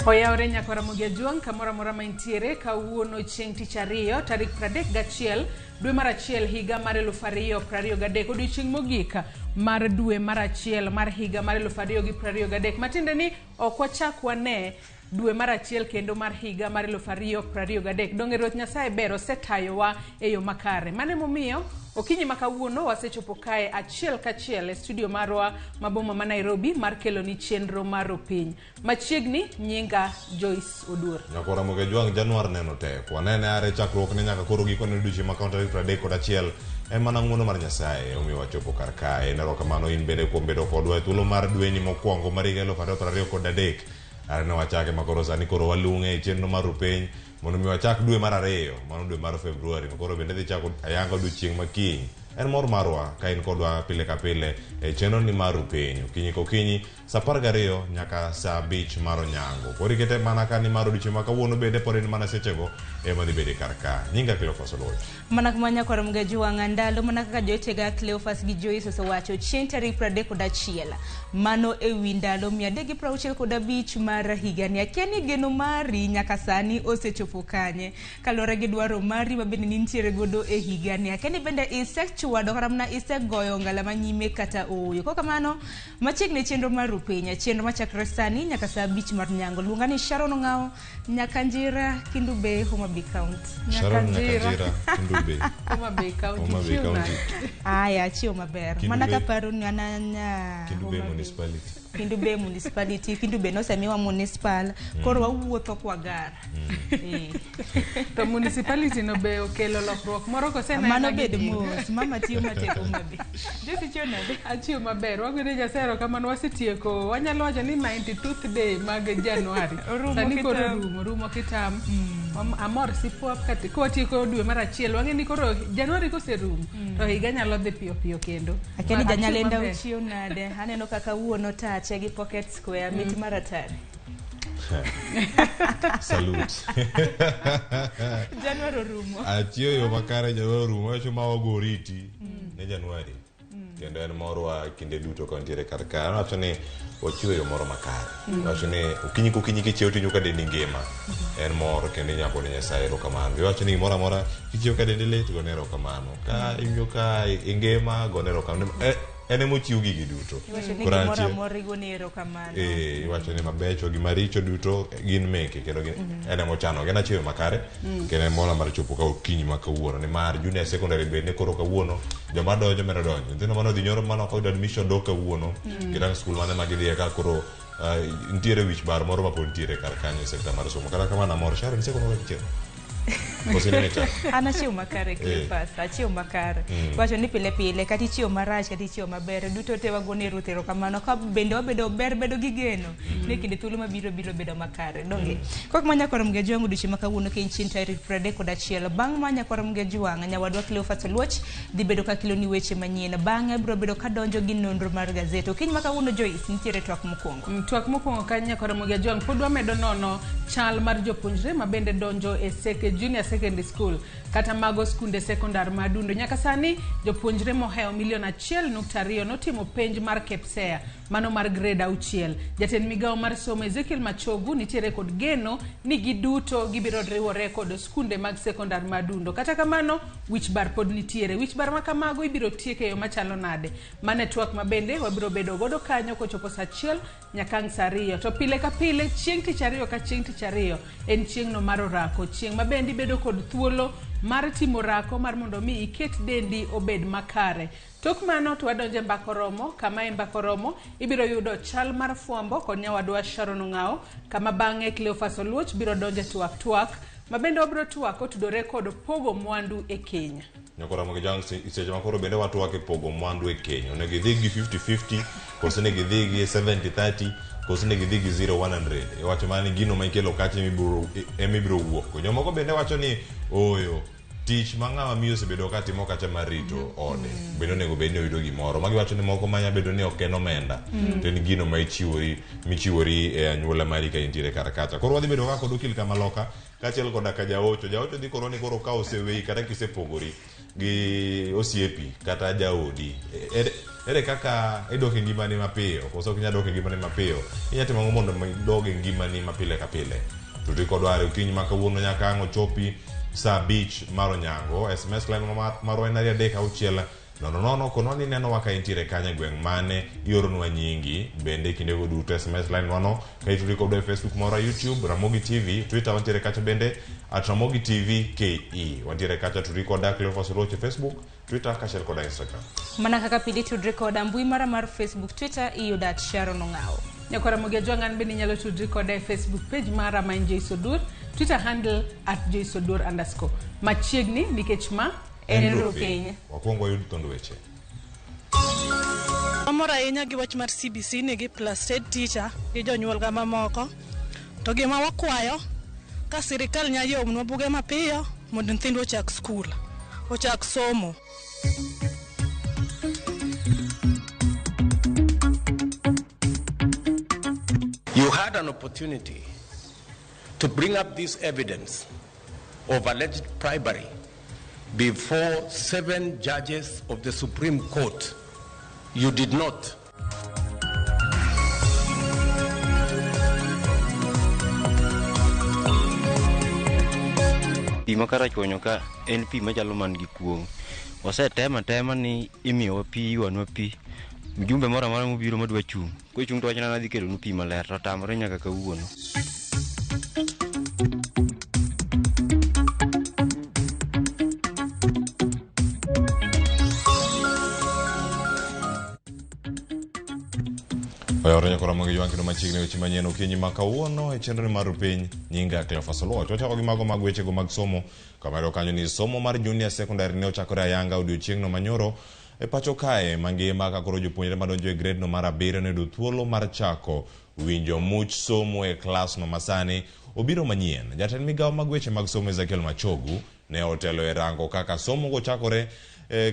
Oyaore nyako Ramogi Juang kamora mora maintiere kawuono chieng' tich ariyo tarik 31 dwe mar achiel higa mar 2023 odiochieng' mogik mar dwe mar achiel mar higa mar 2023 matiende ni ok wachak wane dwe mar achiel kendo mar higa mar 2023 donge Ruoth Nyasaye ber osetayowa e yo makare mane momiyo okinyi makawuono wasechopo kae achiel kachiel e studio marwa maboma ma Nairobi mar kelo ni chenro mar piny machiegni nyinga Joyce Oduor. Nyako Ramogi Juang Januar neno tek wanene are chakruok ne nyaka koro giko ne duchi makaunt 31 mana ng'uono mar Nyasaye omiyo wachopo kar kae ne rokamano in bende kuom bedo kodwa e thuolo mar dweni mokwongo mar higa 2023 are ne wachake makoro sani koro walung'e e chenro mar piny mondo mi wachak dwe mar ariyo mano dwe mar Februari koro bende dhi chako ayango odiochieng' makiny en mor marwa ka in kodwa pile ka pile e chenro ni mar piny okinyi kokinyi sa 12 nyaka sa 5 mar onyango koro ikete mana ka ni mar odiochieng' makawuono bende pod en mana sechego ema dhi bede kar ka nyinga Cleophas Oloch mana kuma nyako Ramogi Juang ndalo mana kaka jotega Cleophas gi Joyce osewacho chieng' tarik 31 mano e wi ndalo 365 mar higani akiani geno mari nyaka sani osechopo kanye kalore gi dwaro mari mabende nintiere godo e higani akiani bende isechwado karamna isegoyo ngala manyime kata oyo kokamano machiegni chenro mar piny chenro machakre sani nyaka saa 5 mar nyango luongani Sharon Ngao nyaka njira Kindube Homabay County Sharon njira Kindube Homabay County aya chio maber mana kaparo ni ananya Kindube municipality Kindube municipality Kindube no semiwa municipal koro wawuotho kwa gar to municipality no be okelo lokruok moro ko sena mano bed mos mama tiyo mateko mabe jesi chona achio maber wagwene jasero kamano wasetieko wanyalo wacho ni 92th day mag Januari sani koro rumo kitam amor sipuap kati ko tieko dwe mar achiel wangeni koro Januari koserumo to higa nyalo dhi piyo piyo kendo akeni janyalenda uchio nade aneno kaka wuono tache gi pocket square miti maratari salute Januari rumo achio yo makare Januari rumo chuma wagoriti ne Januari kendo en morwa kinde duto kontiere kar ka wacho ni ochiwo yo moro makare wacho ni okinyi kokinyi kichiewo tinyo ka dendi ngima en mor kendo nyako ne Nyasaye erokamano wacho ni moro amora kichiewo ka dendi lit go ne erokamano ka inyo ka ingima go ne erokamano ene mochiw gigi duto mora morigo ne erokamano wacho ni mabecho gi maricho duto gin meke kendo ene mochano gena chiwo makare kendo mola mar chopo ka okinyi makawuono ni mar junior secondary bende koro kawuono joma donjo medo donjo ndino mano dhi nyoro mano ko admission do kawuono gidan school mane magidhi ka koro ntiere wich bar moro ma pod ntiere kar kanyo sekta mar somo kata kamana mor Sharon secondary kichero ana chiwo makare Cleophas achiwo makare wacho ni pile pile kati chiwo marach kati chiwo maber duto te wagone Ruoth erokamano ka bende wabedo ber bedo gi geno ne kinde thuolo mabiro bedo makare donge kok manya nyako Ramogi Juang duchi makawuono ke chin tarik 31 bang' manya nyako Ramogi Juang nyawadwa Cleophas Oloch dhi bedo ka kilo ni weche manyien bang'e biro bedo ka donjo gi nonro mar gazeto kiny makawuono Joyce nitiere twak mokwongo ka nyako Ramogi Juang pod wamedo nono chal mar jopuonjre mabende donjo e junior secondary school kata mago skunde sekondar madundo nyaka sani jopuonjre moheo 1.2 notimo penj mar KPSEA mano mar grade 6 jatend migao mar somo Ezekiel Machogu nitiere kod geno ni giduto gibiro riwore kod skunde mag sekondar madundo kata kamano wichbar pod nitiere wichbar makamago ibiro tieke yo machalo nade mane twak mabende wabiro bedo godo kanyo kochopo saa 1 nyaka saa 2 to pile ka pile chieng' tich ariyo ka chieng' tich ariyo en chieng' no mar orako chieng' mabendi bedo kod thuolo mar timo rako mar mondo mi iket dendi obed makare tok mano to wadonje mbakoromo kama e mbakoromo ibiro yudo chal mar fuambo kod nyawadwa Sharon Ngao kama bang'e Cleophas Oloch biro donje twak mabende wabiro twak otudore kod pogo mwandu e Kenya nyako Ramogi Juang seche makoro bende watwak e pogo mwandu e Kenya ne gidhi gi 50-50 kose ne gidhi gi 70-30 kose ne gidhi gi 0-100 wacho mani gino ma ikelo kache emibiro wuok jomoko bende wacho ni oyo tich mang'awa miyo sebedo ka timo kacha marito ode bende onego bed ni oyudo gimoro magi wacho ni moko manya bedo ni ok en omenda to en gino ma michiwori e anyuola mari ka intiere kar kacha koro wadhi bedo ka kod okil kama loka kachiel koda ka jaocho dhi koro ni koro ka osewei kata kisepogori gi osiepi kata jaodi ere kaka idoke ngimani mapiyo koso kinya doke ngimani mapiyo inya timo mondo idoge ngimani mapile ka pile tudri kodware ukinyi makawuono nyaka ang' ochopi saa 5 mar onyango SMS line marwa en 3 nono kono ni neno waka intiere kanya gweng' mane iornwa nyingi bende kinde go duto SMS line wano kai tudri kodwa Facebook mora YouTube Ramogi TV Twitter wantiere kacha bende @RAMOGITV KE wantiere kacha tudri koda Cleophas Roche Facebook Twitter kashel koda Instagram mana kaka pidi tudri koda mbui mara mar Facebook Twitter iyudo@Sharon Ong'ao nyakora Ramogi Jwangan bende nyalo tudri koda Facebook page mara ma Joysodur Twitter handle @Joysodur_ machiegni nikech ma Enro Kenya. Wakwongo yud tondo weche. Amora ahinya gi wach mar CBC nigi plus head teacher gi jonyuol ga mamoko. To gima wakwayo ka sirikal nyalo omnwa buge mapiyo mondo nyithindo ochak skul, ochak somo. You had an opportunity to bring up this evidence of alleged bribery before 7 judges of the Supreme Court. You did not. Pima kara chonyo ka en pi machalo man gi kuong. Wasetema ni imiyo pi wanwa pi. Mjumbe mora mara mobiro madwa chung. Ko chung to wachna nadhi kelo nu pi maler to tamre nyaka kawuono. Oyore nyakora Ramogi Jwangan kendo machiegni weche manyien okinyi makawuono e chenro mar piny nyinga Cleophas Roche. Wachako gi mago mag weche go mag somo kamaro kanyo ni somo mar junior secondary ne ochakore ayanga odiochieng'no manyoro e pacho kae mangima ka koro jopuonjre madonjo e grade no mar 7 ne do thuolo mar chako winjo much somo e klas no masani obiro manyien. Jatend migawo mag weche mag somo Ezekiel Machogu ne otelo e rango kaka somo go chakore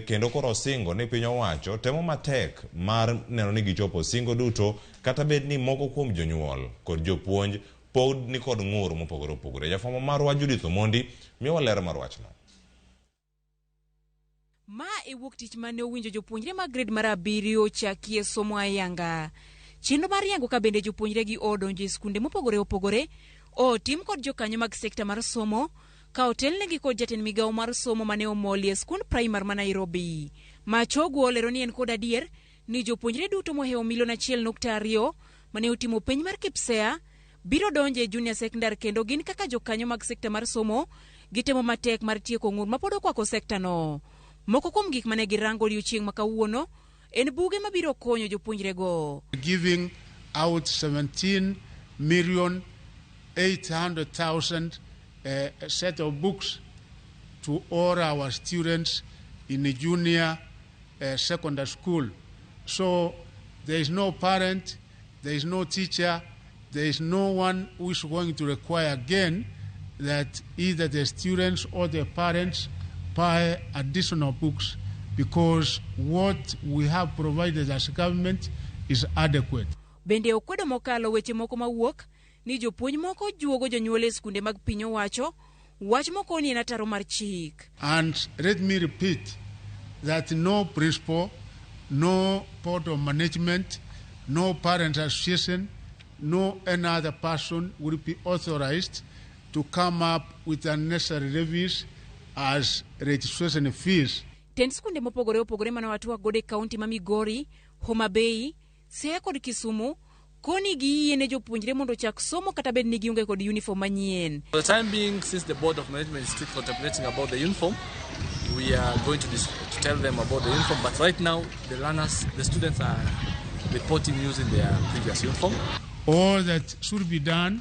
kendo koro singo ni piny owacho temo matek mar neno ni gichopo singo duto kata bed ni moko kuom jonyuol kod jopuonj pod ni kod ng'ur mopogore opogore. Jafwambo marwa Judith Omondi miyowa ler mar wachno. Ma e wuok tich mane owinjo jopuonjre mag grade mar 7 chakie somo ayanga. Chenro mar yango ka bende jopuonjre gi odonjo e skunde mopogore opogore otim kod jokanyo mag sekta mar somo ka otelnegi kod jatend migawo mar somo mane omoli e skund primar ma Nairobi. Machogu olero ni en kod adier ni jopuonjre duto mohewo 1.2 mane otimo penj mar KPSEA biro donjo e junior secondary kendo gin kaka jokanyo mag sekta mar somo gitemo matek mar tieko ng'ur mapod okwako sekta no. Moko kuom gik mane girango odiochieng' makawuono en buge mabiro konyo jopuonjre go. Giving out 17,800,000 a set of books to all our students in the junior secondary school. So there is no parent, there is no teacher, there is no one who is going to require again that either the students or the parents buy additional books because what we have provided as government is adequate. Bende okwedo mokalo weche moko mawuok ni jopuonj moko juogo jonyuol e skunde mag piny owacho wach moko ni en ataro mar chik. And let me repeat that no principal, no board of management, no parent association, no any other person will be authorized to come up with unnecessary levies as registration fees. Ten skunde mopogore opogore mana watu wagode kaunti ma Migori, Homa Bay, Siaya kod Kisumu koni gi yene jopuonjre mondo chak somo kata bed ni giunge kod uniform manyien. For the time being, since the board of management is still contemplating about the uniform, we are going to tell them about the uniform. But right now, the students are reporting using their previous uniform. All that should be done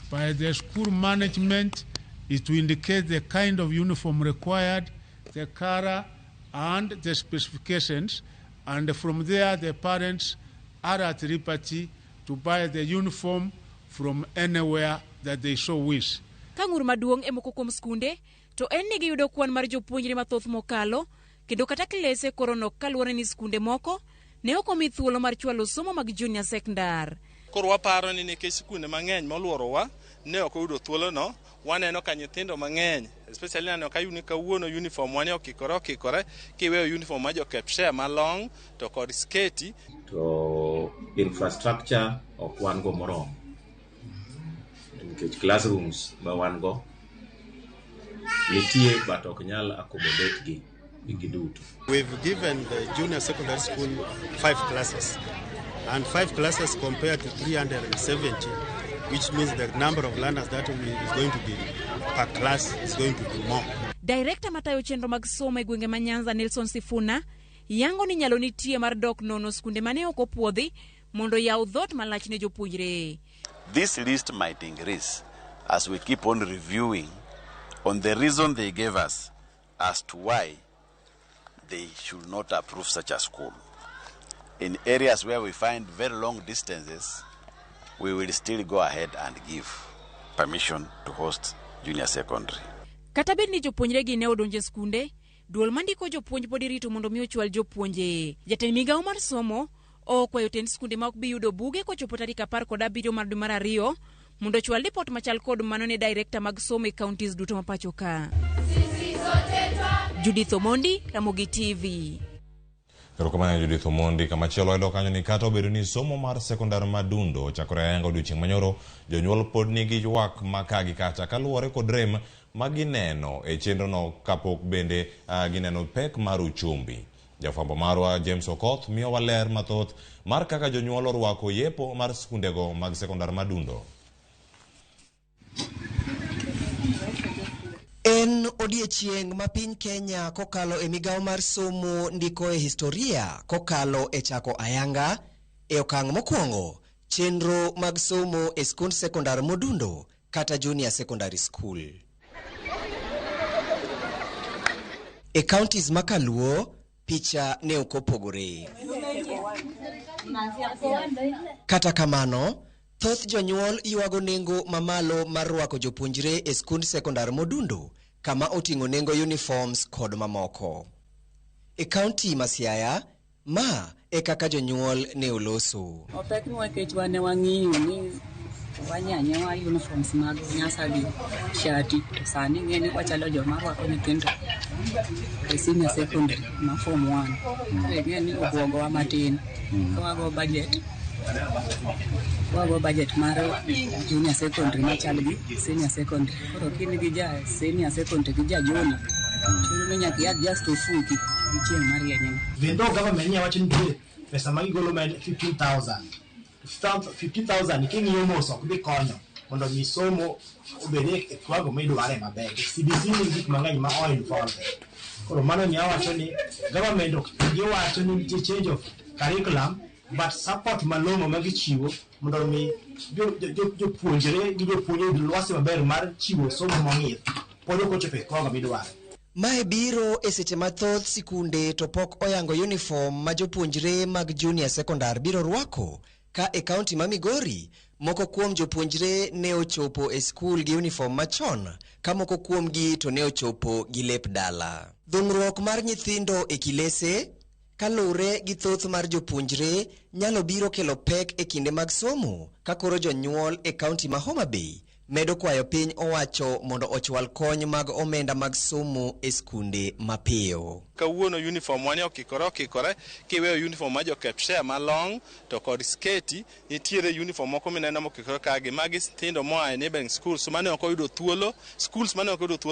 by the school management is to indicate the kind of uniform required, the color, and the specifications, and from there the parents are at liberty to buy the uniform from anywhere that they so wish. Kangur maduong e moko kuom skunde to en ni giyudo kwan mar jopuonjre mathoth mokalo kendo kata klese korono kaluwore ni skunde moko ne ok omi thuolo mar chwalo somo mag junior secondary. Koro waparo ni nikech skunde mang'eny moluorowa ne ok oyudo thuolo no. Waneno ka nyithindo mang'eny, especially neno ka kawuono uniform wane okikore kiweyo uniform ma jo kepshare malong to kod sketi. To infrastructure ok wan go moromo, nikech classrooms ma wan go nitie but ok nyal accommodate gi giduto. We've given the junior secondary school 5 classes, and 5 classes compared to 370, which means the number of learners that is going to be per class is going to be more. Director matayo chenro mag somo e gwenge ma Nyanza Nelson Sifuna yango ni nyalo nitie mar dok nono skunde mane ok opuodhi mondo yaw dhot malach ne jopuonjre. This list might increase as we keep on reviewing on the reason they gave us as to why they should not approve such a school. In areas where we find very long distances, we will still go ahead and give permission to host junior secondary. Kata bed ni jopuonjre gi ne odonje skunde, duol mandiko jopuonj pod irito mondo mi ochwal jopuonje. Jatend migawo mar somo okwayo tend skunde ma ok bi yudo buge kochopo tarik 17 mar dwe mar 2 mondo ochwal ripot machal kod mano ne director mag somo e counties duto ma pacho ka. Judith Omondi, Ramogi TV. Erokamano Judith Omondi. Kamachielo ayudo kanyo ni kata obedo ni somo mar sekondar madundo chakore ayanga odiochieng' manyoro, jonyuol pod nigi ywak makagi kacha kaluwore kod rem magineno e chenro no kapok bende gineno pek mar uchumbi. Jafwambo marwa James Okoth miyo waler mathoth mar kaka jonyuol orwako yepo mar skundego mag sekondar madundo. En odiechieng' ma piny Kenya kokalo e migawo mar somo ndiko e historia kokalo e chako ayanga e okang' mokwongo chenro mag somo e skund sekondar modundo kata junior secondary school. E counties makaluo picha ne okopogore. Kata kamano, thoth jonyuol yuago nengo mamalo mar rwako jopuonjre e skund sekondar modundo kama oting'o nengo uniforms kod mamoko. E county ma Siaya, ma e kaka jonyuol ne oloso. Opek nwa kech wane wang'iyo ni wanyanyewa uniforms mag nyasagi shati. Sani ng'eni wachalo joma rwako nyithindo e senior secondary ma form 1. Ng'eni obwogo wa matin. Kawago budget mar junior secondary machal gi senior secondary. Koro kini gi ja senior secondary gi ja junior. Chuno nyaka ya just ofuki gichieng' mar yanyen. Vendo government nya wachin gi pesa magi golo med 15,000 king'iyo mos ok bi konyo mondo misomo obede e kwago midware maber. CBC ni gik mang'eny ma oil involved. Koro mano nya wacho ni government ok giwacho ni nitie change of curriculum but support malong'o ma gichiwo mondo mi jopuonjre gi jopuonjre lwasi maber mar chiwo somo mong'ith pod ok ochopo e kwago midware. Mae biro e seche mathoth sikunde to pok oyango uniform ma jopuonjre mag junior secondar biro rwako ka e county ma Migori moko kuom jopuonjre ne ochopo e skul gi uniform machon ka moko kuom gi to ne ochopo gi lep dala. Dhung'ruok mar nyithindo e kilese kalure gi thoth mar jopuonjre nyalo biro kelo pek e kinde mag somo ka koro jonyuol e county ma Homa Bay medo kwayo piny owacho mondo ochwal kony mag omenda mag somo e skunde mapiyo. Kawuono uniform wane okikore kiweyo uniform ma jo kepshare malong to kod sketi. Nitiere uniform moko mineno mokikore kagi magi nyithindo moa e neighboring schools mane ok oyudo thuolo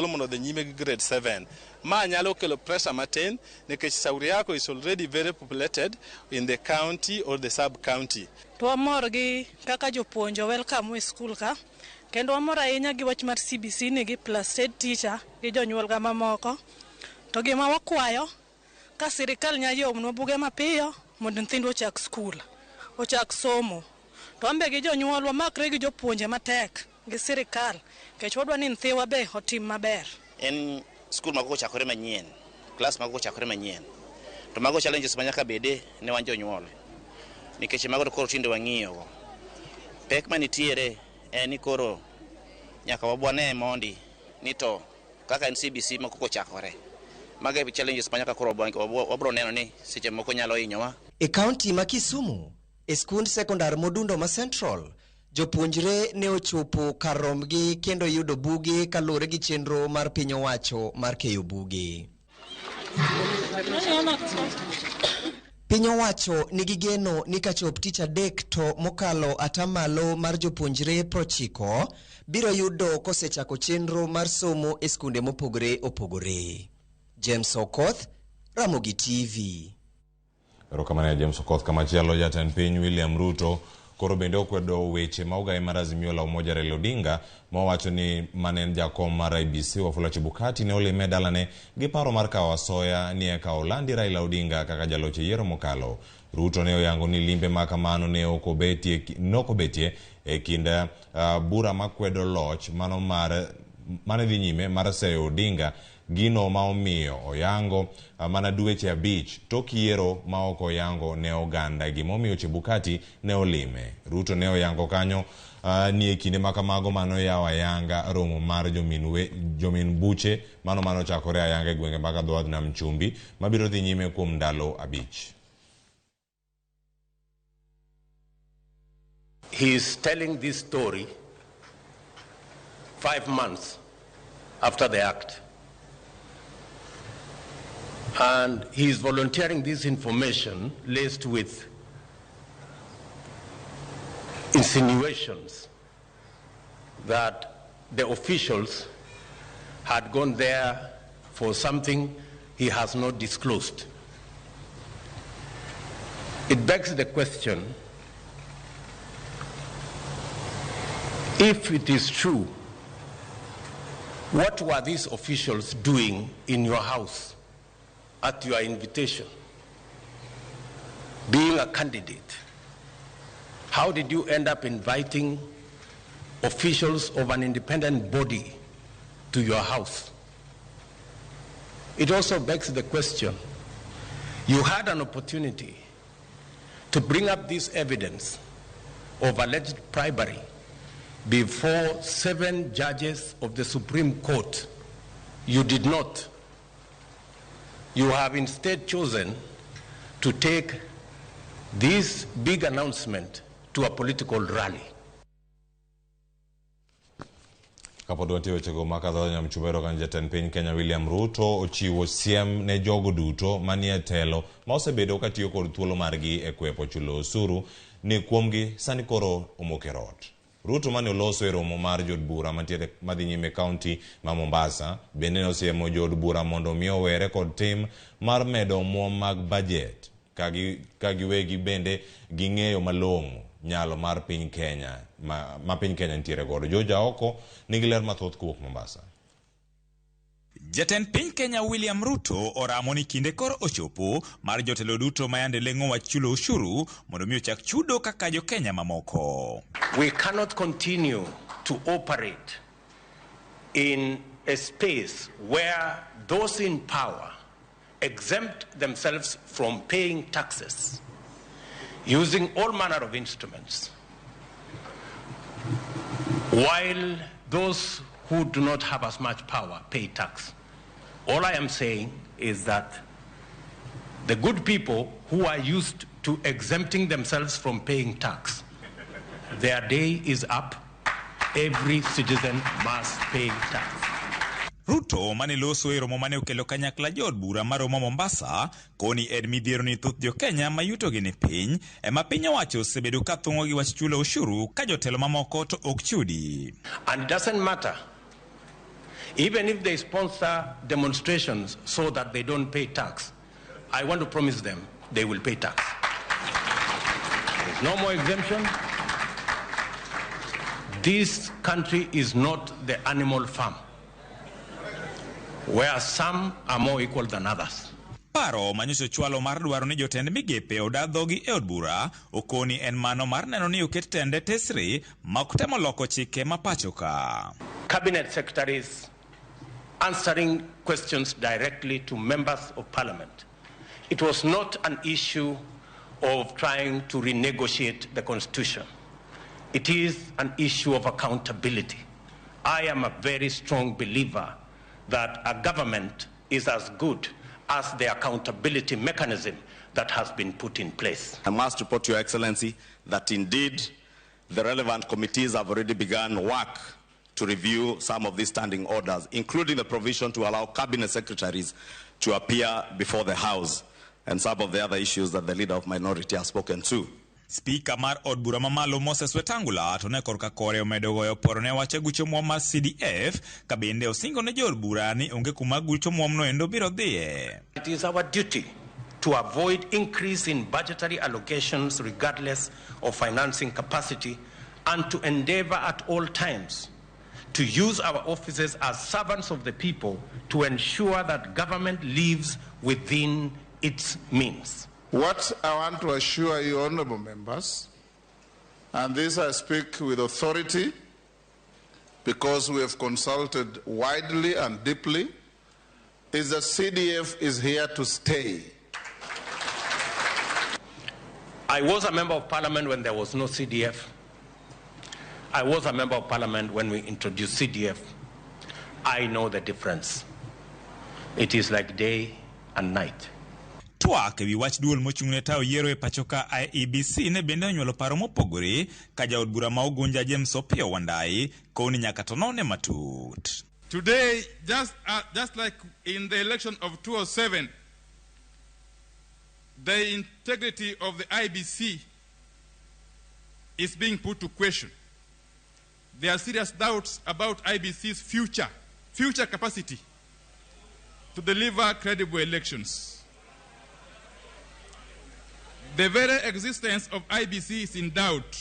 mondo dhi nyime gi grade 7. Ma nyalo kelo pressure matin nikech Sauriako is already very populated in the county or the sub county. To amor gi kaka jopuonjo welcome e school ka. Kendo amor ahinya gi wach mar CBC ni gi plus head teacher gi jonyuol ga mamoko. To gima wakwayo ka sirikal nya yomnwa buge mapiyo mondo nyithindo ochak skul, ochak somo. To ambe gi jonyuol wamakre gi jopuonje matek gi sirikal kech wadwa ni nyithiwa be otim maber. En skul mago chakore manyien, class mago chakore manyien. To mago challenges manyaka bede ne wan jonyuol. Nikech mago koro tinde wang'iyo. Pek manitiere ni koro nyaka wabwane mondi ni to kaka CBC moko chakore. Maga challenges manyaka koro wabro neno ni seche moko nyalo hinyowa. E county ma Kisumu, e skund sekondar modundo ma Central, jopuonjre ne ochopo kar rombgi kendo yudo buge kaluwore gi chenro mar piny owacho mar keyo buge. Piny owacho nigi geno ni kachop tich adek to mokalo atamalo mar jopuonjre 90 biro yudo kosechako chenro mar somo e skunde mopogore opogore. James Okoth, Ramogi TV. Erokamano James Okoth. Kamachielo jatend piny William Ruto koro bende okwedo weche ma ogaye mar Azimio la Umoja Raila Odinga mowacho ni manen jakom mar IEBC Wafula Chebukati ne olime dalane gi paro mar kawo asoya ni eka olandi Raila Odinga kaka jaloch yiero mokalo. Ruto ne oyango ni limbe ma kamano ne okobetie e kind bura makwedo loch mane dhi nyime mar seyo Odinga gino ma omiyo oyango mana dweche 5 tok yiero ma ok oyango ne oganda gimomiyo Chebukati ne olime. Ruto ne oyango kanyo ni e kinde makamago mano yawa yanga romo mar jomin buche mano chakore ayanga e gwenge mag dhowath nam chumbi mabiro dhi nyime kuom ndalo 5. He is telling this story 5 months after the act. And he is volunteering this information laced with insinuations that the officials had gone there for something he has not disclosed. It begs the question, if it is true, what were these officials doing in your house at your invitation? Being a candidate, how did you end up inviting officials of an independent body to your house? It also begs the question, you had an opportunity to bring up this evidence of alleged bribery before 7 judges of the Supreme Court. You did not. You have instead chosen to take this big announcement to a political rally. Kapodwati wechego makadho nyamchumero kan jatend piny Kenya William Ruto ochiwo siem ne jogo duto manie telo ma osebedo katiyo kod thuolo margi e kwepo chulo osuru ni kuomgi sani koro omokerot. Ruto mane oloso e romo mar jod bura mantiere madhi nyime kaunti ma Mombasa bende ne osiemo jod bura mondo miyo were kod tim mar medo omuom mag budget ka giwegi bende ging'eyo malong'o nyalo mar piny Kenya ma piny Kenya ntiere godo. Joja oko nigi ler mathoth kuwuok Mombasa. Jatend piny Kenya William Ruto oramo ni kinde koro ochopo mar jotelo duto ma yande leng'o wach chulo ushuru mondo miyo chak chudo kaka jo Kenya mamoko. We cannot continue to operate in a space where those in power exempt themselves from paying taxes using all manner of instruments, while those who do not have as much power pay tax. All I am saying is that the good people who are used to exempting themselves from paying tax, their day is up. Every citizen must pay tax. Ruto mane loso e romo mane okelo kanyakla jod bura maromo Mombasa koni ed midhiero ni thoth jo Kenya mayuto gi ni piny ema piny owacho osebedo ka thung'o gi wach chulo ushuru ka jotelo mamoko to ok chudi. And it doesn't matter even if they sponsor demonstrations so that they don't pay tax. I want to promise them they will pay tax. There's no more exemption. This country is not the animal farm where some are more equal than others. Paro manyiso chwalo mar dwaro ni jotend migepe odadhogi e od bura okoni en mano mar neno ni oket tende tesri ma okutemo loko chike mapachoka. Cabinet secretaries answering questions directly to members of parliament. It was not an issue of trying to renegotiate the constitution. It is an issue of accountability. I am a very strong believer that a government is as good as the accountability mechanism that has been put in place. I must report to Your Excellency that indeed the relevant committees have already begun work to review some of these standing orders, including the provision to allow cabinet secretaries to appear before the House and some of the other issues that the leader of minority has spoken to. Speaker mar od bura mamalo Moses Wetangula to ne korka kore omedo goyo poro ne wache gucho muom mar CDF ka bende osingo ne jod bura ni onge kuma gucho muom no endo biro dhiye. It is our duty to avoid increase in budgetary allocations regardless of financing capacity and to endeavor at all times to use our offices as servants of the people to ensure that government lives within its means. What I want to assure you, honorable members, and this I speak with authority because we have consulted widely and deeply, is that CDF is here to stay. I was a member of parliament when there was no CDF. I was a member of parliament when we introduced CDF. I know the difference. It is like day and night. Twak ewi wach duol mochung'ne tayo yiero e pachoka IEBC ne bende onyuolo paro mopogore ka jaod bura ma Ugunja James Opiyo Wandayi koni nyaka to none matut. Today, just like in the election of 2007, the integrity of the IEBC is being put to question. There are serious doubts about IEBC's future capacity to deliver credible elections. The very existence of IEBC is in doubt.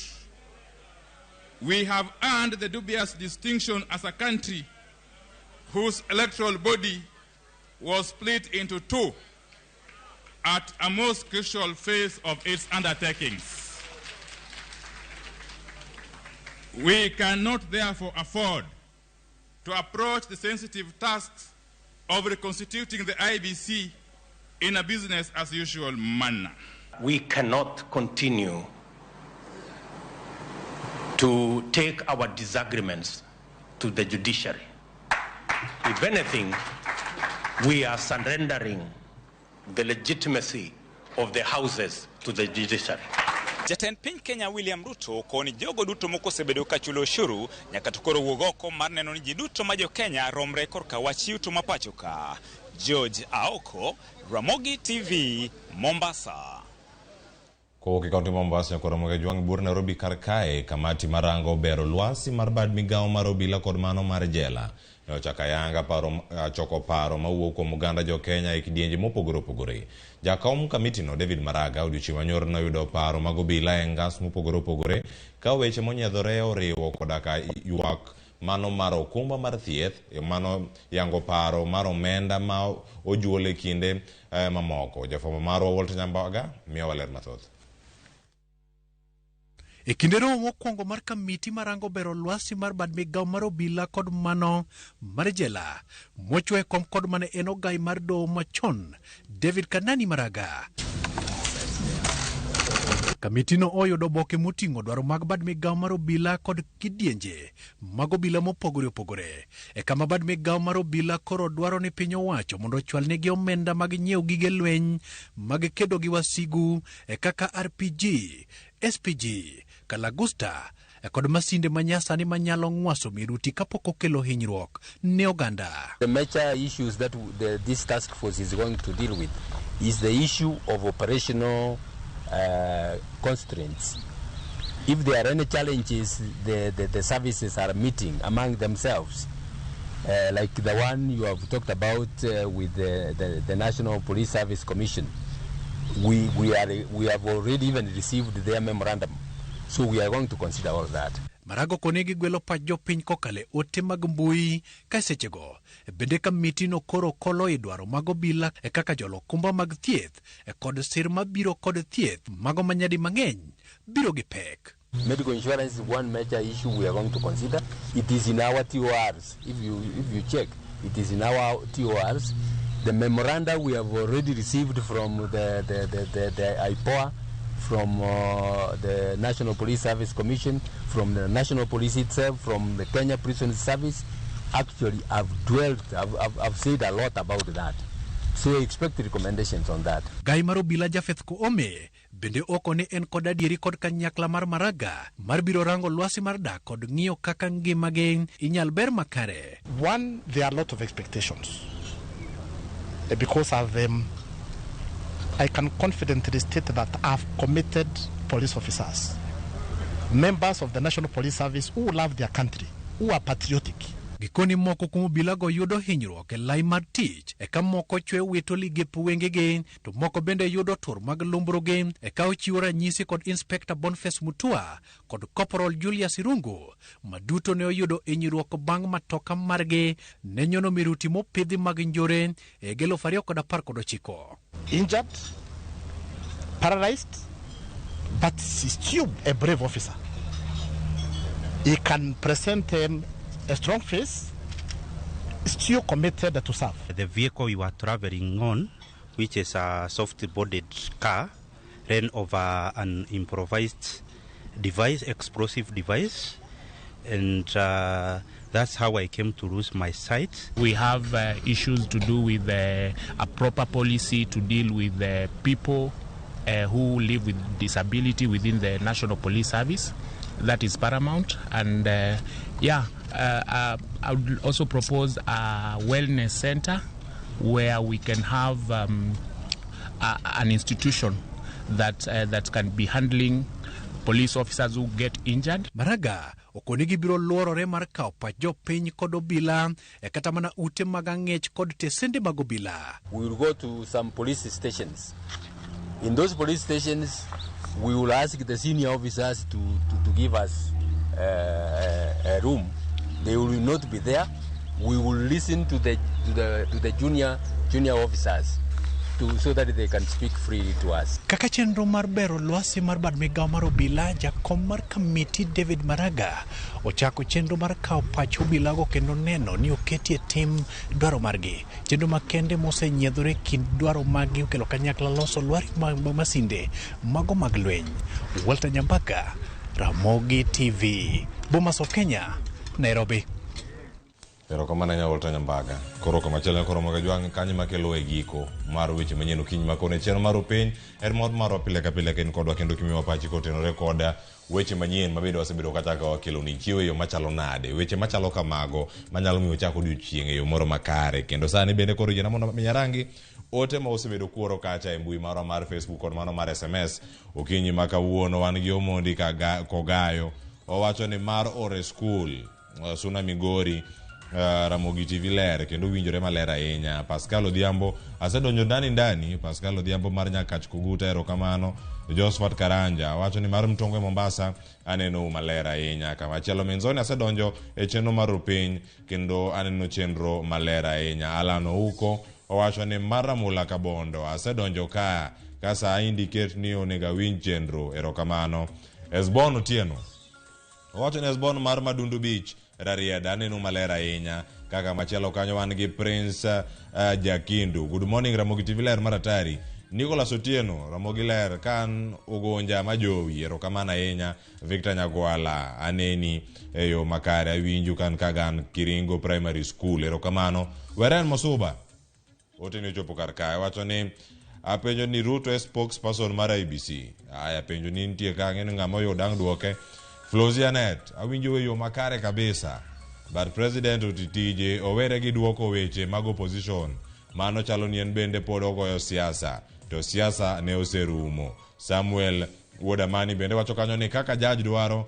We have earned the dubious distinction as a country whose electoral body was split into two at a most crucial phase of its undertakings. We cannot therefore afford to approach the sensitive tasks of reconstituting the IEBC in a business as usual manner. We cannot continue to take our disagreements to the judiciary. If anything, we are surrendering the legitimacy of the houses to the judiciary. Jatend piny Kenya William Ruto koni jogo duto mokosebedo ka chulo ushuru nyaka to koro wuog oko mar neno ni ji duto ma jo Kenya romre korka wach yuto ma pachoka. George Aoko, Ramogi TV, Mombasa. Kowuok e kaunti Mombasa nyaka Ramogi jwang' bur Nairobi kar kae kamati marango bero lwasi mar bad migawo mar obila kod mano mar jela ne ochako ayanga choko paro mawuok kuom oganda jo Kenya e kidienje mopogore opogore. Jakom kamitino David Maraga odiochieng' manyoro noyudo paro mag obila e ngas mopogore opogore ka weche monyiedhore oriwo koda ka ywak mano mar okumba mar thieth, mano yango paro mar omenda ma ojuol e kinde mamoko. Jafwambo marwa Walter Nyambaga miyo waler mathoth. E kinde romo mokwongo mar kamiti marango bero lwasi mar bad migawo mar obila kod mano mar jela mochwe kom kod mane en ogai mar doho machon David Kanani Maraga. Kamitino oyudo oboke moting'o dwaro mag bad migawo mar obila kod kidienje mag obila mopogore opogore. E kama bad migawo mar obila koro dwaro ni piny owacho mondo ochwal negi omenda mag nyiewo gige lweny mag kedo gi wasigu kaka RPG, SPG, Kalagusta kod masinde manyasani manyalo ng'waso miruti kapok okelo hinyruok ne oganda. The major issues that this task force is going to deal with is the issue of operational constraints. If there are any challenges the services are meeting among themselves, like the one you have talked about with the National Police Service Commission, we have already even received their memorandum, so we are going to consider all that. Marago konegi gwelo pa jopiny kokale ote mag mbui kasechego bende kamiti no koro kolo idwaro mag obila kaka jolo kumba mag thieth kod sir mabiro kod thieth mago manyadi mang'eny biro gi pek. Medical insurance is one major issue we are going to consider. It is in our TORs. If you check, it is in our TORs. The memoranda we have already received from the IPOA, from the National Police Service Commission, from the National Police itself, from the Kenya Prison Service. Actually, I've said a lot about that. So expect recommendations on that. Gai maro bila Jafeth Koome bende oko ni en kod adieri kod kanyakla mar Maraga mar biro rango lwasi mar dak kod ng'iyo kaka ngimagi inyal ber makare. One, there are a lot of expectations because I can confidently state that I've committed police officers, members of the National Police Service who love their country, who are patriotic. Gikoni moko kuom obilago yudo hinyruok e lai mar tich, eka moko chwe wito ligep wengegi, to moko bende yudo tur mag lumbrugi, eka ochiwo ranyisi kod Inspector Boniface Mutua kod Corporal Julius Irungu, maduto ne oyudo hinyruok bang' matoka margi ne nyono miruti mopidhi mag njore e 2019. Injured, paralyzed, but he's still a brave officer. He can present a strong face, still committed to serve. The vehicle we were traveling on, which is a soft-bodied car, ran over an improvised device, explosive device, and that's how I came to lose my sight. We have issues to do with a proper policy to deal with people who live with disability within the National Police Service. That is paramount. And I would also propose a wellness center where we can have an institution that can be handling police officers who get injured. Maraga okonigi biro luorore mar kawo pach jopiny kod obila e kata mana ute mag ang'ech kod tesende mag obila. We will go to some police stations. In those police stations, we will ask the senior officers to give us a room. They will not be there. We will listen to the junior officers so that they can speak freely to us. Kaka chenro mar bero lwasi mar bad migao mar obila, jakom mar kamiti David Maraga ochako chenro mar kawo pach obilago kendo neno ni oketi e tim dwaro margi. Chenro makende mosenyiedhore kind dwaro margi okelo kanyakla loso lwari mag masinde mago mag lweny. Walter Nyambaka, Ramogi TV, Bomas of Kenya, Nairobi. Pero kamana nya Walter Nyambaka. Koro kamachielo koro maga jwang' kanyo makelo e giko mar weche manyien okinyi makone cheno mar piny mod mar pile ka pile ken kodwa kendo kimiwa pachi kotenore koda weche manyien mabedo wasebedo kata ka wakelo ni chiwo yo machalo nade, weche machalo kamago manyalo miyo chako odiochieng' e yo moro makare. Kendo sani bende koro jena mondo minyarangi ote ma osebedo kuoro kacha e mbui maro mar Facebook kod mano mar SMS. Okinyi makawuono wan gi Omondi Kogayo owacho ni mar ore school Suna Migori Ramogi TV ler kendo winjore maler ahinya. Pascal Odhiambo asedonjo ndani Pascal Odhiambo mar Nyakach Koguta, erokamano. Josephat Karanja wacho ni mar Mtongwe Mombasa aneno maler ahinya. Kamachielo Menzoni asedonjo e chenro mar piny kendo aneno chenro maler ahinya. Alano huko owacho ni mar Ramula Kabondo asedonjo kasa indicate ni onega winj chenro, erokamano. Esbon Otieno owacho ni Esbon mar Madundu Beach Rarieda aneno maler ahinya. Kaka machielo kanyo wan gi Prince Jakindu. Good morning Ramogi TV ler maratari. Nicholas Otieno Ramogi ler kan ugonja majowi, erokamano ahinya. Victor Nyagwala aneni eyo makare awinju kan kagan Kiringo Primary School, erokamano. Weren Mosuba Otieno chopo kar kae wacho ni apenjo ni Ruto e spokesperson mar IBC. Aya penjo ni nitie kange ng'ama oyudang duoke. Flosianet awinjo yo makare kabisa, but President Otitije owere gi duoko weche mag opposition. Mano chalo ni en bende pod ogoyo siasa, to siasa ne oserumo. Samuel Wodamani bende wacho kanyo ni kaka judge dwaro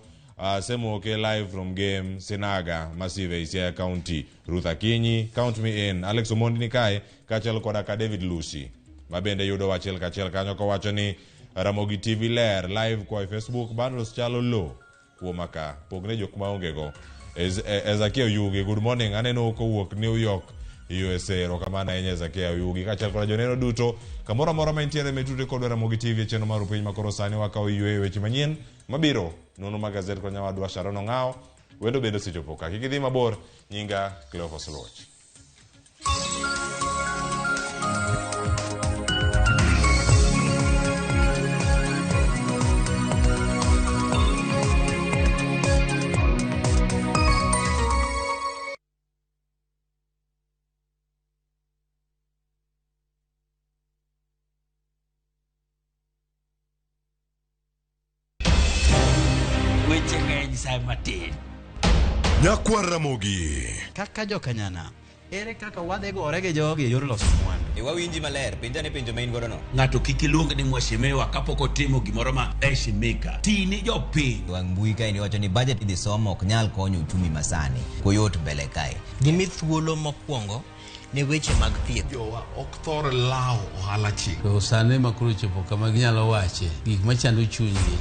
semoke live from game Sinaga Massive Isiaya County. Ruth Akinyi count me in. Alex Omondi ni kae kachel koda ka David Lucy mabende yudo wachiel kachiel kanyo kowacho ni Ramogi TV ler live kwa Facebook bundles chalo low kuomaka pogne jok maonge go. Ezakiel Yugi good morning aneno kowuok New York USA, erokamano ahinya Ezakiel Yugi kachal koda joneno duto kamoro amora ma intiere metute kod Ramogi TV chenro mar piny makoro sani wakawo yweyo weche manyien mabiro nono magazet kod nyawadwa Sharon Ong'ao. Wendo bedo sechopo ka kik idhi mabor. Nyinga Cleophas Loch. weche ng'eny sa matin. Nyakwa Ramogi. Kaka jokanyana, ere kaka wadhi gore gi jogi e yor loso mwandu. Wawinji maler, penjane penjo main godo no. Ng'ato kik iluong ni mwashemewa kapok otimo gimoro ma heshimika. Tini jopiny. Wang mbui kae ni wacho ni budget idhi somo ok nyal konyo uchumi masani. Koyot mbele kae. Gimi thuolo mokwongo ne weche mag thieth. Jowa ok thor lao ohala chik. To sane makuru chopo kama ginyalo wache gik machando chunygi.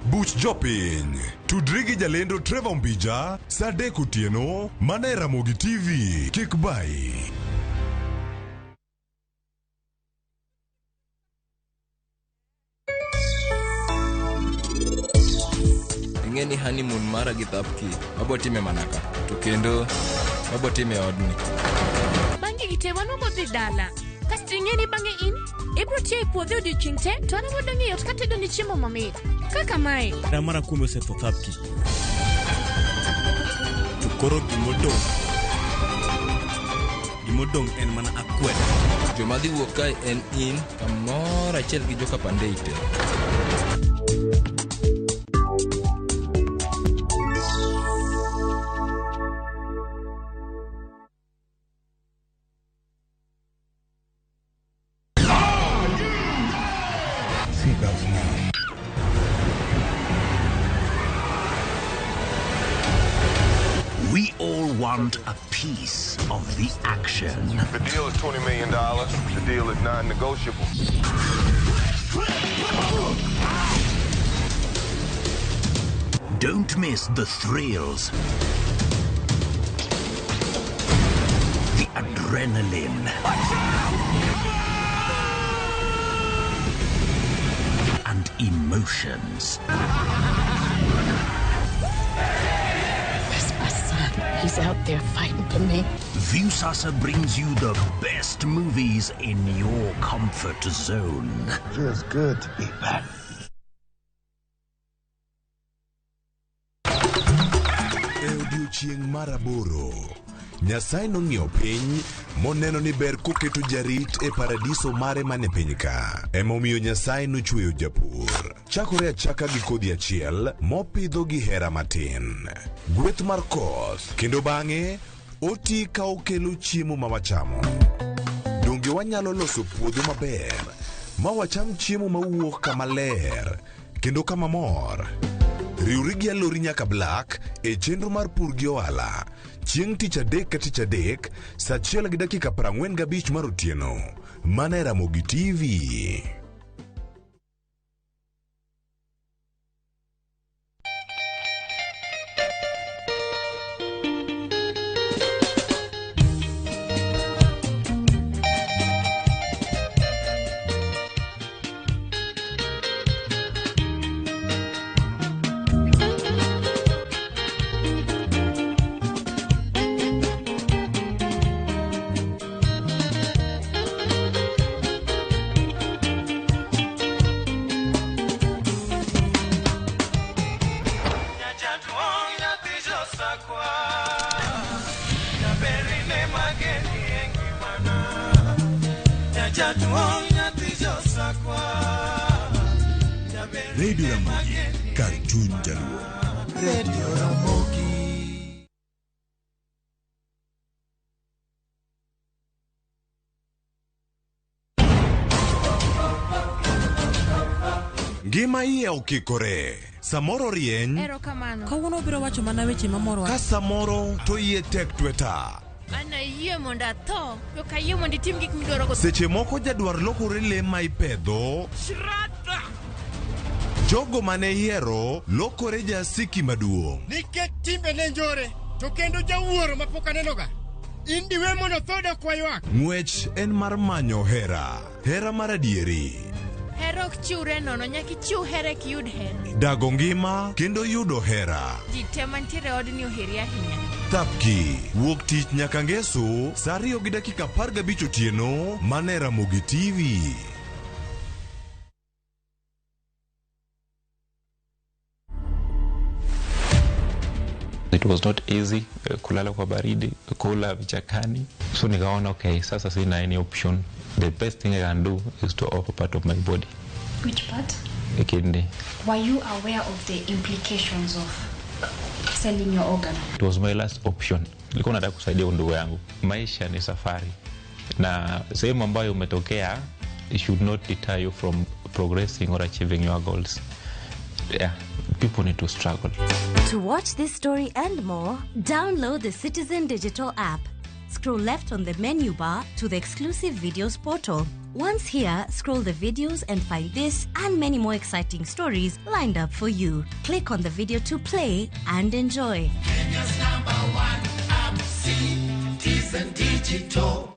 Buch jopiny tudri gi jalendo Trevor Mbija saa 3 otieno mana e Ramogi TV. Kik bai. Ingeni honeymoon mara gi thapki abotime manaka to kendo abotime odni. Bangi gitewa no bodhi dala. Kasto ingeni bange in ibro tie e puodho odiochieng' te to ana modo ng'iyot katedo ni chiemo mamit. Kaka mae. Mara kume osetho thapki. To koro gimodong en mana akwed. Joma dhi wuok kae en in kamoro achiel gi joka pande ite. We all want a piece of the action. The deal is $20 million. The deal is non-negotiable. Don't miss the thrills, the adrenaline, and emotions. He's out there fighting for me. Viusasa brings you the best movies in your comfort zone. Feels good to be back. Odiochieng' maraboro Nyasaye nong'iyo piny moneno ni ber koketo jarit e paradiso mare mane piny ka. Emomiyo Nyasaye nochweyo japur. Chakore achaka gi kodhi achiel mopidho gi hera matin. Gweth mar koth kendo bang'e oti ka okelo chiemo ma wachamo. Donge wanyalo loso puodho maber ma wacham chiemo mawuok kama ler kendo kama mor. Riwri gi Alori nyaka Black e chenro mar pur gi ohala. Chieng' tich adek ka tich adek saa 1:45 mar otieno. Mana e Ramogi TV. Radio Ramogi, Cartoon Jaluo. Radio Ramogi. Ngima iye okikore. Samoro rieny. Erokamano. Kawuono biro wacho mana weche mamorwa. Ka samoro to iye tek tweta. Ana yie mondo atho, ok ayie mondo itim gik midwaro go. Seche moko jadwar lokore le ma ipedho. Shrata! Jogo mane yiero lokore jasiki maduong'. Nikech timbe ne njore, to kendo jawuoro mapok anenoga. Indiwe mondo thoda kwaywak. Ng'wech en mar manyo hera. Hera mar adieri. Hera ok chiwre nono, nyaka ichiw hera ek yud hera. Dago ngima kendo yudo hera. Ji te mantiere odni oheri ahinya. Thapki wuok tich nyaka ngeso saa 2:15 otieno mana e Ramogi TV. It was not easy kulala kwa baridi, kula vichakani. So nikaona okay, sasa sina any option. The best thing I can do is to offer part of my body. Which part? kidney. Were you aware of the implications of selling your organ? It was my last option. Nilikuwa nataka kusaidia ndugu yangu. Maisha ni safari. Na sehemu ambayo umetokea, it should not deter you from progressing or achieving your goals. Yeah, people need to struggle. To watch this story and more, download the Citizen Digital app. Scroll left on the menu bar to the exclusive videos portal. Once here, scroll the videos and find this and many more exciting stories lined up for you. Click on the video to play and enjoy. Kenya's #1 app, Citizen Digital.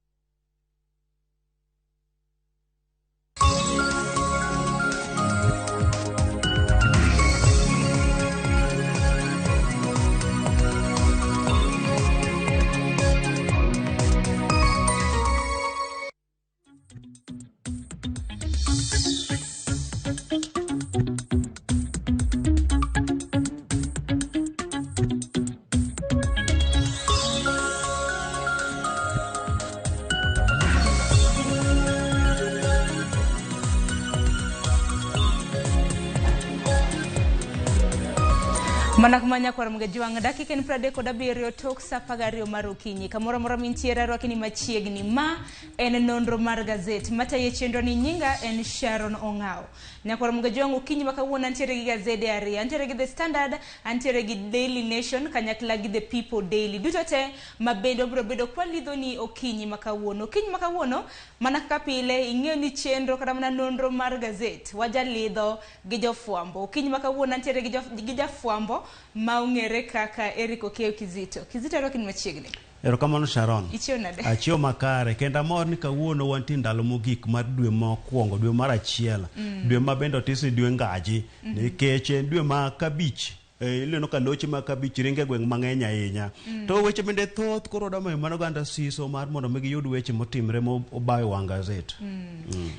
Manakumanya kwa Ramogi wanga dakika ni prade koda birio tok sapagario marukinyi kamora mora mintiera rwakini machiegni ma en nonro mar gazet mata ye chendro ni nyinga en Sharon Ongao na kwa Ramogi wanga ukinyi makawuona antiere gi gazede ari antiere gi The Standard antiere gi Daily Nation kanyakla gi The People Daily duto te mabedo bro bedo kwa lidho ni okinyi makawuono mana kapile ing'eyo ni chendro kata mana nonro mar gazet waja lidho gi jofwambo ukinyi makawuono antiere gi jafwambo maungere kaka Eriko Kizito rokini machiegni. Erokamano Sharon. Ichio nade? Achio makare kenda mor ni kawuono wanti ndalo mogik mar dwe mokwongo dwe mar achiel. Dwe mabendo tisi dwe ngaji nikech dwe ma kabich ileno ka loche ma kabich ringe gweng mang'eny ahinya. To weche bende thoth koro dama mano ganda siso mar mondo megi yud weche motimre mobayo wang gazet.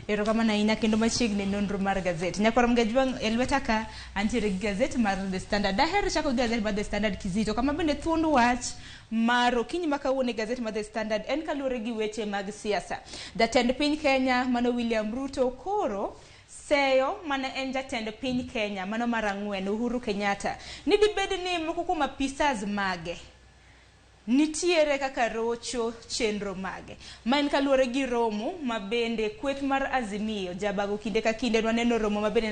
Erokamano ahinya kendo machiegni nonro mar gazet. Nyakwa Ramogi elwetaka antiere gazet mar The Standard. Daher chako gazet mar The Standard Kizito kama bende thuond wach maro kinyi makawuone gazet mar The Standard en kaluwore gi weche mag siasa. Jatend piny Kenya mano William Ruto koro seyo mana en jatend piny Kenya mano mar 4 Uhuru Kenyatta ni dibed ni moko kuom apisas mage nitiere kaka rocho chenro mage maen kaluwore gi romo mabende kweth mar Azimio jabago kinde ka kinde waneno romo mabende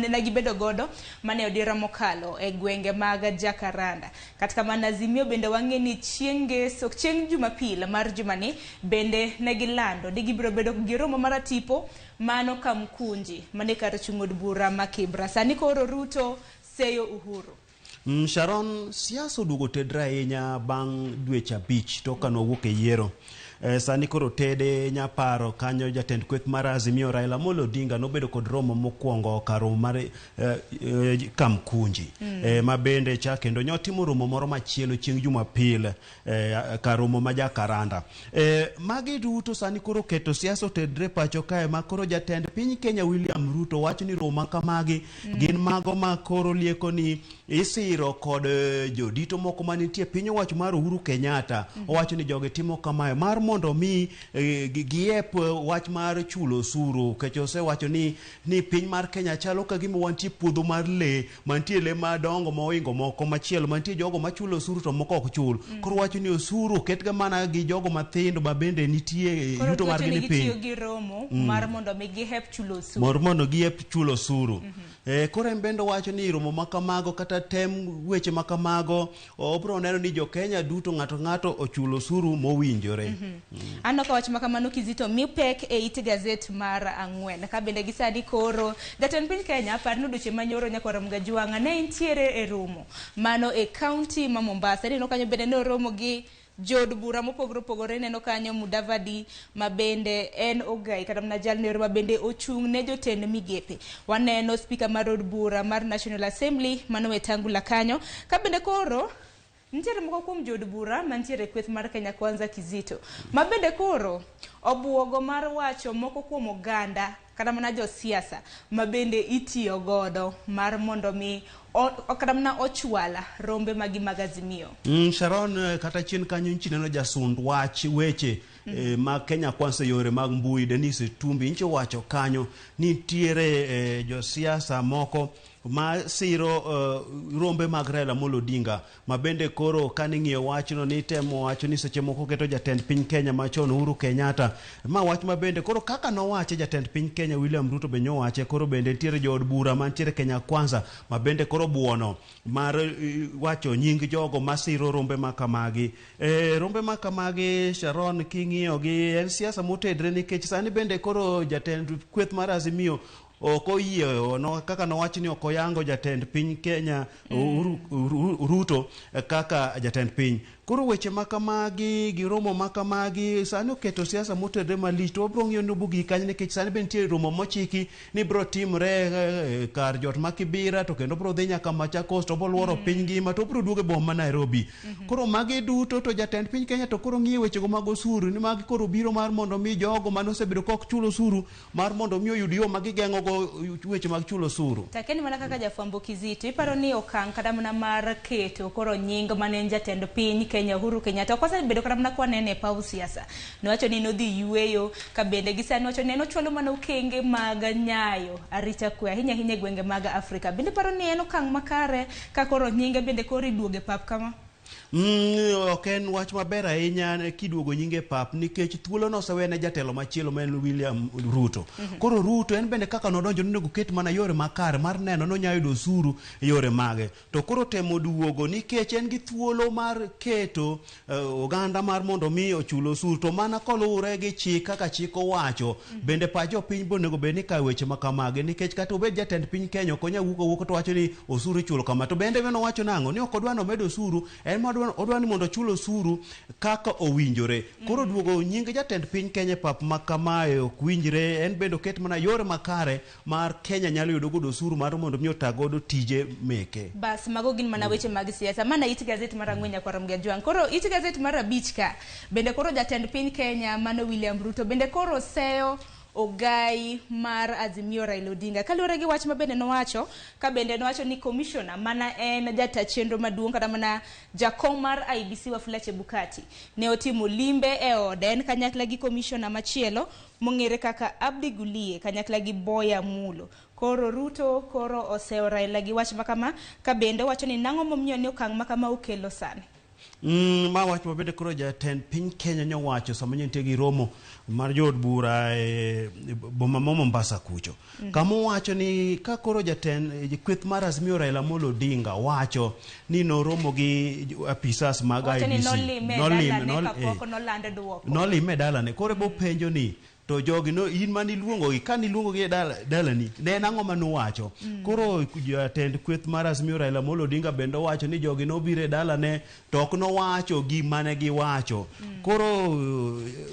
nagibedo godo mane odira mokalo e gwenge mag Jakaranda katika mana Azimio bende wang'e ni chieng' Jumapil mar jumani bende negilando digibiro bedo gi romo mar tipo mano Kamkunji mane kar chung'od bura ma Kibra sani koro Ruto seyo Uhuru. Sharon, siasa oduogo tedra ahinya bang' dweche 5 to kanowuok e yiero. Sani koro tede nyaparo kanyo jatend kweth mar Azimio Raila Amolo Odinga nobedo kod romo mokwongo karo mar Kamkunji. Mabende cha kendo nyotimo romo moro machielo chieng' Jumapil karomo ma Jakaranda. Magi duto sani koro keto siasa tedre pacho kae ma koro jatend piny Kenya William Ruto wacho ni romo kamagi gin mago ma koro lieko ni isiro kod jodito moko manitie piny owacho mar Uhuru Kenyatta owacho ni joge timo kamae mar mondo mi giep wach mar chulo osuru kech osewacho ni piny mar Kenya chalo ka gima wantie puodho mar le mantie le madongo moingo moko machielo mantie jogo machulo osuru to moko ok chul koro wacho ni osuru ketga mana gi jogo mathindo mabende nitie yuto mar gini piny koro gi romo mar mondo mi giep chulo osuru mondo giep chulo osuru koro embende wacho ni romo makamago kata tem weche makamago obro neno ni jo Kenya duto ng'ato ochulo osuru mowinjore. Ano ka wach makamano Kizito mipek e it gazet mar 4 ka bende gisadi koro jatend piny Kenya par nuduche manyoro nyakwa Ramogi wanga ne intiere e romo mano e county ma Mombasa no kanyo bende no romo gi jod bura mopogore neno kanyo Mudavadi mabende en Ogai kata mna jalnero mabende ochung' ne jotend migepe waneno speaker mar od bura mar National Assembly mano Wetangula kanyo ka bende koro nitiere moko kuom jod bura mantiere kweth mar Kenya Kwanza Kizito mabende koro obuogo mar wacho moko kuom oganda kata mana jo siasa mabende itiyo godo mar mondo mi kata mana ochwala rombe magi mag Azimio. Sharon kata chien kanyo nchine no jasund wach weche mag Kenya Kwanza yore mag mbui. Denise Tumbi incho wacho kanyo nitiere josiasa moko ma siro rombe mag Raila Amolo Odinga ma bende koro kaning'iyo wachno ni temo wacho ni seche moko keto jatend piny Kenya machon Uhuru Kenyatta ma wach ma bende koro kaka nowache jatend piny Kenya William Ruto be nyowache koro bende nitiere jood bura mantiere Kenya Kwanza ma bende koro buono mar wacho nying jogo masiro rombe makamagi. Rombe makamagi Sharon king'iyogi en siasa motedre nikech sani bende koro jatend kweth mar Azimio oko yie no kaka nowach ni oko yango jatend piny Kenya Ruto kaka jatend piny. Koro weche makamagi gi romo makamagi sani oketo siasa motedre malich to obro ng'iyo no bugi kanyo nikech sani be nitie romo mochiki ni bro timre kar jot ma Kibira to kendo bro dhi nyaka Machakos to boluoro piny ngima to bro duoge boma Nairobi. Koro magi duto to jatend piny Kenya to koro ng'iyo weche go mag osuru ni magi koro biro mar mondo mi jogo manosebedo kok chulo osuru mar mondo mi oyud yo magigeng'o go weche mag chulo osuru. Takeni mana kaka jafwambo Kizito iparo ni okang' kata mana mar keto koro nying mane jatend piny Kenya Uhuru Kenyatta kosa bedo kata mana kwanene paw siasa nowacho ni nodhi yueyo ka bende gisani wacho ni nochwalo mana okenge mag nyayo arita kwe ahinya hinya gwenge mag Afrika. Bende paro ni en okang' makare ka koro nyinge bende koro iduoge pap kama. Ok en wach maber ahinya kiduogo nyinge pap nikech thuolo no osewene jatelo machielo ma en William Ruto. Koro Ruto en bende kaka nodonjo nego ket mana yore makare mar neno no nyayo osuru yore mage to koro temo duogo nikech en gi thuolo mar keto oganda mar mondo mi ochulo osuru to mana kolure gi chik kaka chik owacho bende pacho piny bonego bed ni kawo weche makamage nikech kata obed jatend piny Kenya konya wuok to wacho ni osuru ichulo kama to bende no wacho nango ni ok odwa no medo osuru en odwa ni mondo chulo osuru kaka owinjore. Koro duogo nying jatend piny Kenya pap makamae ok winjre en bende oket mana yore makare mar Kenya nyalo yudo godo osuru mar mondo mi otagodo tije meke. Bas mago gin mana weche mag siasa mana it gazeti mar Ang'wen Nyakwar Mgajwang. Koro it gazeti mar abich ka bende koro jatend piny Kenya mano William Ruto bende koro seyo ogai mar Azimio Raila Odinga kaluwore gi wach ma bende nowacho ka bende nowacho ni commissioner mana en jata chenro maduong' kata mana jakom mar IBC Wafula Chebukati ne otimo limbe e ode en kanyakla gi commissioner machielo mong'ere kaka Abdi Gulie kanyakla gi Boya Mulo. Koro Ruto koro oseo Raila gi wach makama ka bende wacho ni nang'o momiyo ni okang' makama okelo sani. Ma wach mabende koro jatend piny Kenya nyowacho sama nitie gi romo mar jood bura boma Mombasa kucho kama wacho ni ka koro jatend kweth mar Azimio Raila Amolo Odinga wacho ni noromo gi apisas mag IBC nolime dalane koro bo penjo ni to jogi no in mani luongo gi kan iluongo gi dalani ne nang'o mano wacho. Koro jatend kweth mar Azimio Raila Amolo Odinga bende wacho ni jogi no bire dalane to ok no wacho gi mane gi wacho. Koro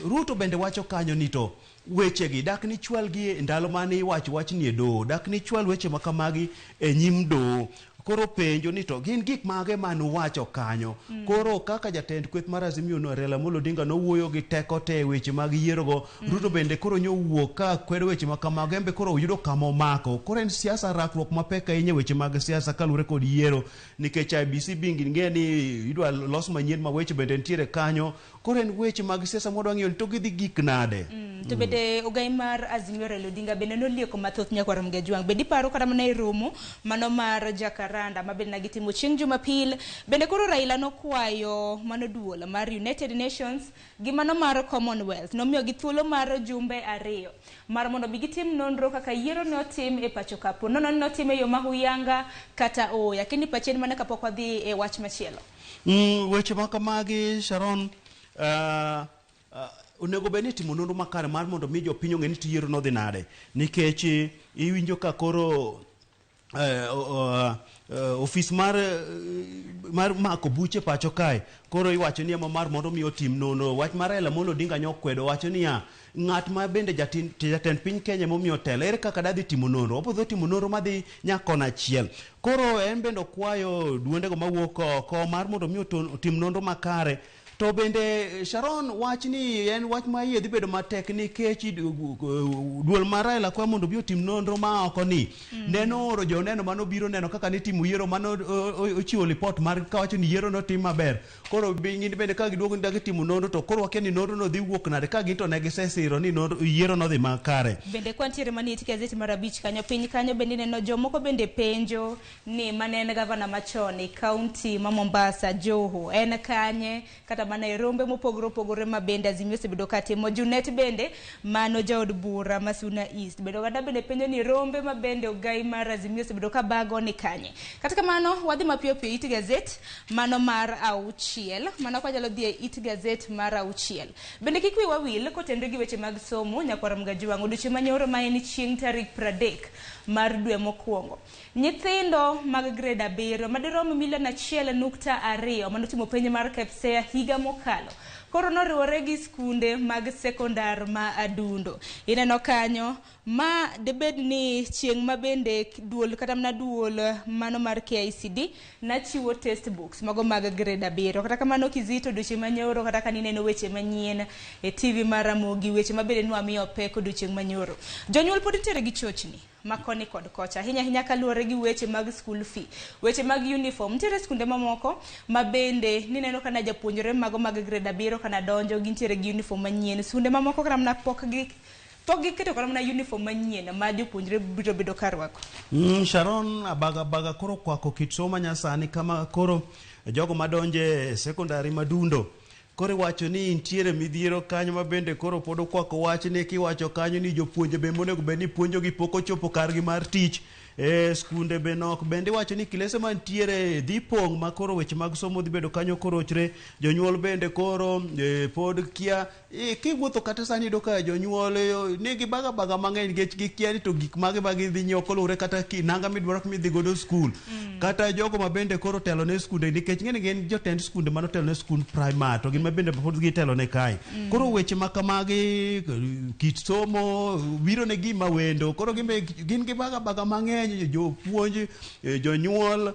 Ruto bende wacho kanyo ni to weche gi dak ni chwal gi ndalo mane iwacho wach ni e do dak ni chwal weche makamagi e nyim do. Koro penjo ni to gin gik mage manu wacho kanyo. Koro kaka jatend kweth mar Azimio no Raila Amolo Odinga no wuoyo gi teko te weche mag yiero go Ruto bende koro nyowuok ka kwedo weche makamage embe koro yudo kamo mako. Koro en siasa rakruok mapek ahinya weche mag siasa kalure kod yiero nikech IBC bingi ng'e ni idwa los manyien ma weche bende ntiere kanyo. Koro en weche mag siasa modwa ng'iyo to gidhi gik nade. To bende ogai mar Azimio Raila Odinga bende nolieko mathoth Nyakwar Mgajwang. Bende paro kata mana e romo mano mar Jakaranda ma bende nagitimo chieng' Jumapil bende koro Raila nokwayo mano duola mar United Nations gi mano mar Commonwealth nomiyo gi thuolo mar jumbe ariyo mar mondo gitim nonro kaka yiero ne otim e pacho kapo nono notim e yo mahuyanga kata oya kini pachen mana kapok wadhi e wach machielo. Weche makamagi Sharon onego bed ni timo nonro makare mar mondo mi jopiny ong'e ni yiero no dhi nade nikech iwinjo ka koro ofis mar mako buche pacho kae koro iwacho ni mar mondo mi otim nonro wach mar Raila Amolo Odinga nyokwedo wacho ni ng'at ma bende jatend piny Kenya momiyo telo ere kaka dadhi timo nonro obodho timo nonro madhi nyakona achiel. Koro en bende okwayo duondego mawuok oko mar mondo mi otim nonro makare To bende Sharon wach ni en wach ma yedhi bedo matek nikech duol mar Raila kwa mondo bi otim nonro ma oko ni neno oro joneno mano biro neno kaka ni timo yiero mano ochiwo report mar kawacho ni yiero no tim maber. Koro ng'ini bende ka giduogo ni timo nonro to koro wakia ni nonro no dhi wuok nade ka gito ne gisesiro ni yiero no dhi makare. Bende kwantiere manie gazeti mar abich kanyo piny kanyo bende neno jomoko bende penjo ni manen gavana machon e kaunti ma Mombasa Joho en kanye kata mana e rombe mopogore ma bende Azimio osebedo ka timo. Junet bende mano jaod bura Masuna East bedo gada bende penjo ni rombe ma bende ogai mar Azimio osebedo ka bago ni kanye. Kata kamano wadhi mapiyo piyo it gazet mano mar auchiel mano kwa jalo dhi it gazet mar auchiel. Bende kikwi wawil kotendo gi weche mag somo nyakwara Mgajiwango duche manyoro ma en chieng' tarik 30 mar dwe mokwongo. Nyithindo mag grade 7 madirom 1.2 manotimo penj mar KPSEA higa mokalo koro noriwore gi skunde mag sekondar ma adundo. Ineno kanyo ma debed ni chieng' ma bende duol kata mna duol mano mar KICD na chiwo test books mago mag grade 7. Kata kamano Kizito duche manyoro kata kanineno weche manyien e TV mar Ramogi weche mabende nwamiyo peko duche manyoro. Jonyuol pod nitiere gi chochni makoni kod kocha hinya kaluwore gi weche mag school fee, weche mag uniform. Nitiere skunde mamoko ma bende nineno kana japuonjore mago mag grade 7 kana donjo gintiere gi uniform manyien. Skunde mamoko kana mna pok giketo kana mna uniform manyien ma jopuonjore biro bedo karwako. Sharon abaga koro kwako kit somo nyasani kama koro jogo madonje secondary madundo koro wacho ni ntiere midhiero kanyo ma bende koro podo kwako wach ni kiwacho kanyo ni jopuonje be monego bed ni puonjo gi poko chopo kargi mar tich skunde be nok bende wacho ni kilese mantiere dhi pong' ma koro weche mag somo dhi bedo kanyo korochre. Jonyuol bende koro pod kia kiwuotho kata sani do ka jonyuol nigi baga mang'eny nikech gikia ni to gik mage bagi dhi nyiewo kolure kata nanga midwaro midhi godo skul kata jogo ma bende koro telo ne skunde nikech ng'eni gin jotend skunde mano telo ne skund primary to gin ma bende pod gitelo ne kae. Koro weche makamagi kit somo biro ne gima wendo koro gin gi baga mang'eny jopuonj jonyuol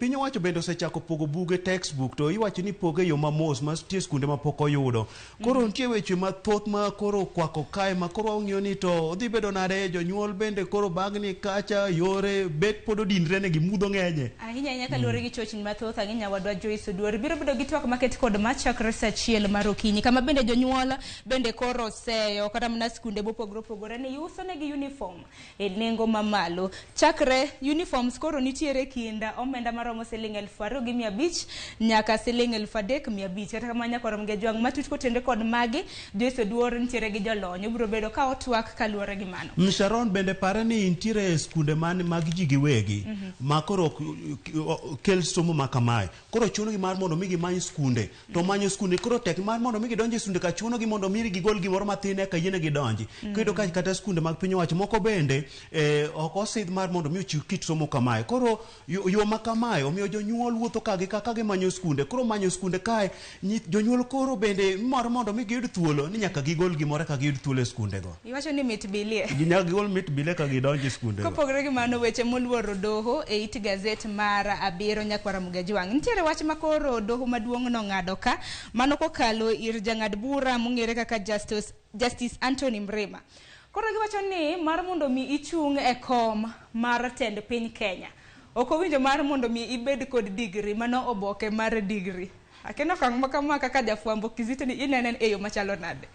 piny owacho bende osechako pogo buge textbook to iwacho ni poge yo mamos ma tie skunde ma pok oyudo. Koro nitie weche mathoth ma koro kwako kae ma koro ong'iyo ni to odhi bedo nade. Jonyuol bende koro bagni kacha yore bet pod odinre ne gimudho ng'enye ahinya kaluwore gi chochni mathoth. Ahinya wadwa Joyce Oduor biro bedo gi twak maket kod machakre saa 1 mar okinyi kama bende jonyuol bende koro seyo kata mna skunde mopogore ni uso ne gi uniform e nengo mamalo. Chakre uniforms koro nitiere kinda omenda maromo Sh2,500 nyaka Sh3,500. Kata kama nyakwara Mgajiwango matut kotende kod magi Joyce Oduor nitiere gi jolony biro bedo ka otwak kaluwore gi mano. Sharon bende pare ni nitiere skunde man mag ji giwegi ma koro kel somo makamae koro chuno gi mar mondo mi gimany skunde to manyo skunde koro tek mar mondo mi gidonje skunde ka chuno gi mondo mi gigol gimoro matin eka yiene gidonji. Kendo kata skunde mag piny owacho moko bende ok osidh mar mondo mi ochiw kit somo kamae. Koro yo makamae omiyo jonyuol wuotho kagi kaka gimanyo skunde. Koro manyo skunde kae jonyuol koro bende moro mondo mi giyud thuolo ni nyaka gigol gimoro ka giyud thuolo e skunde go. Iwacho ni mit bilie nyaka gigol mit bilie ka gidonje skunde go. Kopogore gi mano weche moluoro doho e it gazet mar 7 nyakwara Mgajiwango nitiere wach makoro doho maduong' no ng'ado ka mano kokalo ir jang'ad bura mong'ere kaka Justice Anthony Mrema. Koro giwacho ni mar mondo mi ichung' e kom mar tend piny Kenya ok owinjo mar mondo mi ibed kod degree mano oboke mar degree. Akeno kang makama kaka jafwambo Kizito ni inenen e yo machalo nade?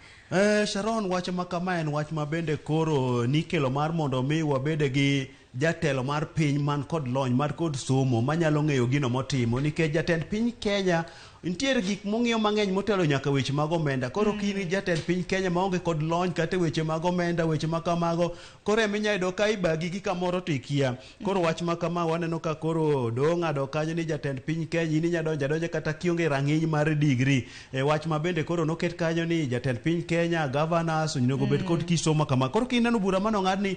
Sharon wach makama en wach ma bende koro nikelo mar mondo mi wabede gi jatelo mar piny man kod lony mar kod somo manyalo ng'eyo gino motimo nikech jatend piny Kenya nitiere gik mong'iyo mang'eny motelo nyaka weche mag omenda. Koro kini jatend piny Kenya maonge kod lony kata weche mag omenda weche makamago koro eminyayudo ka ibagi gi kamoro tikia. Koro wach makama waneno ka koro do ng'ado kanyo ni jatend piny Kenya ini nyadonja kata kionge rang'iny mar degree. Wach ma bende koro noket kanyo ni jatend piny Kenya governors onego bed kod kisomo kama. Koro kineno bura mano ng'adni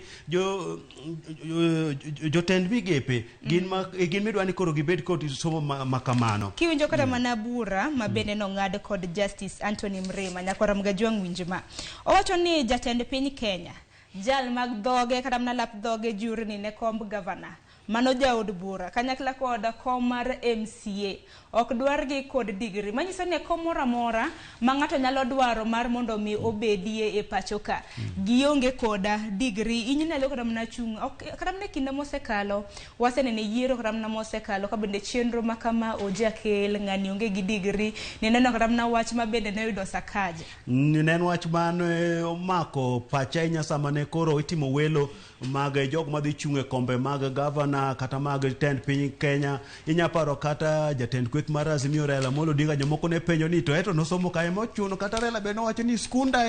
jotend migepe gin midwa ni koro gibed kod somo makamano. Kiwinjo kata mana bura ma bende no ng'ad kod Justice Anthony Mrema nyakwara Mgajiwango winjma owacho ni jatend piny Kenya jal mag dhoge kata mna lap dhoge juri ni ne komb governor mano jaod bura kanyakla koda kom mar MCA ok dwar gi kod degree manyiso ni kom moro amora ma ng'ato nyalo dwaro mar mondo mi obedie e pacho ka gionge koda degree inyalo kata mana chung kata mana kinde mosekalo wasenene yiero kata mana mosekalo ka bende chenro makama ojakel ng'ani onge gi degree neneno kata mana wach ma bende ne yudo sakaje nen wach man omako pacha inya sama ne koro itimo welo mag jog madhi chunge kombe mag governor kata mag tend piny Kenya inya paro kata jatend kweth mar Azimio Raila Amolo Odinga jomoko ne penjo ni to eto nosomo kae mochuno kata Raila be nowacho ni skunda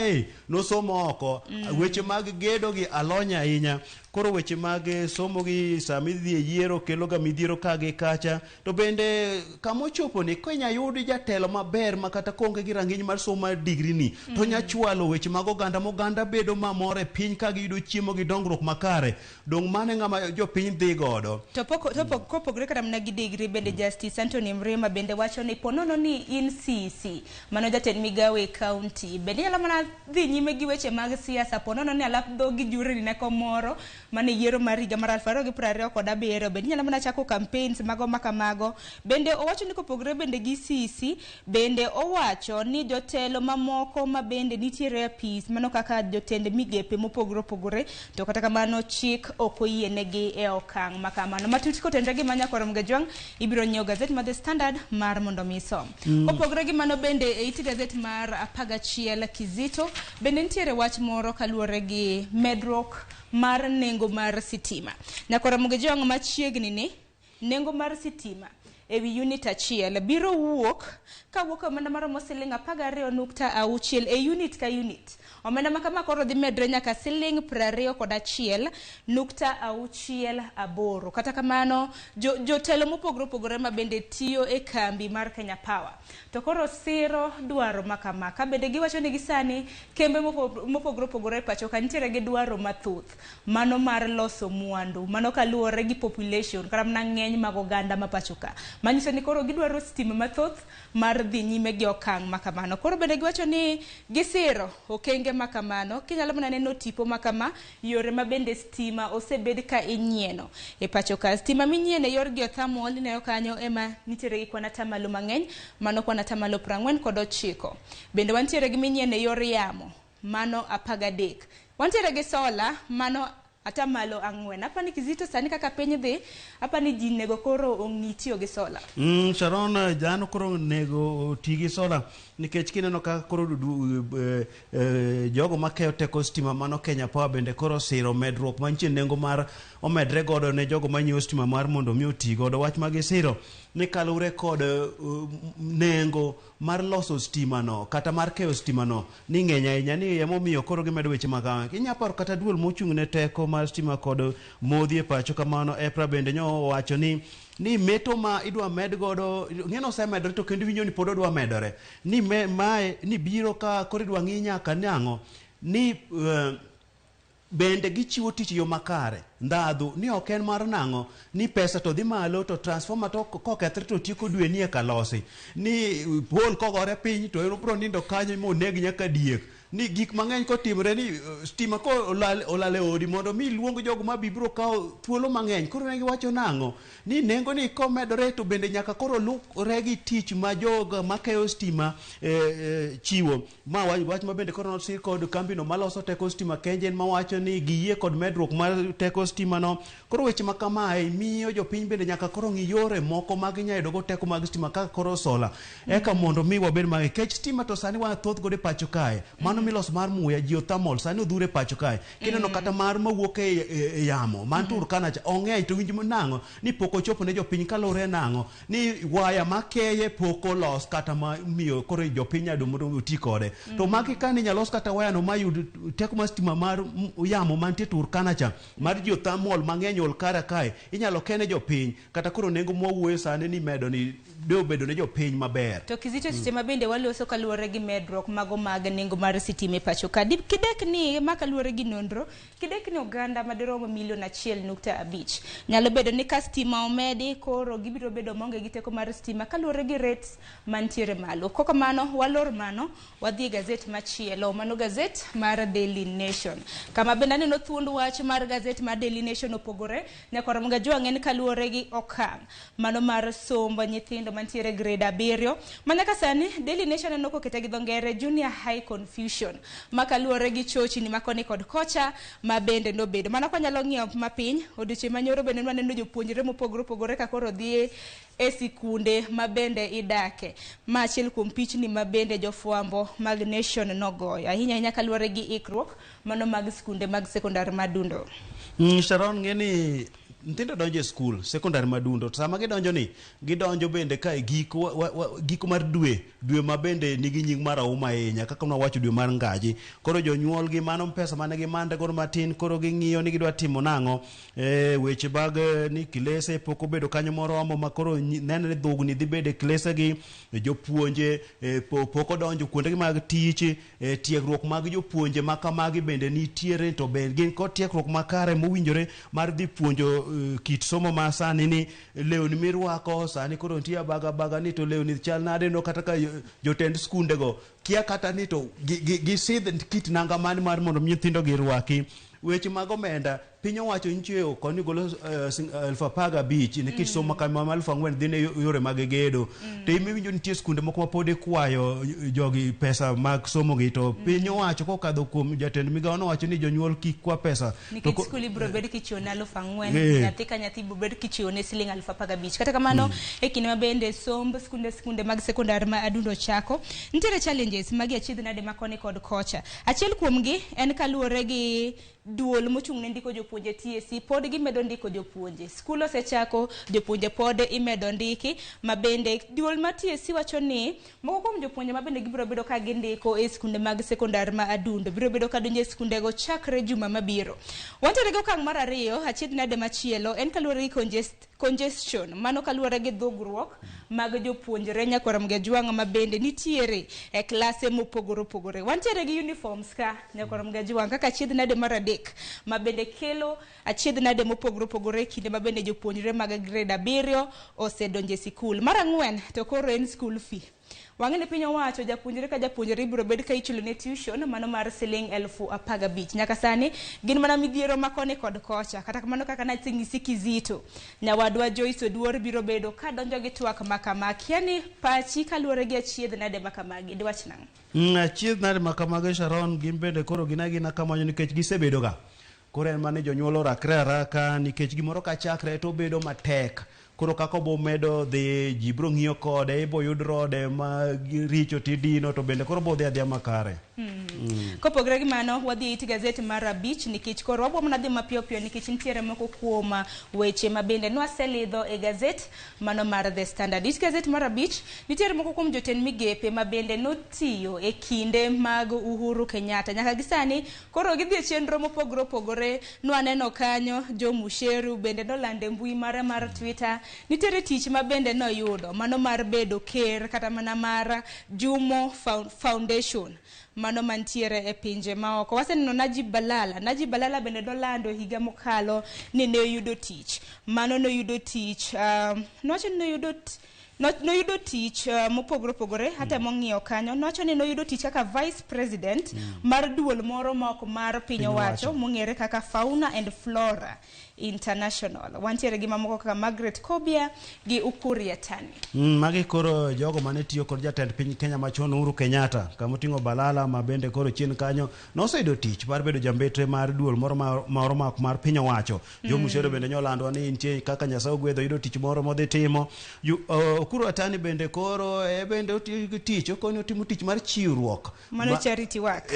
nosomo oko weche mag gedo gi alonya ahinya koro weche mag somo gi sami dhi yiero kelo ga midhiero kage kacha to bende kamochopo ni Kenya yudi jatelo maber makata konge gi ranginy mar somo mar degree ni to nya chwalo weche mag oganda bedo mamore piny ka giyudo chiemo gi dongruok makare dong mane ngama jo piny dhi godo to kopogre kata mana gi degree bende Justice Anthony Mrema bende wacho ni ponono ni in CC mano jatend migawe county bende yala mana dhi nyime gi weche mag siasa ponono ni alap dho gi jure ni neko moro mane yiero mar higa mar 2027 bende nyalo mana chako campaigns mago makamago bende owacho ni kopogre bende gi CC bende owacho ni jotelo mamoko ma bende nitiere apis mano kaka jotend migepe mopogore to kata kamano chik okoyienegi e okang' makamano matut kotenre gi manya korom gajwang ibiro nyiew gazet mar The Standard mar mondo misom kopogre gi mano bende e iti gazet mar 11 Kizito bende nitiere wach moro kaluore gi medruok mar nengo mar sitima nyakora mugejong machiegni ni nengo mar sitima ewi unit achiel biro wuok kawuok omenda mar siling 12.6 e unit ka unit omenda makama koro dhi medre nyaka siling 21.68 kata kamano jotelo mopogore ma bende tiyo e kambi mar Kenya Power to koro siro dwaro makama ka bende giwacho ni gisani kembe mopogore pacho ka nitiere gi dwaro mathuth mano mar loso mwandu mano kaluore gi population kata mana ng'eny mag oganda ma pacho ka manyiso ni koro gidwaro stima mathoth mar dhi nyime gi okang' makamano koro bende giwacho ni gisiro okenge makamano kinyalo mana neno tipo makama yore ma bende stima osebed ka inyieno e pacho ka stima minyiene yor geothermal ne kanyo ema nitiere gi kwana tamalo mang'eny mano kwana tamalo 49 bende wantiere gi minyiene yor yamo mano 13 wantiere gi sola mano atamalo 4 apani Kizito sani kaka piny dhi apani ji nego koro ong'itiyo gi sola Sharon jano koro nego tigi sola nikech kineno ka koro jogo makeyo teko stima mano Kenya Power bende koro siro medruok mantie nengo mar omedre godo ne jogo manyiewo stima mar mondo mi oti godo wach magi siro ni kalure kod nengo mar loso stima no kata mar keyo stima no ni ng'eny ahinya ni emomiyo koro gimedo weche mag inyaparo kata duol mochung' ne teko mar stima kod modhi e pacho kamano EPRA bende nyo wacho ni meto ma idwa med godo ng'eno osemedore to kendo winjo ni pod odwa medore ni mae ni biro ka koro idwa ng'i nyaka nang'o ni bende gichiwo tich yo makare ndadhu ni ok en mar nang'o ni pesa to dhi malo to transformer to kokethre to tieko dwe ni eka losi ni pol kogore piny to biro nindo kanyo moneg nyaka diek ni gik mang'eny kotimre ni stima ko olale odi mondo mi luong jogo ma bibiro kawo thuolo mang'eny koro ne giwacho nang'o ni nengo ni komedore to bende nyaka koro lukre gi tich ma jogo makeyo stima chiwo ma wach ma bende koro nosir kod kambino maloso teko stima Kenjen mawacho ni giyie kod medruok mar teko stima no koro weche ma kamae miyo jopiny bende nyaka koro ng'i yore moko mag nyayudo go teko mag stima kaka koro sola eka mondo mi wabed mag kech stima to sani wa thoth gode pacho kae mano milos mar muya geothermal sani odhure pacho kae kineno kata mar mawuok e yamo man Turkana cha ong'eny to winj nang'o ni poko chopo ne jopiny kalore nang'o ni waya makeye poko los kata ma miyo koro jopiny ado mondo oti kode to maki kani nyalos kata waya no mayud teko mar stima mar yamo mantie Turkana cha mar geothermal mang'eny ol kara kae inyalo kene jopiny kata koro nengo mwawuoyo sani ni medo ni deo bedo ne jopiny maber to Kizito sistema bende waloso kaluore gi medruok mago mag nengo mar sitima e pacho ka. Kidek ni makaluwore gi nonro, kidek ni oganda madiromo milion 1.5 nyalo bedo ni ka stima omedi koro gibiro bedo maonge gi teko mar stima kaluwore gi rates mantiere malo. Koko mano walor mano wadhi gazet machielo, mano gazet mar Daily Nation. Kama bende aneno thuond wach mar gazet mar Daily Nation opogore nyaka Ramogi ng'en kaluwore gi okang' mano mar somb nyithindo mantiere grade 7 manyaka sani Daily Nation neno kokete gi dho ngere junior high confusion makaluwore gi chochni makoni kod kocha ma bende nobedo mana kwa nyalo ng'iyo mapiny odiochieng' manyoro bende nwaneno jopuonjre mopogore opogore ka koro dhi e sikunde ma bende idake. Ma achiel kuom pichni ma bende jofwambo mag Nation nogoyo ahinya kaluwore gi ikruok mano mag sikunde mag sekondar madundo. Sharon ng'eni nyithindo donjo e skul sekondari madundo to sama gidonjo ni gidonjo bende ka giko mar dwe ma bende nigi nying mar auma ahinya kaka nawacho dwe mar ngaji. Koro jonyuol gi mano pesa mane gimande koro matin koro ging'iyo ni gidwa timo nang'o weche bag ni kilese pok obedo kanyo moromo ma koro neno ni dhugni dhi bede kilese gi jopuonje pok odonjo kuonde gi mag tich tiegruok mag jopuonje ma kamagi bende nitiere to bende gin kod tiegruok makare mowinjore mar dhi puonjo kit somo ma sani ni lewni mirwako sani koro nitie baga ni to lewni chal nade no kata ka jotend skunde go kia kata ni to gisidh kit nanga mani mar mondo nyithindo girwaki. Weche mag omenda piny owacho nchweyo koni golo 15,000 nikech somo kama 4,000 dhine yore mag gedo to imiwinjo nitie skunde moko ma pod kwayo jogi pesa mag somo gi to piny owacho kokadho kuom jatend migawo nowacho ni jonyuol kik kwa pesa nikech skul ibro bed kichiwone 4,000 nyathi ka nyathi ibro bed kichiwone siling 15,000 kata kamano e kinde ma bende somb skunde mag sekondar ma adundo chako nitiere challenges magi achiedh nade makoni kod kocha. Achiel kuom gi en kaluwore gi duol mochung' ne ndiko jopuonje TSC pod gimedo ndiko jopuonje. Skul osechako jopuonje pod imedo ndiki ma bende duol ma TSC wacho ni moko kuom jopuonje ma bende gibiro bedo ka gindiko e skunde mag sekondar ma adundo biro bedo ka donjo e skunde go chakre juma mabiro. Wantere go kang' mar ariyo achiedh nade machielo en kaluwore gi congestion mano kaluwore gi dhugruok mag jopuonjre nyaka Ramogi ma bende nitiere e klase mopogore opogore. Wantere gi uniforms ka nyaka Ramogi kaka achiedh nade mar adek ma bende kelo achiedh nade mopogore opogore kinde ma bende jopuonjre mag grade 7 osedonjo e sikul. Mar ang'wen to koro en school fee. Wang'ene piny owacho japuonjre ka japuonjre ibiro bed ka ichulo ne tuition mano mar siling 15,000 nyaka sani gin mana midhiero makoni kod kocha kata kamano kaka natsing'isi Kizito nyawadwa Joyce Oduor biro bedo ka donjo gi twak makamaki yani pachi kaluwore gi achiedh nade makamagi dwach nang'o achiedh nade makamagi Sharon gin bende koro gina kamanyo nikech gisebedo ga koro en mane jonyuol orakre araka nikech gimoro ka chakre to bedo matek koro kako bo medo dhi ji bro ng'iyo kode ibo yud rode ma richo tidino to bende koro bo dhi adhiya makare. Kopogre gi mano wadhi it gazet mar Abich nikech koro wabo mana dhi mapiyo piyo nikech nitiere moko kuom weche ma bende nwaselidho e gazet mano mar The Standard. It gazet mar Abich nitiere moko kuom jotend migepe ma bende notiyo e kinde mag Uhuru Kenyatta nyaka gisani koro gidhi e chenro mopogore opogore nwaneno kanyo Jo Musheru bende nolande mbui mar Twitter nitiere tich ma bende noyudo mano mar bedo ker kata mana mar Jumo Foundation mano mantiere e pinje maoko. Waseneno Najib Balala bende nolando higa mokalo ni ne oyudo tich mano noyudo tich nowacho ni noyudo tich mopogore opogore hata mong'iyo kanyo nowacho ni noyudo tich kaka vice president mar duol moro moko mar piny owacho mong'ere kaka Fauna and Flora International. Wantiere gi mamoko kaka Margaret Kobia gi Ukur Yatani. Magi koro jogo mane tiyo kod jatend piny Kenya machon Uhuru Kenyatta kamoting'o Balala ma bende koro chien kanyo noseyudo tich mar bedo jambetre mar duol moro mar piny owacho. Jo Musheru bende nyolando ni nitie kaka Nyasaye ogwedho yudo tich moro modhi timo. Ukur Yatani bende koro bende otiyo tich okonyo timo tich mar chiwruok mano charity work.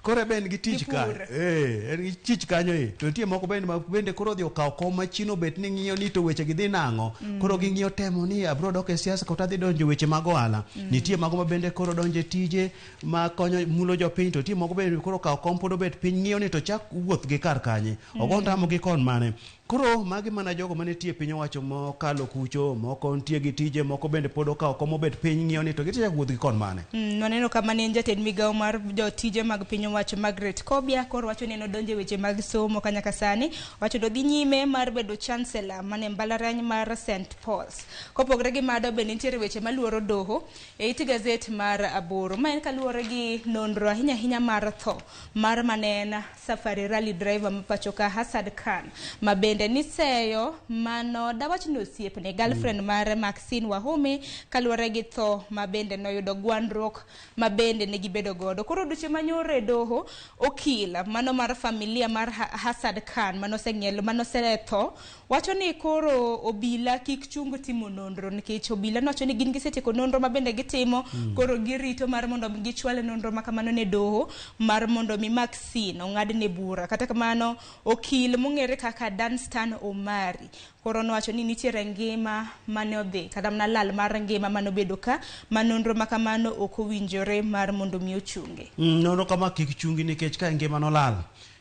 kore ben gi tich ka en gi tich kanyo to nitie moko bende koro dhi okawo kom machino bet ni ng'iyo ni to weche gi dhi nang'o koro ging'iyo temo ni abro dok e siasa kata dhi donjo weche mag ohala nitie mago ma bende koro donjo tije ma konyo mulo jopiny to nitie moko bende koro kawo kom pod obet piny ng'iyo ni to chak wuoth gi kar kanye ogo tamo gi kon mane koro magi mana jogo manitie piny owacho mokalo kucho moko nitie gi tije moko bende pod okawo kom obet piny ng'iyo ni to gitichak wuoth gi kon mane waneno kama ne en jatend migawo mar jotije mag piny owacho Margaret Kobia koro wacho ni nodonjo weche mag somo ka nyaka sani wacho do dhi nyime mar bedo chancellor mane mbalariany mar St Paul's kopogre gi mado bende nitiere weche maluoro doho e it gazet mar Aboro ma en kaluwore gi nonro ahinya mar tho mar manena safari rally driver mapachoka Hassan Khan ma bende niseyo mano dawach no osiepne girlfriend mar Maxine Wahome kaluwore gi tho ma bende noyudo gwandruok ma bende ne gibedo godo koro duche manyore doho okil mano mar familia mar Hassan Khan mano seng'el mano setho wacho ni koro obila kik chung timo nonro nikech obila nowacho ni gin gisetiko nonro ma bende gitimo koro girito mar mondo gichwale nonro ma kamano ne doho mar mondo mi Maxine ong'adne bura kata kamano okil mong'ere kaka Danstan Omari koro nowacho ni nitiere ngima mane odhi kata mana lal mar ngima mano bedo ka manonro makamano ok owinjore mar mondo mi ochunge nonro kama kik chungi nikech ka ngima no lal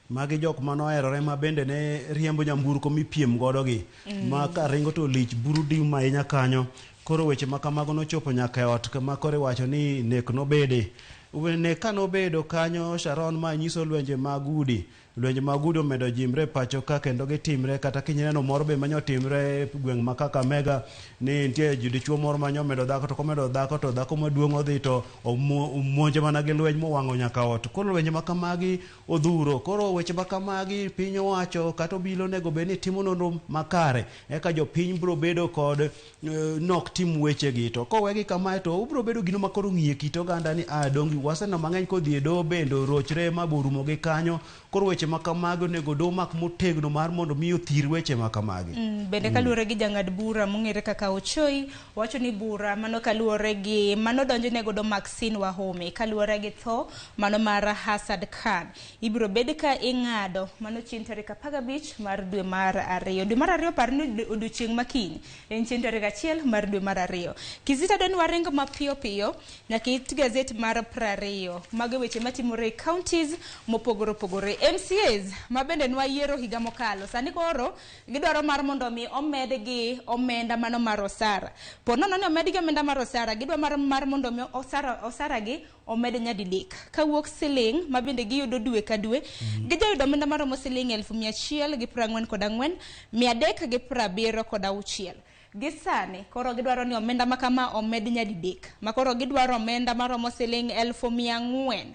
magi jok manoherore ma bende ne riembo nyamburko mipiem godo gi ma ka ringo to lich buru di ma inya kanyo koro weche makamago nochopo nyaka e ot kama koro wacho ni nek nobede ne kanobedo kanyo Sharon ma nyiso lwenje magudi omedo jimre pacho ka kendo gitimre kata kinyeno moro be manyo timre gweng' ma Kakamega ni nitie dichuo moro manyo medo dhako to komedo dhako to dhako maduong' odhi to omonje mana gi lweny mowang'o nyaka ot koro lwenje makamagi odhuro koro weche makamagi piny owacho kata obilo nego bed ni timo nonro makare eka jopiny bro bedo kod nok tim wechegi to kowegi kamae to ubro bedo gino makoro ng'iye kit oganda ni dongi waseno mang'eny kodhi e doho bende rochre ma borumo gi kanyo koro weche makamago nego do mak motegno mar mondo miyo thir weche makamagi bende kaluwore gi jang'ad bura mong'ere kaka Ochoi wacho ni bura mano kaluwore gi mano donjo nego do Maxine Wahome kaluwore gi tho mano mar Hassan Khan ibiro bed ka ing'ado mano chieng' tarik 15 mar dwe mar 2 par ni odiochieng' makiny en chieng' tarik 1 mar dwe mar 2 kizita don warengo mapiyo piyo nyaka it gazet mar 20 mag weche matimore e counties mopogore opogore MCAs ma bende nwa yiero higa mokalo sani koro gidwaro mar mondo mi omed gi omenda mano mar osara ponono ne omed gi omenda mar osara gidwa mar mondo mi osara gi omed nyadidek kawuok siling ma bende giyudo dwe ka dwe gijayudo omenda maromo siling 1,144 376 gisane koro gidwaro ni omenda makama omed nyadidek makoro gidwaro omenda maromo siling 1,400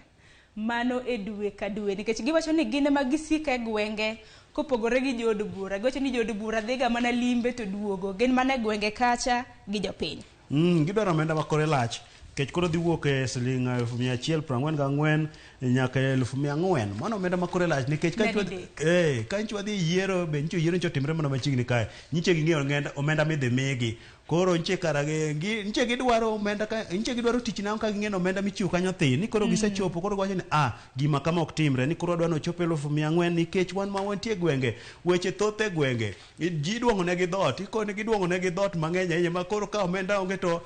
mano e dwe ka dwe nikech giwacho ni gine magisika e gwenge kopogore gi jod bura giwacho ni jod bura dhiga mana limbe to duogo gin mana e gwenge kacha gi jopiny gidwaro omenda makore lach kech koro dhi wuok e siling 144 nyaka 1,400 mano omenda makore lach nikech ka nchwa dhi yiero be ncho yiero ncho timre mana machiegni kae nyiche gi ng'eyo omenda midhi migi koro nche karage nche gidwaro omenda nche gidwaro tich na ka ging'eno omenda michiwo kanyo thin ni koro gisechopo koro wacho ni gima kama ok timre ni koro dwano chopo 1,400 nikech wan ma wantie gwenge weche thoth e gwenge ji duong'o ne gi dhot ikone giduong'o ne gi dhot mang'eny ahinya ma koro ka omenda onge to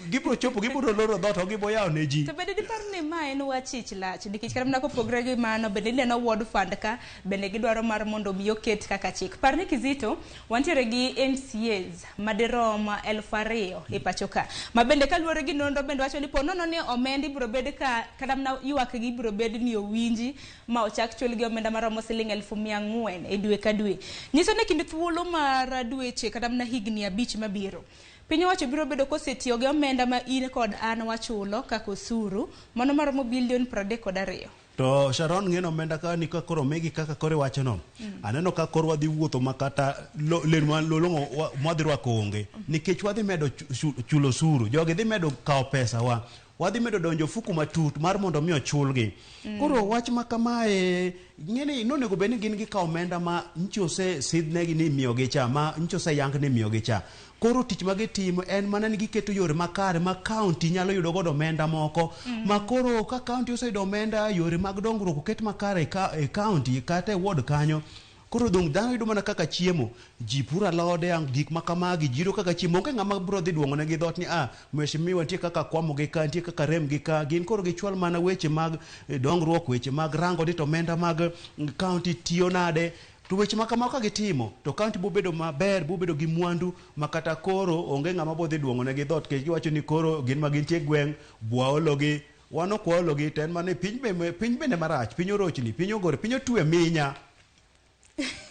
gibro chopo gibro loro dhot to gibro yawo ne ji to bende dipar ni ma en wach ich lach nikech kata mana kopogre gi mano bende neno ward fund ka bende gidwaro mar mondo mi oket kaka chik par ni Kizito wantiere gi MCAs madirom 2,000 e pachoka ma bende kaluwore gi nonro bende wacho ni ponono ni omendi biro bed ka kata mana ywak gi biro bed ni owinji ma ochak chul gi omenda maromo siling 1,400 e dwe ka dwe nyiso ni kind thuolo mar dweche kata mana higni 5 mabiro piny owacho biro bedo kosetiyo gi omenda ma in kod an wachulo kaka osuru mano maromo bilion 32 to Sharon ng'eno omenda ka ni ka koro megi kaka kore wacho no aneno ka koro wadhi wuotho makata len lolongo mwadhi rwako onge nikech wadhi medo chulo suru jogi dhi medo kawo pesa wa wadhi medo donjo fuku matut mar mondo mi ochulgi. Koro wach ma kamae ng'eni nonego bed ni gin gi ka omenda ma nchose sidnegi ni miyogi cha ma nchose yang ni miyogi cha. Koro tich ma gitimo en mana ni giketo yore makare ma county nyalo yudo godo omenda moko ma koro ka county oseyudo omenda yore mag dongruok oket makare e county kata e ward kanyo. Koro dong dhano yudo mana kaka chiemo, ji puro alode gik ma kamagi jiro kaka chiemo, onge ng'ama biro dhi duong'one gi dhot ni mheshimiwa nitie kaka kwamo gi ka, nitie kaka rem gi ka, gin koro gichwal mana weche mag dongruok, weche mag rango ni to omenda mag county tiyo nade. To weche ma kamaka ka gitimo to county bo bedo maber, bo bedo gi mwandu makata koro onge ng'ama bo dhi duong'one gi dhot kech giwacho ni koro gin ma gintie gweng' bwaologi, wano kwalogi ten mane piny bende marach, piny orochni, piny ogore, piny otwe minya.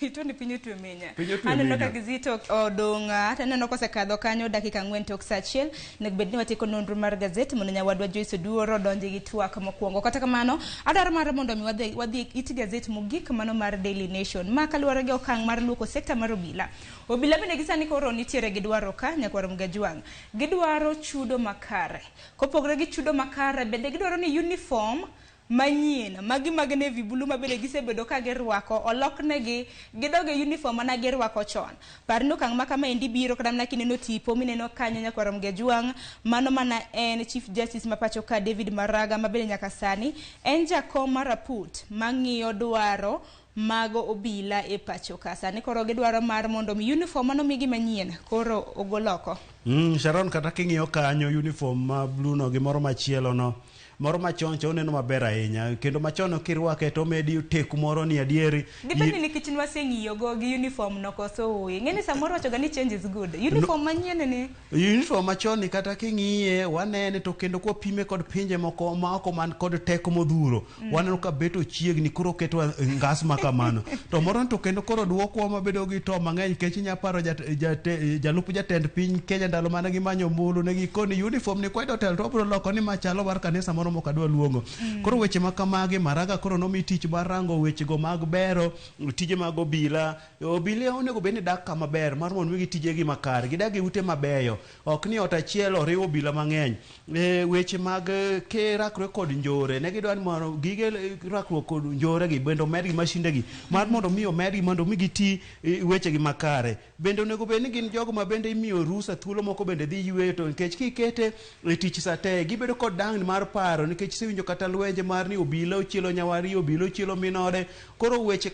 Ito ni pinyo tuwe menya. Aneno ka Gizito odong, hata neno kose kadho kanyo dakika 4 tok saa achiel. Nagbedni watiko nonro mar gazeti mondo nyawadwa Joyce Oduoro donje gi twak mokwongo. Kata kamano, adwaro mar mondo mi wadhi iti gazeti mogik mano mar Daily Nation. Ma kaluwore gi okang' mar luoko sekta mar obila. Obila bende gisani koro nitiere gidwaro ka nyakwaro Mgajwang'. Gidwaro chudo makare. Kopogre gi chudo makare bende gidwaro ni uniform manyien magi Navy Blue mabende gisebedo ka girwako oloknegi gidoge uniform mana girwako chon. Parno kang' ma kama endi biro kada mna kineno tipo mineno kanyo nyakwaro Mgajwang', mano mana en Chief Justice mapacho ka David Maraga mabende nyaka sani en jakom maraput mang'iyo dwaro mago obila e pacho ka. Sani koro gidwaro mar mondo mi uniform mano migi manyien koro ogoloko. Sharon, kata king'iyo kanyo uniform ma blue no gi moro machielo no, moro machon neno maber ahinya, kendo machon kirwake to medi teku moro ni adieri. Depende ni kichin waseng'iyo go gi uniform no koso uye. Ng'eni samoro wacho ga ni change is good. Uniform manyien ni. Uniform machon ni kata king'iye wanene to kendo kwa pime kod pinje moko ma oko man kod teku modhuro. Waneno ka beto chiegni koro keto ngas makamano. To moro to kendo koro duoko mabedo gi to mang'eny kech nyaparo jalup jatend piny Kenya ndalo mana gi manyo mbulu ne gikoni uniform ni kwedo tel to bro loko ni machalo war kanisa moro moko adwa luongo. Koro weche makamage Maraga koro nomi tich mar rango weche go mag bero tije mag obila. Obila onego bed ni dak kama ber mar mondo wigi tije gi makare, gidagi ute mabeyo, ok ni ot achiel oriwo obila mang'eny. Weche mag rakruok kod njore ne gidwa ni mondo gige rakruok kod njore gi bendo med gi mashinde gi mar mondo miyo med gi mondo migi ti weche gi makare. Bende onego bed ni gin jogo ma bende imiyo rusa thuolo moko bende dhi yweyo, to nikech kikete tich sate gibedo kod dang'ni mar paro nikech sewinjo kata lwenje mar ni obila ochielo nyawari, obila ochielo minode. Koro weche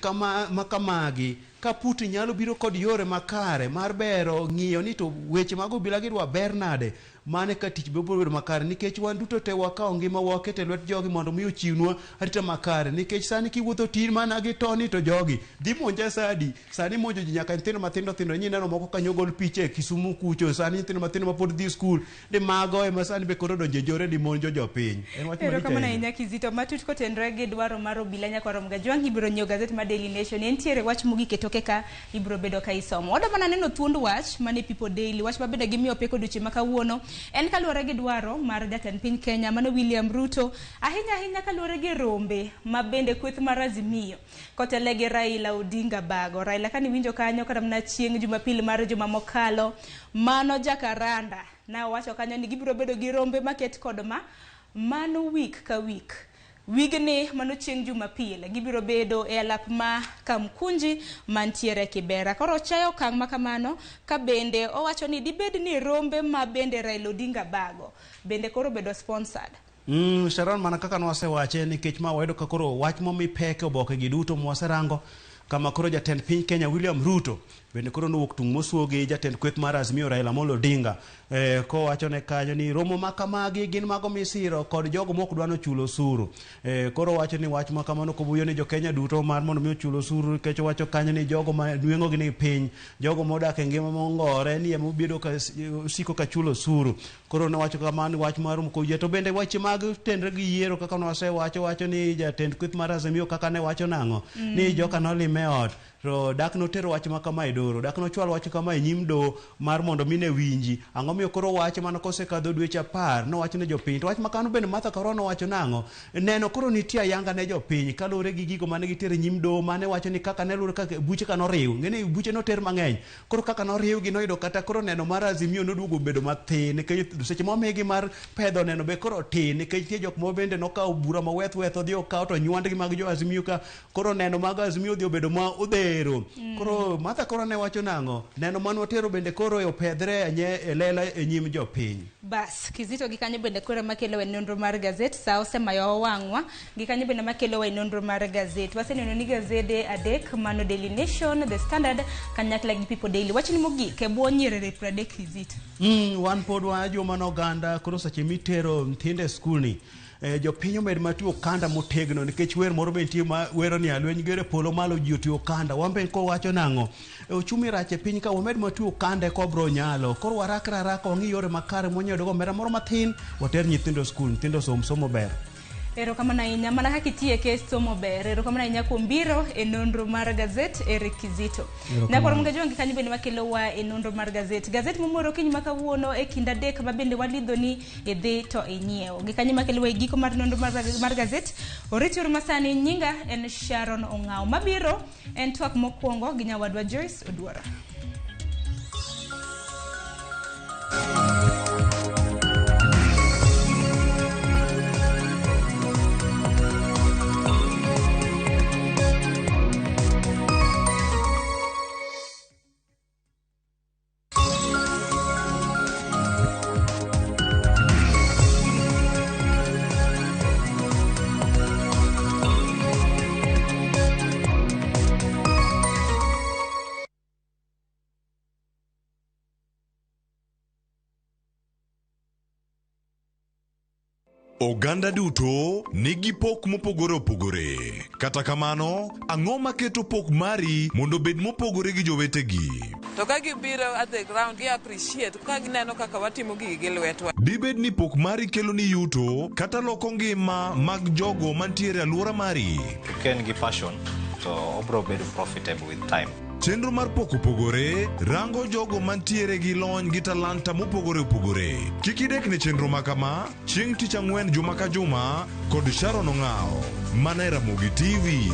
makamagi kaputi nyalo biro kod yore makare mar bero ng'iyo ni to weche mag obila gidwa ber nade, mane ka tich bebo bedo makare nikech wan duto te wakao ngima wakete lwet jogi mondo mi ochiwnwa arita makare. Nikech sani kiwuotho tin mana gi toni to jogi dhi monja sadi, sani monjo ji nyaka nyithindo mathindo nyineno moko kanyogol piche Kisumu kucho, sani nyithindo mathindo mapod dhi skul di mago ema sani be koro donje jore di monjo jopiny. Ero kama na inya Kizito matut kotenre gi dwaro mar obila nyakwaro Mgajwang'. Ibiro nyiewo gazeti mar Daily Nation, entiere wach mogik ketoke ka ibiro bedo ka isomo. Wada mana neno thuond wach mane People Daily, wach mabende gimiyo peko duche makawuono en kaluwore gi dwaro mar jatend piny Kenya mano William Ruto, ahinya kaluwore gi rombe mabende kweth mar Azimio kotele gi Raila Odinga bago. Raila kani winjo kanyo kada mna chieng' Jumapili mar juma mokalo mano Jakaranda na wacho kanyo ni gibiro bedo gi rombe maket kod mano week ka week. Wigni mano chieng' Jumapili gibiro bedo e alap ma Kamkunji mantiere Kibera. Koro chayo kang' makamano ka bende owacho ni dibed ni rombe ma bende Raila Odinga bago bende koro bedo sponsored. Sharon, mana kaka nwasewache nikech ma wayudo ka koro wach momi peke oboke gi duto mwaserango kama koro jatend piny Kenya William Ruto bende koro nowuok tung' mosuogi jatend kweth mar Azimio Raila Amolo Odinga ko wacho ne kanyo ni romo makamagi gin mago misiro kod jogo mok dwano chulo osuru. Koro wacho ni wach makamano kobuyo ni jo Kenya duto mar mondo mi chulo osuru, kech wacho kanyo ni jogo ma nweng'o gi ni piny, jogo modak e ngima mongore ni emo bedo ka siko ka chulo osuru. Koro ne wacho kamano wach mar mkoje. To bende wache mag tendre gi yiero kaka wacho ni jatend kweth mar Azimio kaka ne wacho nang'o ni joka nolime ot to dak notero wach ma kama e doro, dak nochwal wach kama e nyim do mar mondo mine winji. Ang'o miyo koro wach mano kosekadho dweche 10 nowach ne jopiny, to wach makano bende Martha Karua nowacho nang'o, neno koro nitie ayanga ne jopiny kaluwore gi gigo mane gitiere nyim do mane wacho ni kaka ne luwore kaka buche ka noriw, ng'eni buche noter mang'eny, koro kaka noriw gi noyudo kata koro neno mar Azimio noduogo bedo mathin, nikech seche momigi mar pedho neno be koro tin, nikech tie jok mo bende nokawo bura ma weth odhi okawo to nywandgi mag jo Azimio ka koro neno mag Azimio odhi obedo ma odhero. Koro Martha Karua ne wacho nang'o, neno manotero bende koro opedhre e lela e nyim jopiny. Bas, Kizito gi kanyo bende koro makelo e nonro mar gazet, sa osemayo wang'wa, gi kanyo bende makelo e nonro mar gazet. Waseneno ni gazede adek, mano Daily Nation, The Standard, kanyakla gi People Daily. Wachni mogik e bwo nyiriri 30 Kizito. Wan pod wajo manoganda koro seche mitero ntinde skul ni. Jopiny omed matiyo kanda motegno nikech wer moro be nitie ma wero ni alweny gere polo malo ji otiyo kanda. Wambe ko wacho nang'o, ochumi rach e piny ka wamed matiyo kanda ko bro nyalo. Koro warakra wang'i yore makare monyedo go mera moro mathin water nyithindo skul, nyithindo somo ber. Ero kama na inya mana kaka itieke somo ber. Ero kama na inya kuom biro e nonro mar gazet Kizito. Na kwa mga jongi kanyo bende makelo wa e nonro mar gazet. Gazet mumoro kinyi makawuono e kinda dek ma bende walidho ni e dhi to e nyiewo. Gikanyo makelo wa e giko mar nonro mar gazet. Oritiur masani nyinga en Sharon Ong'ao. Mabiro en twak mokwongo gi nyawadwa Joyce Oduora. Oganda duto nigi pok mopogore opogore. Kata kamano, ang'o maketo pok mari mondo bed mopogore gi jowetegi? To ka gibiro at the ground, gi appreciate ka gineno kaka watimo gigi gi lwetwa. Dibed ni pok mari kelo ni yuto kata loko ngima mag jogo mantiere alwora mari. Ken gi passion to obro bedo profitable with time. Chenro mar pok opogore rango jogo mantiere gi lony gi talanta mopogore opogore. Kik idek ne chenro makama chieng' tich ang'wen juma ka juma kod Sharon Ong'ao mana e Ramogi TV.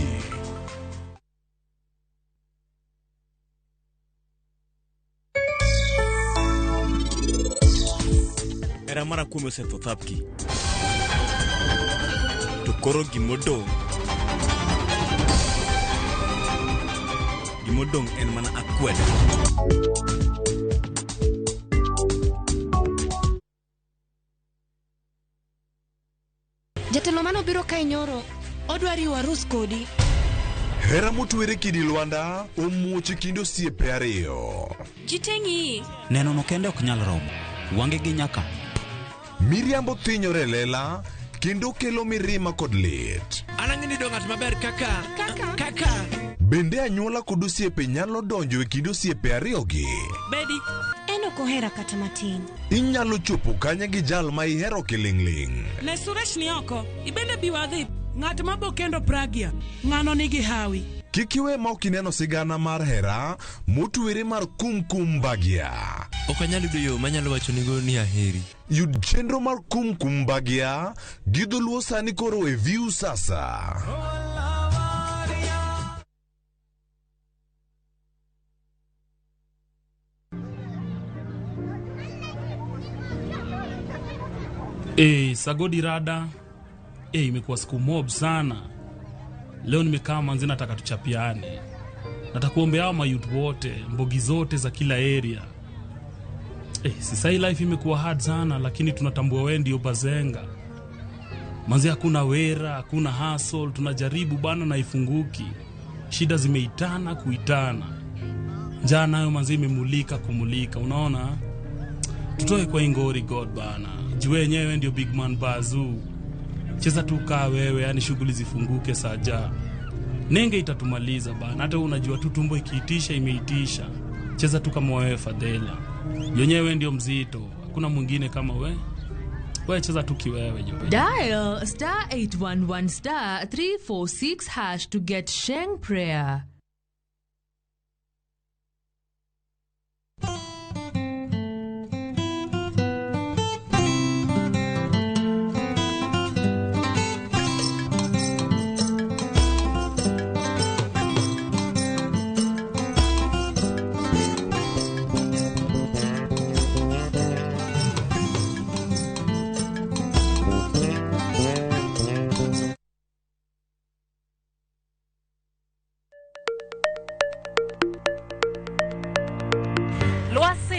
Era mara kume osetho thapki. To koro gimodong' en mana akweda. Jatelo mano biro kae nyoro, odwari warus kodi. Hera motwere kidi Lwanda omuoche kindo osiepe ariyo. Jiteng'i. Neno no kende ok nyal romo. Wange gi nyaka. Miriambo thinyore lela kendo kelo mirima kod lit. Anang'ini dongat maber kaka. Bende anyuola kod osiepe nyalo donjo e kind osiepe ariyogi. Bedi, en ok ohera kata matin. Inyalo chopo kanya gi jal ma ihero kiling'ling'. Ne Suresh ni oko, ibende biwadhi, ng'at mabo kendo pragia, ng'ano nigi hawi. Kik iwe ma ok ineno sigana mar hera motwere mar kumkum bagia. Ok anyalo yudo yo manyalo wacho nigo ni aheri. Yud chenro mar kumkum bagia gi dholuo sani koro e View sasa. Sagodi rada. Imekuwa siku mob sana. Leo nimekaa manzi nataka tuchapiane. Natakuombea hao mayouth wote, mbogi zote za kila area. Sasa hii life imekuwa hard sana, lakini tunatambua wewe ndio bazenga. Manzi hakuna wera, hakuna hustle, tunajaribu bana na ifunguki. Shida zimeitana kuitana. Njaa nayo manzi imemulika kumulika, unaona? Tutoe kwa ingori God bana. Juu wenyewe ndio big man bazoo. Cheza tu kaa wewe, yani shughuli zifunguke saja. Nenge itatumaliza bana. Hata unajua tu tumbo ikiitisha imeitisha. Cheza tu kama wewe Fadela. Yenyewe ndio mzito. Hakuna mwingine kama wewe. Wewe cheza tu kiwewe jobe. Dial *811 *346# to get Sheng prayer.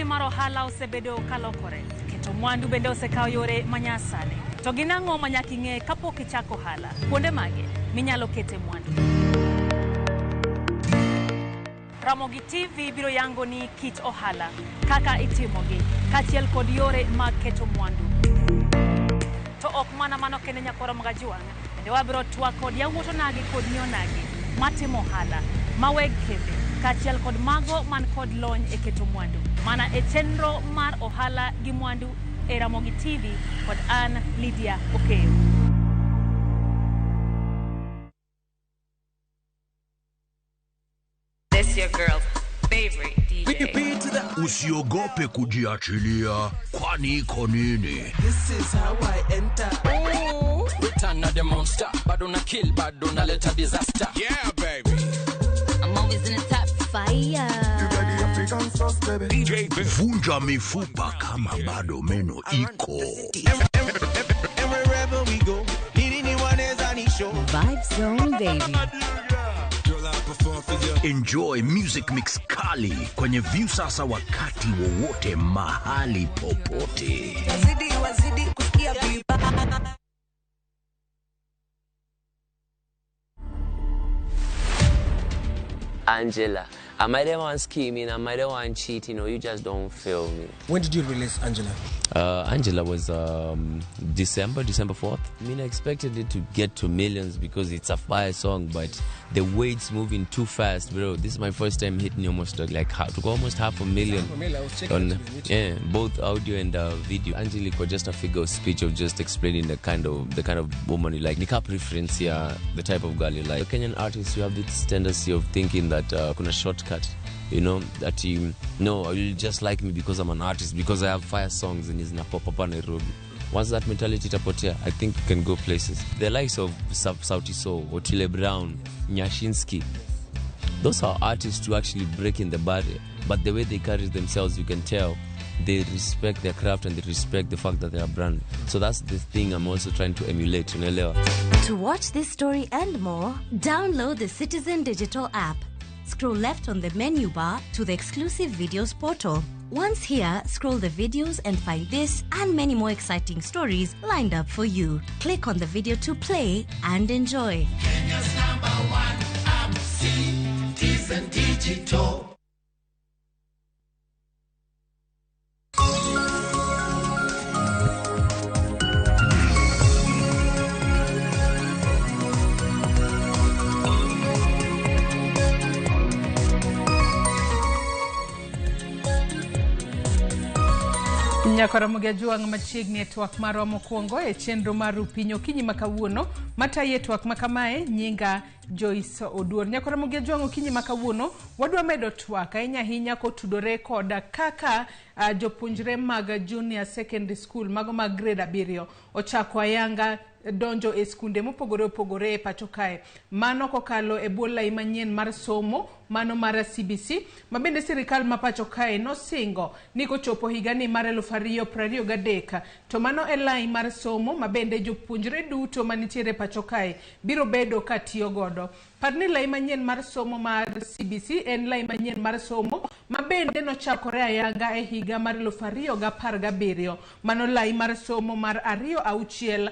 Yore mar ohala osebedo kalokore. Keto mwandu bende osekao yore manyasani. To ginang'o manyaka ing'e kapok ichako ohala? Kuonde mage minyalo kete mwandu. Ramogi TV biro yango ni kit ohala, kaka itimogi, kachiel kod yore mag keto mwandu. To ok mana mano kende nyakoro mga juang', bende wabiro twak kod yawuoto nagi kod miyo nagi matimo ohala, maweg kembe, kachiel kod mago man kod lony e keto mwandu. Mana e chenro mar ohala gi mwandu e Ramogi TV kod an Lydia Okeyo. This your girl's favorite DJ. Usiogope kujiachilia, kwani iko nini? This is how I enter. Oh, return of the monster. Bado na kill, bado na leta disaster. Yeah, baby. I'm always in the top fire. You got the African sauce, baby. DJ Vunja mifupa kama bado meno iko. And wherever we go, anyone is on his show. Vibe Zone, baby. Enjoy music mix kali kwenye view sasa wakati wowote mahali popote. Wazidi kusikia vibe. Angela, am I the one scheming? Am I the one cheating? Or you just don't feel me? When did you release Angela? Angela was December 4th. I mean, I expected it to get to millions because it's a fire song, but the way it's moving too fast, bro. This is my first time hitting almost like almost 500,000. I was checking on both audio and video. Angelique was just a figure of speech of just explaining the kind of woman you like. Nika preference here, the type of girl you like. The Kenyan artists, you have this tendency of thinking that kuna shortcut. You know, that no, you'll just like me because I'm an artist, because I have fire songs and it's na pop up on Nairobi. Once that mentality tapotea, I think you can go places. The likes of Sauti Sol, Otile Brown, Nyashinsky, those are artists who actually break in the barrier. But the way they carry themselves, you can tell they respect their craft and they respect the fact that they are brand. So that's the thing I'm also trying to emulate. To watch this story and more, download the Citizen Digital app. Scroll left on the menu bar to the exclusive videos portal. Once here, scroll the videos and find this and many more exciting stories lined up for you. Click on the video to play and enjoy. Kenya's #1 app, Citizen Digital. Nyakora mugia juang machiegni e twak marwa mokwongo e chenro mar Rupinyo Kinyi makawuono mataye twak makamae nyinga Joyce Oduor. Nyakora mugia juang Kinyi makawuono wadwa medo twak ahinya hinya kotudore koda kaka jopunjre mag junior secondary school mago mag grade 7 ochako ayanga donjo e skunde mopogore opogore e pacho kae. Mano kokalo e bwo lai manyien mar somo, mano mar CBC, mabende sirikal ma pacho kae no singo ni kochopo higani mar 2023, to mano e lai mar somo mabende jopunjre duto manitiere pacho kae biro bedo katiyo godo. Parni lai manyien mar somo mar CBC en lai manyien mar somo mabende no chakore ayanga e higa mar 2017. Mano lai mar somo mar 2-6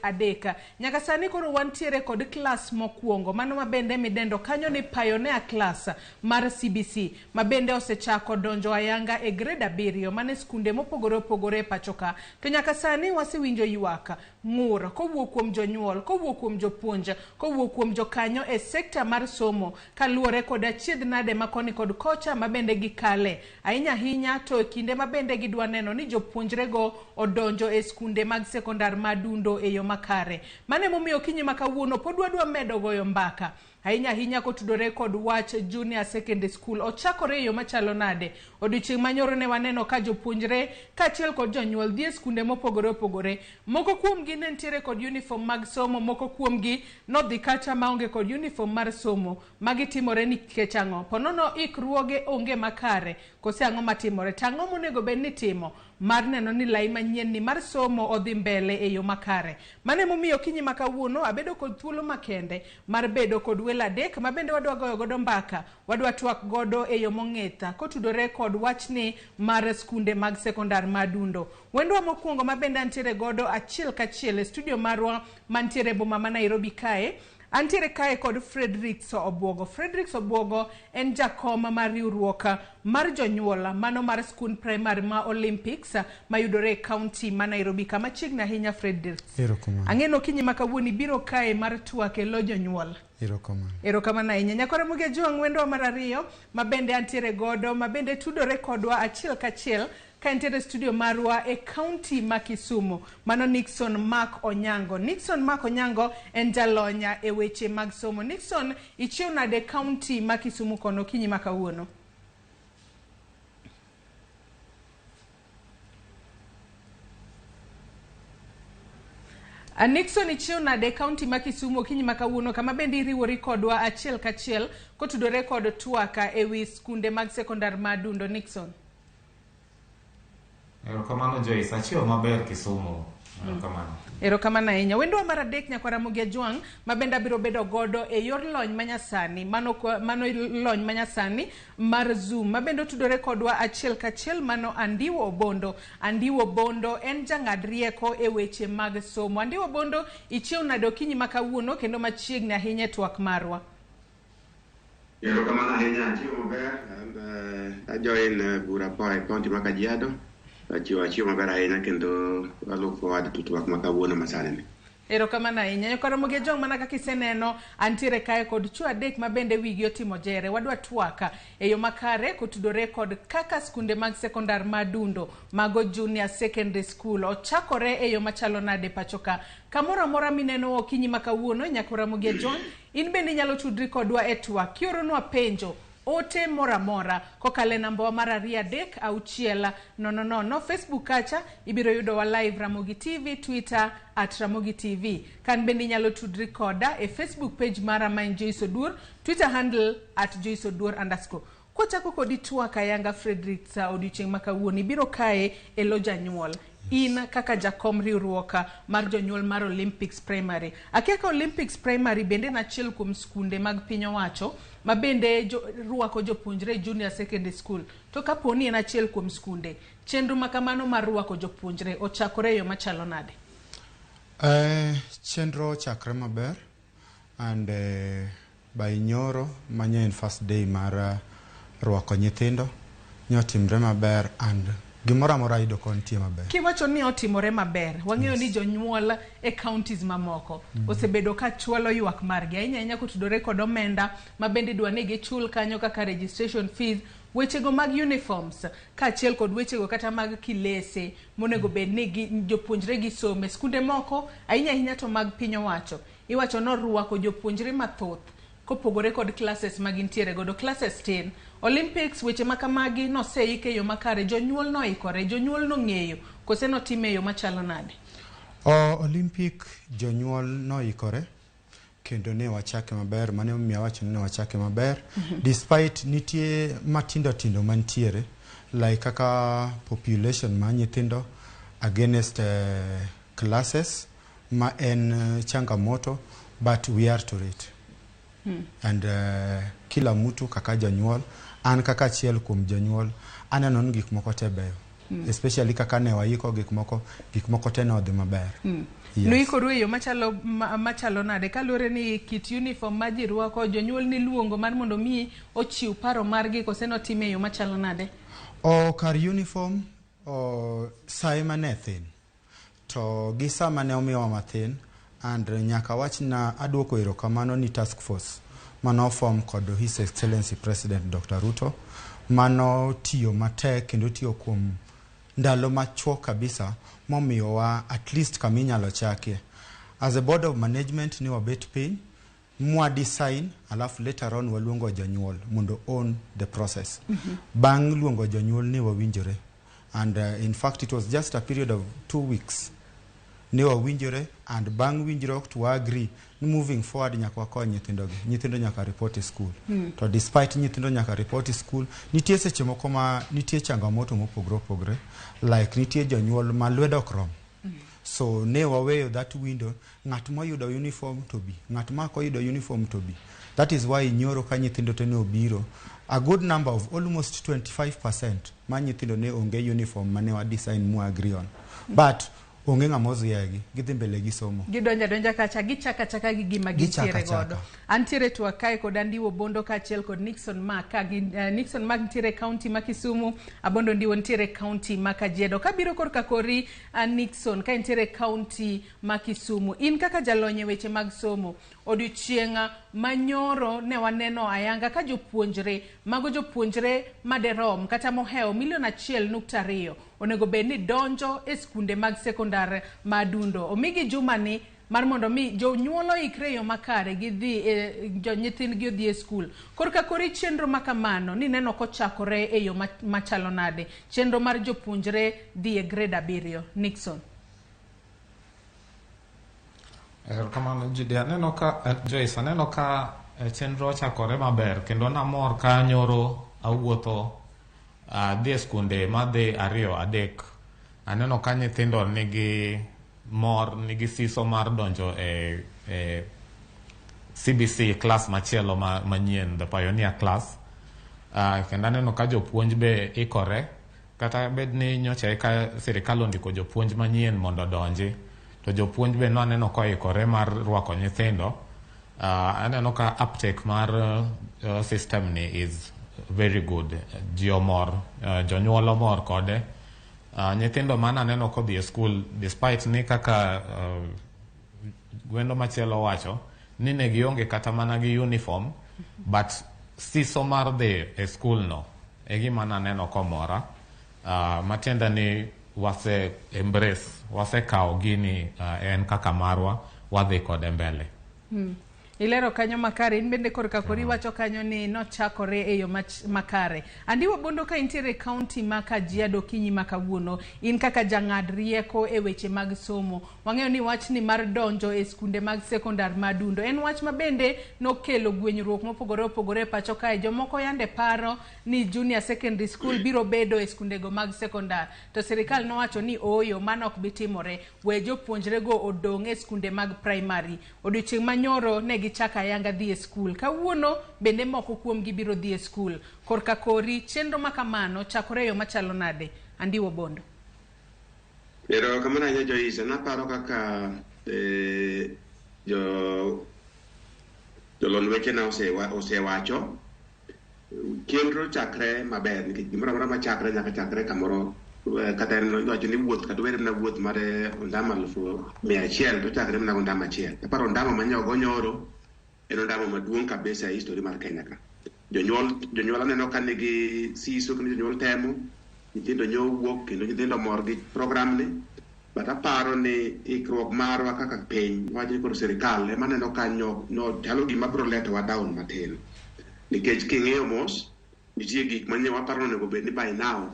adek. Nyaka sani koro wantiere kod klas mokwongo, mano mabende midendo kanyo ni pioneer class mar CBC, mabende osechako donjo ayanga e grade 7 mane skunde mopogore opogore pachoka. To nyaka sani wasiwinjo ywaka ng'ur kowuok kuom jonyuol, kowuok kuom jopuonj, kowuok kuom jokanyo e sekta mar somo kaluore kod achiedh nade makoni kod kocha mabende gikale ahinya hinya to kinde mabende gidwa neno ni jopuonjre go odonjo e skunde mag sekondar madundo e yo makare. Mane momiyo Kinyi makawuono podwa medo goyo mbaka ahinya hinya kotudore kod wach junior secondary school ochakore yo machalo nade. Odiochieng' manyoro ne waneno ka jopuonjre kachiel kod jonyuol dhi e skunde mopogore opogore. Moko kuomgi ne ntiere kod uniform mag somo, moko kuomgi nodhi kata maonge kod uniform mar somo. Magi timore nikech ang'o? Ponono ikruoge onge makare. Kose ang'o matimore? Tang'o monego bed ni timo mar neno ni lai manyien ni mar somo odhi mbele e yo makare. Mane momiyo Kinyi makawuono abedo kod thuolo makende mar bedo kod welo adek mabende wadwa goyo godo mbaka, wadwa twak godo e yo mong'etha kotudore kod wachni mar skunde mag sekondar madundo. Wendwa mokwongo mabende antiere godo achiel kachiel e studio marwa mantiere boma ma Nairobi kae. Antiere kae kod Fredericks Obwogo. Fredericks Obwogo en jakom mar riwruok mar jonyuol mano mar skund primary ma Olympics mayudore e county ma Nairobi kama chiegni ahinya. Fredericks, ang'eno kinyi makawuoni biro kae mar twak e lo jonyuol. Erokamano ahinya. Nyakore Ramogi Ajwang' wendo mar ariyo mabende antiere godo mabende tudore kodwa achiel kachiel ka entere studio marwa e county ma Kisumu mano Nixon Mark Onyango. Nixon Mark Onyango en jalonya e weche mag somo. Nixon, ichiew nade county ma Kisumu kono kinyi makawuono? Nixon, ichiew nade county ma Kisumu kinyi makawuono kama bende iriwori kodwa achiel kachiel kotudore kod twaka e wi skunde mag sekondar madundo. Nixon. Erokamano Joyce, achiew maber Kisumu. Erokamano. Erokamano ahinya. Wendwa mar adek nyakwa Ramogi Ajwang' mabende abiro bedo godo e yor lony manyasani mano lony manyasani mar Zoom mabende tudore kodwa achiel kachiel mano Andiwo Obondo. Andiwo Obondo en jang'ad rieko e weche mag somo. Andiwo Obondo, ichiew nade okinyi makawuono kendo machiegni ahinya e twak marwa? Erokamano ahinya, achiew maber. Ajoin bura pa e county ma Kajiado. Achiew maber ahinya kendo look forward to twak makawuono masani. Erokamano ahinya. Nyakwa Ramogi Ajwang' mana kaka iseneno antiere kae kod chwo adek mabende wigi otimo jere. Wadwa twaka e yo makare kotudore kod kaka skunde mag sekondar madundo mago junior secondary school ochakore e yo machalo nade pachoka. Kamoro amora mineno okinyi makawuono Nyakwa Ramogi Ajwang', in bende nyalo tudri kodwa e twak kioronwa penjo ote mora mora kokale namba mar 26000 Facebook kacha ibiro yudo wa live Ramogi TV, Twitter @RamogiTV. Kan bende nyalo tudri koda e Facebook page mara main Joyce Odur, Twitter handle @JoyceOdur_. Kochako kodi twaka yanga Fredericks odiochieng' makawuoni biro kae e lo janyuol. In kaka jakom riwruok mar jonyuol mar Olympics Primary. Akiaka Olympics Primary bende na achiel kuom skunde mag piny owacho mabende ruako jopuonjre junior secondary school. To kaponi en achiel kuom skunde, chenro makamano mar ruako jopuonjre ochakore yo machalo nade? Chenro chakre maber and by nyoro manye en first day mar ruako nyithindo nyotimre maber and gimora mora ido kontie maber. Kiwacho ni otimore maber, wang'eyo ni jonyuol e counties mamoko osebedo ka chwalo ywak margi ahinya kotudore kod omenda mabende dwa ni gichul kanyo kaka registration fees, wechego mag uniforms kaachiel kod wechego kata mag kilese monego bed ni jopuonjre gisome skunde moko ahinya to mag piny owacho. Iwacho no ruako jopuonjre mathoth kopogore kod classes magintiere godo classes 10. Olympics weche makamagi no seike yo makare, jonyuol no ikore, jonyuol no ng'eyo kose no time yo machalo nade? Olympic jonyuol no ikore kendo ne wachake maber, mane omiyo wacho ne wachake maber despite nitie matindo mantiere like kaka population ma nyithindo against classes ma en changamoto, but we are to it. And kila mtu kaka janyuol, an kaka achiel kuom janyuol, aneno ni gik moko te beyo. Especially kaka ne waiko gik moko te ne odhi maber. Yes. Nuikoru yo machalo nade kalure ni kit uniform ma ji ruako, jonyuol ni luongo mar mondo mi ochiw paro margi kose no time yo machalo nade? Kar uniform sai mane thin to gi sama ne omiyo mathin and nyaka wachna aduoko erokamano ni task force mano form kod His Excellency President Dr. Ruto mano tiyo matek kendo tiyo kuom ndalo machuo kabisa momiyo wa at least kaminyalo chake as a board of management ni wabet piny mwa design alafu later on waluongo janyuol mondo own the process. Bang luongo janyuol ni wawinjore and in fact it was just a period of 2 weeks ne wawinjore and bang winjro to agree moving forward nyaka wakony nyithindo nyaka report e school. To despite nyithindo nyaka report e school, nitie seche moko ma nitie changamoto mopogre like nitie jonyuol ma lwedo krom. So ne waweyo that window, ng'at moyudo uniform to bi, ng'at ma koyudo uniform to bi. That is why nyoro ka nyithindo te ne obiro, a good number of almost 25% ma nyithindo ne onge uniform mane wa design mu agree on. But onge ng'amoziegi gidhi mbele gi somo gidonja kacha gichaka gi gima gintiere godo. Antiere to kae kod Andiwo Bondo kachiel kod Nixon Mark Nixon Mark ntiere county ma Kisumu, Abondo Ndiwo ntiere county ma Kajiado. Kabiro korka kori Nixon ka ntiere county ma Kisumu, in kaka jalonye weche mag somo, odiochienga manyoro ne waneno ayanga ka jopuonjre mago jopuonjre maderom kata moheo 1.2 onego bedni donjo e skunde mag sekondar madundo. Omigi jumani mar mondo mi jonyuolo ikre yo makare gidhi jo nyithindgi odhi e skul. Korka kori chenro makamano ni neno kochakore e yo machalo nade, chenro mar jopuonjre dhi e grade 7. Nixon. Kamano Judy, aneno ka Joyce, aneno ka chenro ochakore maber kendo namor ka nyoro awuotho dhi e skunde madhi 2-3. Aneno ka nyithindo nigi mor, nigi siso mar donjo e CBC class machielo manyien, the pioneer class. Kendo aneno ka jopuonj be ikore, kata bed ni nyocha ka sirikal ondiko jopuonj manyien mondo donji, to jopuonj be no aneno ka ikore mar rwako nyithindo. Aneno ka uptake mar system ni is very good. Jiomor, jonyuolo mor kode. Nyithindo mana neno ko dhi e school, despite ni kaka gwendo machielo wacho ni ne gionge kata mana gi uniform, but siso mar dhi e school no e gima naneno komora. Matiende ni wase embrace, wase kao gini en kaka marwa, wadhi kode mbele. Ilero kanyo makare, in bende korka kori wacho kanyo ni nochakore e yo makare. Andiwo Bondo ka intiere county ma Kajiado kinyi ma kawuono, in kaka jang'ad rieko e weche mag somo. Wang'eyo ni wach ni mar donjo e skunde mag sekondar madundo en wach ma bende nokelo gwenyruok mopogore pacho kae. Jomoko yande paro ni junior secondary school biro bedo e skunde go mag sekondar, to sirikal nowacho ni oyo mano ok bitimore, we jopuonjre go odong e skunde mag primary. Odiochieng' manyoro ne chaka yanga dhi e school, kawuono bende moko kuom gi biro dhi e school. Korka kori chenro makamano chakore yo machalo nade, Andiwo Bondo? Pero kamana ya Joyce, naparo kaka jolon weche na osewacho chenro chakre maber, nikech gimoro amora machakre nyaka chakre kamoro, kata wacho ni wuoth kata were na wuoth mar ondamo 100 to chakre mana ondamo achiel. Aparo ondamo manyogo nyoro en ondamo maduong' kabisa e history mar Kenya ka. Jonyuol aneno ka nigi siso kendo jonyuol temo, nyithindo nyowuok kendo nyithindo mor gi program ni. But aparo ni ikruok marwa kaka piny, wacho ni koro sirikal ema neno ka no chalo gima biro letowa down matin. Nikech king'eyo mos, nitie gik manye waparo onego bed ni by now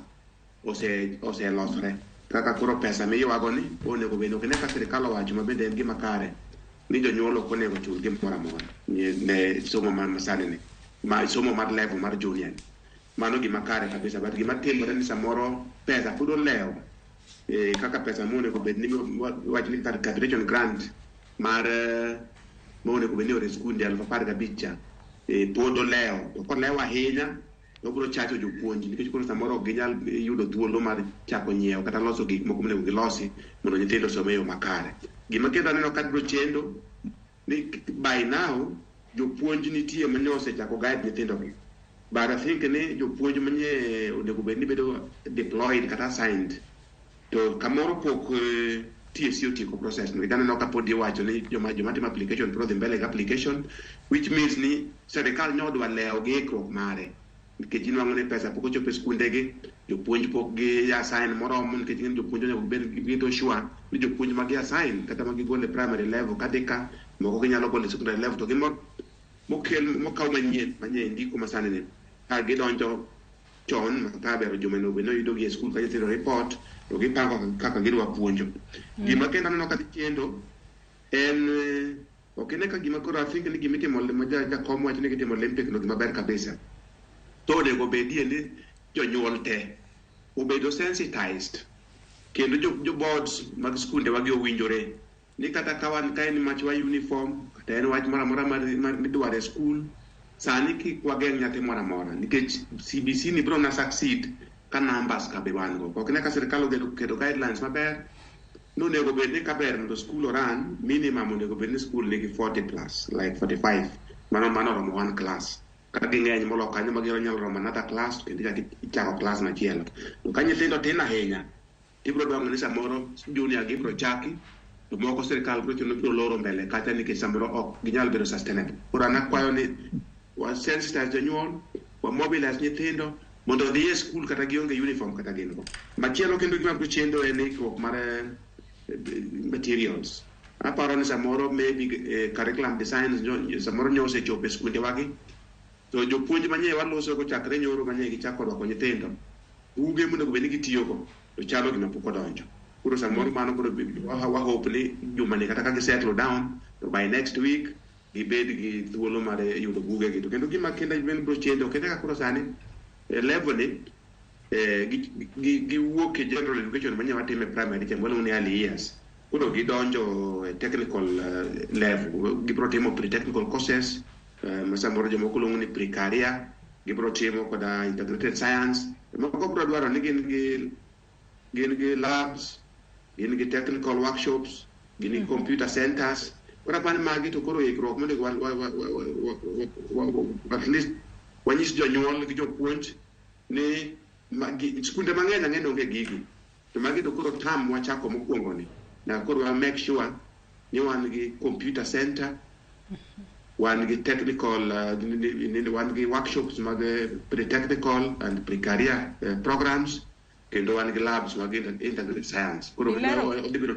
ose losre. Kaka koro pesa miywago ni onego bed ni ka sirikal owacho mabende en gima kare ni jonyuol ok onego chul gimoro amora ne somo masani ni, ma somo mar level mar junior. Mano gima kare kabisa, but gima timore ni samoro pesa pud olewo, kaka pesa monego bed ni wacho ni graduation grant mar monego bed ni ore skunde 15,000 pod olewo. To kolewo ahinya obro chacho jopuonj, nikech koro samoro ginyal yudo thuolo mar chako nyiewo kata loso gik moko monego gilosi mondo nyithindo some yo makare. Gima kendo aneno ka biro chendo ni by now jopuonj nitie mane osechako guide nyithindo gi, but I think ni jopuonj manye onego bed ni bedo deployed kata assigned to kamoro pok TSC otiko process no. Aneno ka pod iwacho ni joma timo application pro dhi mbele application, which means ni serikal nyodwa leo gi ikruok mare, nikech inwang'o ni pesa pok ochopo e skunde gi, jopuonj pok gi assign moromo, nikech jopuonj onego bed gi sure ni jopuonj ma gi assign kata ma gi gole primary level kadika moko ginyalo gole secondary level, to gi mokaw manyien ndiko masani ni ka gidonjo chon ka bero joma no yudo gi e skul ka nyithindo report to gipango kaka gidwa puonjo. Gima kendo aneno ka chendo en okene ka gima koro I think ni gima itimo jakom wacho ni gitimo Olympic no gima ber kabisa. To onego bedie ni jonyuol te obedo sensitized, kendo jo boards mag skunde wagi owinjore ni kata kawan kae ni machwa uniform kata en wach mara midware school sani ki kwageng nyathi mora mora nikech CBC ni bro na succeed ka numbers ka be wan go ok ne ka sirkal ogedo keto guidelines maber no nego bed ni kaber mondo school run minimum nego bed ni school nigi 40 plus like 45 mano romo one class kata ging'eny molo kanyo magiro nyalo romo another class kendo ichako class machielo to ka nyithindo tin ahinya tibro dwaro ni samoro junior gibro chaki to moko sirkal bro chuno bro loro mbele kata nikech samoro ok ginyal bedo sustainable koro an akwayo ni wa sensitize jonyuol wa mobilize nyithindo mondo dhi e school kata gionge uniform kata gin go machielo kendo gima bro chendo en ikruok mar materials aparo ni samoro maybe curriculum designs samoro nyose chope skunde wagi to jopuonj manye waloso go chakre nyoro manye gichako rwako nyithindo uge mondo bende gitiyo go to chalo gima pok odonjo koro samoro mano koro wa hope ni juma ni kata ka settle down to by next week gibed gi thuolo mar yudo buge gi to kendo gima kenda ben bro chendo kenda ka koro sani level ni gi wuok e general education manye watime primary chembolo ni early years kuro gidonjo technical level gibro timo pre-technical courses masamoro jomoko luongo ni pre-career gibro timo koda integrated science moko bro dwaro ni gin gi labs gin gi technical workshops gin gi computer centers ora pan magi to koro ikruok mondo at least wanyis jonyuol gi jopuonj ni skunde mang'eny ang'eny onge gigi to magi to koro tam wachako mokwongo ni na koro wa make sure ni wan gi computer center wan gi technical wan gi workshops mag pre-technical and pre-career programs kendo wan gi labs mag integrated science koro odibiro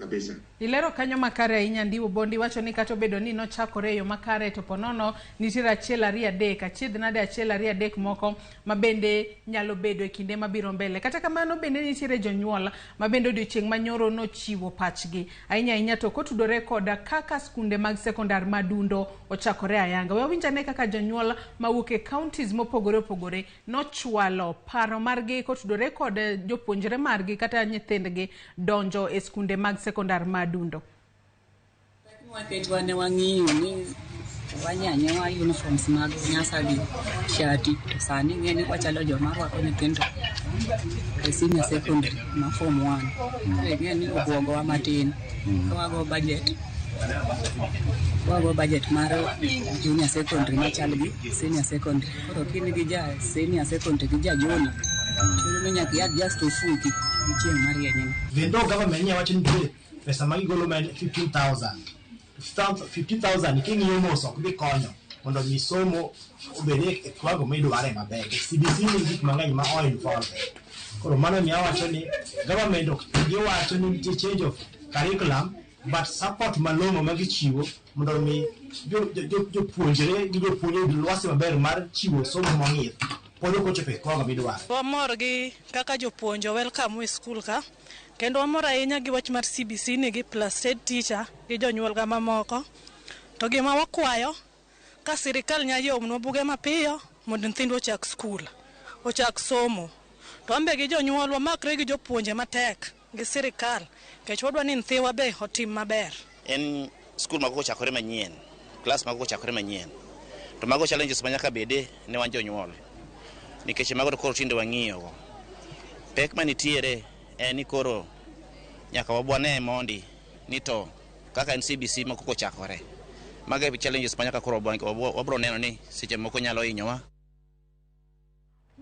kabisa ilero kanyo makare ahinya ndiwo bondi wacho ni kato bedo ni nochakore yo makare to ponono nitira achiel ariyo adek achiedh nade achiel ariyo adek moko mabende nyalo bedo e kinde mabiro mbele kata kamano bende nitire jonyuol mabende odiochieng' manyoro nochiwo pachgi ahinya to kotudore koda kaka skunde mag sekondar madundo ochakore ayanga wawinjane kaka jonyuol mawuok e counties mopogore opogore nochwalo paro margi kotudore kod jopuonjre margi kata nyithindgi donjo e skunde mag sekondar madundo waketwa ne wang'iyo ni wanyanyewa uniforms mag nyasagi shati to sani ng'eni wachalo joma rwako nyithindo e senior secondary ma form 1 ng'eni obwogowa matin kawago budget mar junior secondary machal gi senior secondary koro kini gi ja senior secondary gi ja junior to nyaka ya just ofuki chieng' marieny vendo government nya wacho ni pesa magi golo med 15,000 king'iyo mos ok dhi konyo mondo mi somo obede e kwago midware maber CBC ni gik mang'eny ma involved koro mano miyo wacho ni government ok giwacho ni nitie change of curriculum but support malong'o ma gichiwo mondo mi jopuonjre gi jopuonjre lwasi maber mar chiwo somo mong'ith pod ok ochopo e kwago midware. Wamor gi kaka jopuonjo welcome e school ka kendo wamor ahinya gi wach mar CBC ni gi plus head teacher gi jonyuol ga mamoko to gima wakwayo ka sirikal nya yomnwa buge mapiyo mondo nyithindo ochak skul ochak somo to ambe gi jonyuolwa makre gi jopuonje matek gi sirikal kech wadwa ni nyithiwa be otim maber en skul mago chakore manyien class mago chakore manyien to mago challenges manyaka bede ne wan jonyuol nikech mago to koro tinde wang'iyo go pek manitiere ni koro nyaka wabwane mondi ni to kaka CBC moko chakore maga challenges manyaka koro wabro neno ni seche moko nyalo hinyowa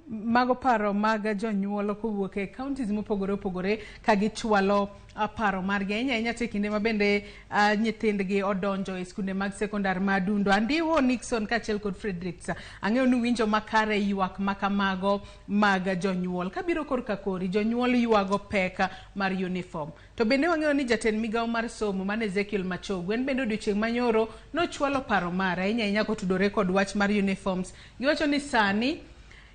mago paro mag jonyuol kowuok e counties mopogore opogore ka gichwalo paro margi ahinya te kinde mabende nyithindgi odonjo e skunde mag sekondar madundo Andiwo Nixon kachiel kod Fredericks ang'eyo ni winjo makare ywak makamago mag jonyuol kabiro korka kori jonyuol ywago pek mar uniform to bende wang'eyo ni jatend migawo mar somo man Ezekiel Machogu en bende odiochieng' manyoro nochwalo paro mare ahinya kotudore kod wach mar uniforms giwacho ni sani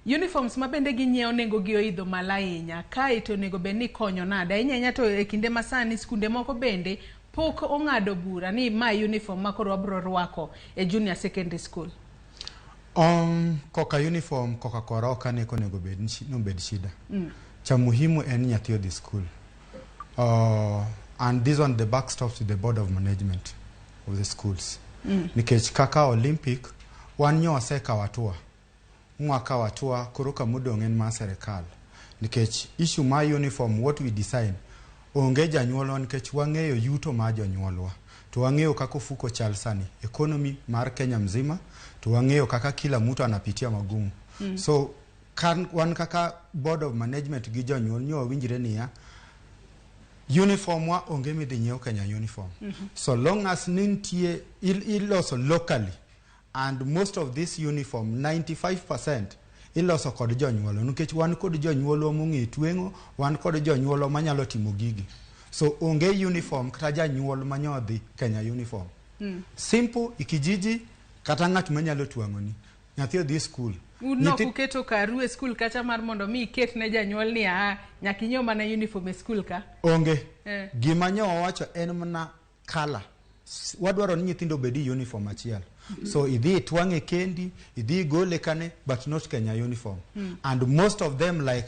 uniforms mabende ginyiewo nengo gi oidho malahinya kae to nego be ni konyo nada ahinya to e kinde masani skunde moko bende pok ong'ado bura ni ma uniform makoro wabro rwako e junior secondary school koka uniform koka koroka ne konego bed shida cha muhimu en nyathi odhi school and this one the buck stops with the board of management of the schools. Nikech kaka Olympic wanyo oseka watua mwaka watua kuruka mudongen ma serikal. Nikech issue ma uniform what we design onge janyuolwa nikech wang'eyo yuto ma jonyuolwa. To wang'eyo kaka fuko chalsani economy mar Kenya mzima, to wang'eyo kaka kila mtu anapitia magumu. So wan kaka board of management gi jonyuol nyo winjire niya uniform wa onge midhi nyiew Kenya uniform. So long as nintie iloso locally, and most of this uniform 95% iloso kod jonyuolo nikech wan kod jonyuolo mong'e twengo, wan kod jonyuolo manyalo timo gigi. So onge uniform kata janyuol manyodhi Kenya uniform. Simple ikijiji kata ng'at manyalo twang'oni nyathi odhi school. Uno kuketo karu e school kata mar mondo mi ket ne janyuol ni nyakinyo mana uniform e school ka. Onge. Gima nyo wacho en mana color. Wadwaro ni nyithindo bedi uniform achiel. So idhi twang'e kendi, idhi gole kane, but not Kenya uniform. And most of them like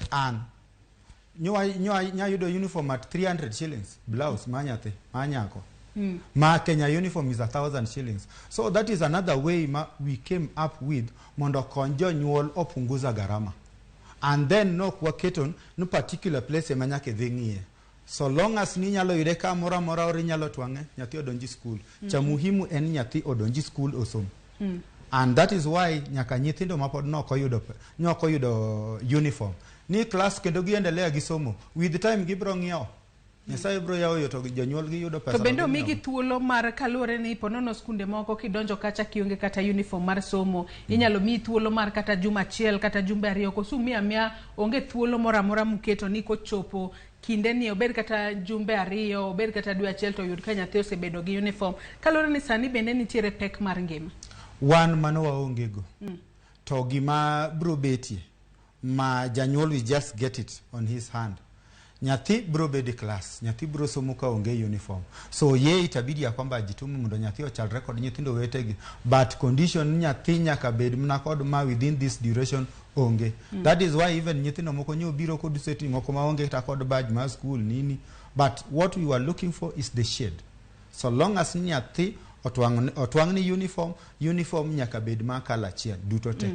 yudo uniform at 300 shillings blouse manyate manyako. Ma Kenya uniform is 1,000 shillings. So that is another way we came up with mondo konjo nyuol opunguza garama. And then no waketon no particular place manyake dhingie. So long as ni nyalo yude ka mora ori nyalo twang'e nyathi odonji school. Cha muhimu en nyathi odonji school osom. And that is why nyaka nyithindo mapod noko yudo uniform. Ni class kendo giendelea gisomo. With the time gibro ng'iewo. Nyasaye bro yawo yoto jonyuol gi yudo pesa. To bendo migi thuolo mar kalure ni ponono skunde moko kidonjo kacha kionge kata uniform mar somo. Inyalo mi thuolo mar kata juma achiel kata jumbe ariyo kosu mia onge thuolo mora muketo ni kochopo kinde ni obed kata jumbe ariyo obed kata dwe achiel to yud ka nyathi osebedo gi uniform. Kalure ni sani bende nitiere pek mar ngima. Wan mano waonge go. To gima bro betie ma janyuol we just get it on his hand. Nyathi bro bedi class, nyathi bro somo ka onge uniform. So ye itabidi ya kwamba ajitume mondo nyathi ochal record nyithindo wetegi, but condition nyathi nyaka bed mna kod ma within this duration onge. That is why even nyithindo moko nyo biro kod setting moko ma onge ta kod badge ma school nini, but what we were looking for is the shade. So long as nyathi otwang ni uniform nyaka bed ma kala chia duto te.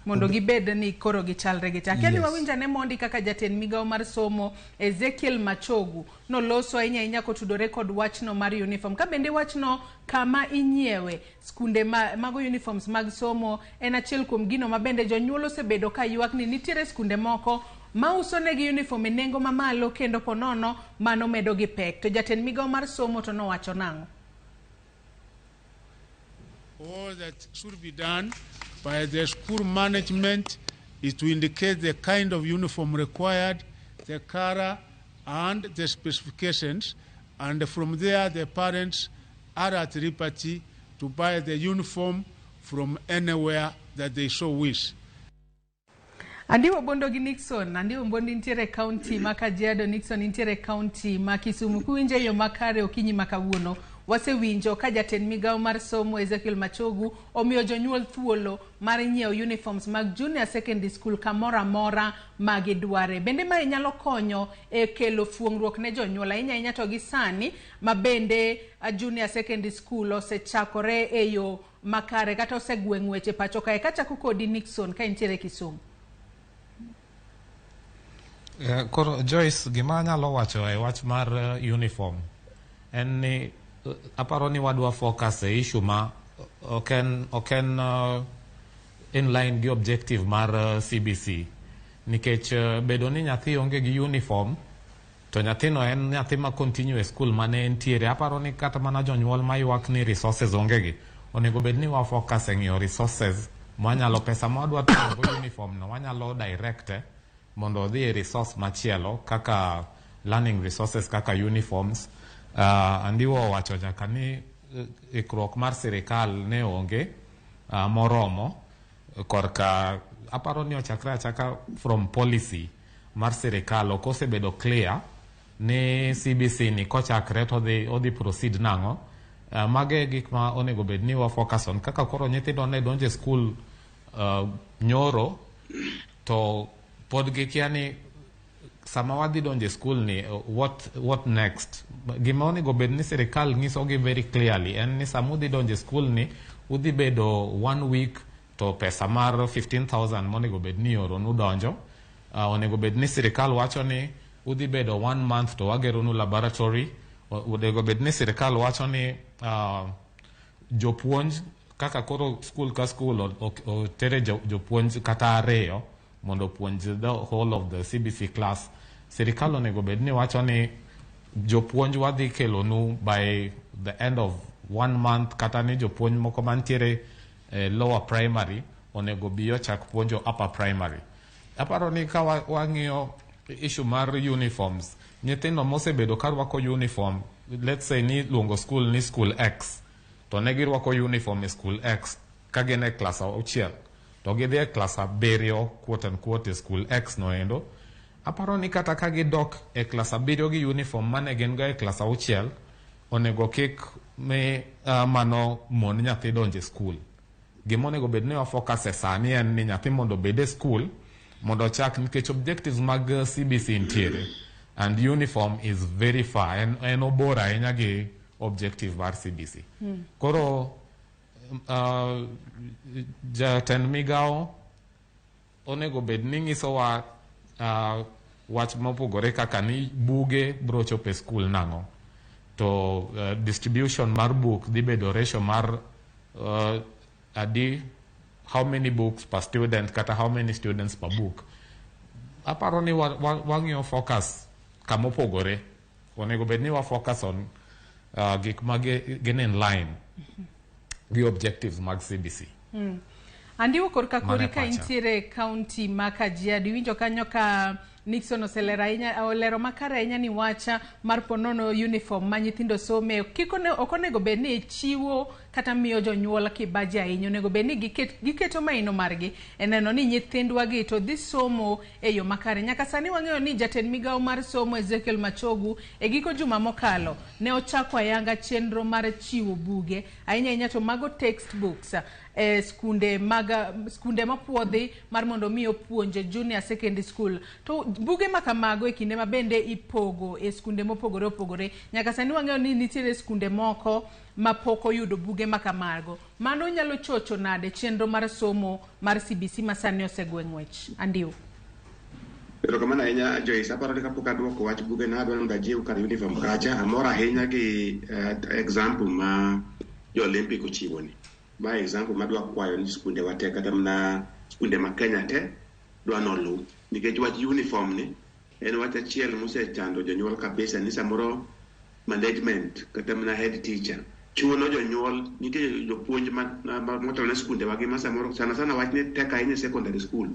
Mondo gibed ni koro gichalre gi chake. Yes. Wawinja ne mondi kaka jatend migao mar somo Ezekiel Machogu no loso inya kotudore kod wachno mar uniform. Ka bende wachno kama inyiewe skunde mago uniforms mag somo en achiel kuom gino ma bende jonyuol osebedo ka ywak ni nitiere skunde moko ma uso negi uniform e nengo mamalo kendo ponono mano medo gi pek. To jatend migao mar somo to no wacho nango. All that should be done by the school management is to indicate the kind of uniform required, the color, and the specifications, and from there the parents are at liberty to buy the uniform from anywhere that they so wish. Andiwo bondo gi Nixon, andiwo bondi ntiere county ma Kajiado, Nixon ntiere county ma Kisumu. Kuwinje yo makare okinyi makawuono wase winjo ka jatend migao mar somo Ezekiel Machogu omiyo jonyuol thuolo mar nyiewo uniforms mag junior secondary school kamora mora magidware. Bende ma inyalo konyo e kelo fuongruok ne jonyuol inya to gi sani ma bende junior secondary school osechakore e yo makare kata osegweng' weche pacho kae. Kachako kodi Nixon ka intiere Kisumu. Koro Joyce gima nyalo wacho e wach mar uniform en ni aparo ni wadwa focus e issue ma oken in line gi objective mar CBC nikech bedo ni nyathi onge gi uniform to nyathino en nyathi ma continue e school mane entiere. Aparo ni kata mana jonyuol ma ywak ni resources onge gi onego bed ni wa focus e ng'iyo resources mwanyalo pesa ma wadwa tiyo go uniform no wanyalo direct mondo odhi e resource machielo kaka learning resources kaka uniforms. Andiwo wacho nyaka ni ikruok mar sirikal ne onge moromo korka aparo ni ochakre achaka from policy mar sirikal ok osebedo clear ni CBC ni kochakre to odhi proceed nango. Mage gik ma onego bed ni wa focus on kaka koro nyithindo ne donje school nyoro to pod gikia ni sama wadhi donje school ni what next gima onego bed ni sirikal nyisogi very clearly en ni sama udhi donje school ni udhi bedo 1 week to pesa mar 15,000 monego bed ni oro nudonjo onego bed ni sirikal wacho ni udhi bedo 1 month to wagero nu laboratory onego bed ni sirikal wacho ni jopuonj kaka koro school ka school otere jopuonj kata 2 mondo puonj the whole of the CBC class sirikal onego bed ni wacho ni jopuonj wadhi kelo nu by the end of 1 month kata ni jopuonj moko mantiere lower primary onego biyo chak puonjo upper primary. Aparo ni ka wang'iyo issue mar uniforms nyithindo mosebedo ka rwako uniform let's say ni luongo school ni school X to ne girwako uniform e school X ka gin e class 6 to gidhi e class 7 quote and quote e school X no endo. Aparo ni kata ka gidok e class 7 gi uniform mane gin go e class 6 onego kik me mano mon nyathi donje school. Gima onego bed ni wa focus e sani en ni nyathi mondo bede school mondo chak nikech objectives mag CBC ntiere and uniform is very far en obora ahinya gi objective mar CBC. Koro jatend migao onego bed ni nyiso wa wach mopogore kaka ni buge bro chope school nango to distribution mar book dhi bedo ratio mar adi how many books per student kata how many students per book. Aparo ni wang'iyo focus kamopogore onego bed ni wa focus on gik mag gin in line gi objectives mag CBC. Andiwo korka korika intiere county ma Kajiado winjo kanyo ka Nixon olero makare ahinya ni wacha mar ponono uniform ma nyithindo some okonego bed ni chiwo kata miyo jonyuol kibaji ahinya onego bed ni giketo maino margi eneno ni nyithindwa gi to dhi somo e yo makare. Nyaka sani wang'eyo ni jatend migao mar somo Ezekiel Machogu e giko juma mokalo ne ochako ayanga chenro mar chiwo buge ahinya to mago textbooks skunde mapuodhi mar mondo miyo puonje junior secondary school to buge makamago e kinde mabende ipogo e skunde mopogore opogore. Nyaka sani wang'eyo ni nitiere skunde moko mapoko yudo buge makamago. Mano nyalo chocho nade chenro mar somo mar CBC masani osegweng'wech. Andiwo. Pero kamana ahinya Joyce aparo ni kapok adwoko wach buge na adwaro ngajiw kar uniform kacha amora ahinya gi example ma jo Olympic ochiwo ni. Ma example madwa kwayo ni skunde wate kata mna skunde ma Kenya te dwa nolu nikech wach uniform ni en wach achiel mosechando jonyuol kabisa ni samoro management kata mna head teacher chuno jonyuol nitie jopuonj motelo skunde wagi ma samoro sana wach ni tek ahinya secondary school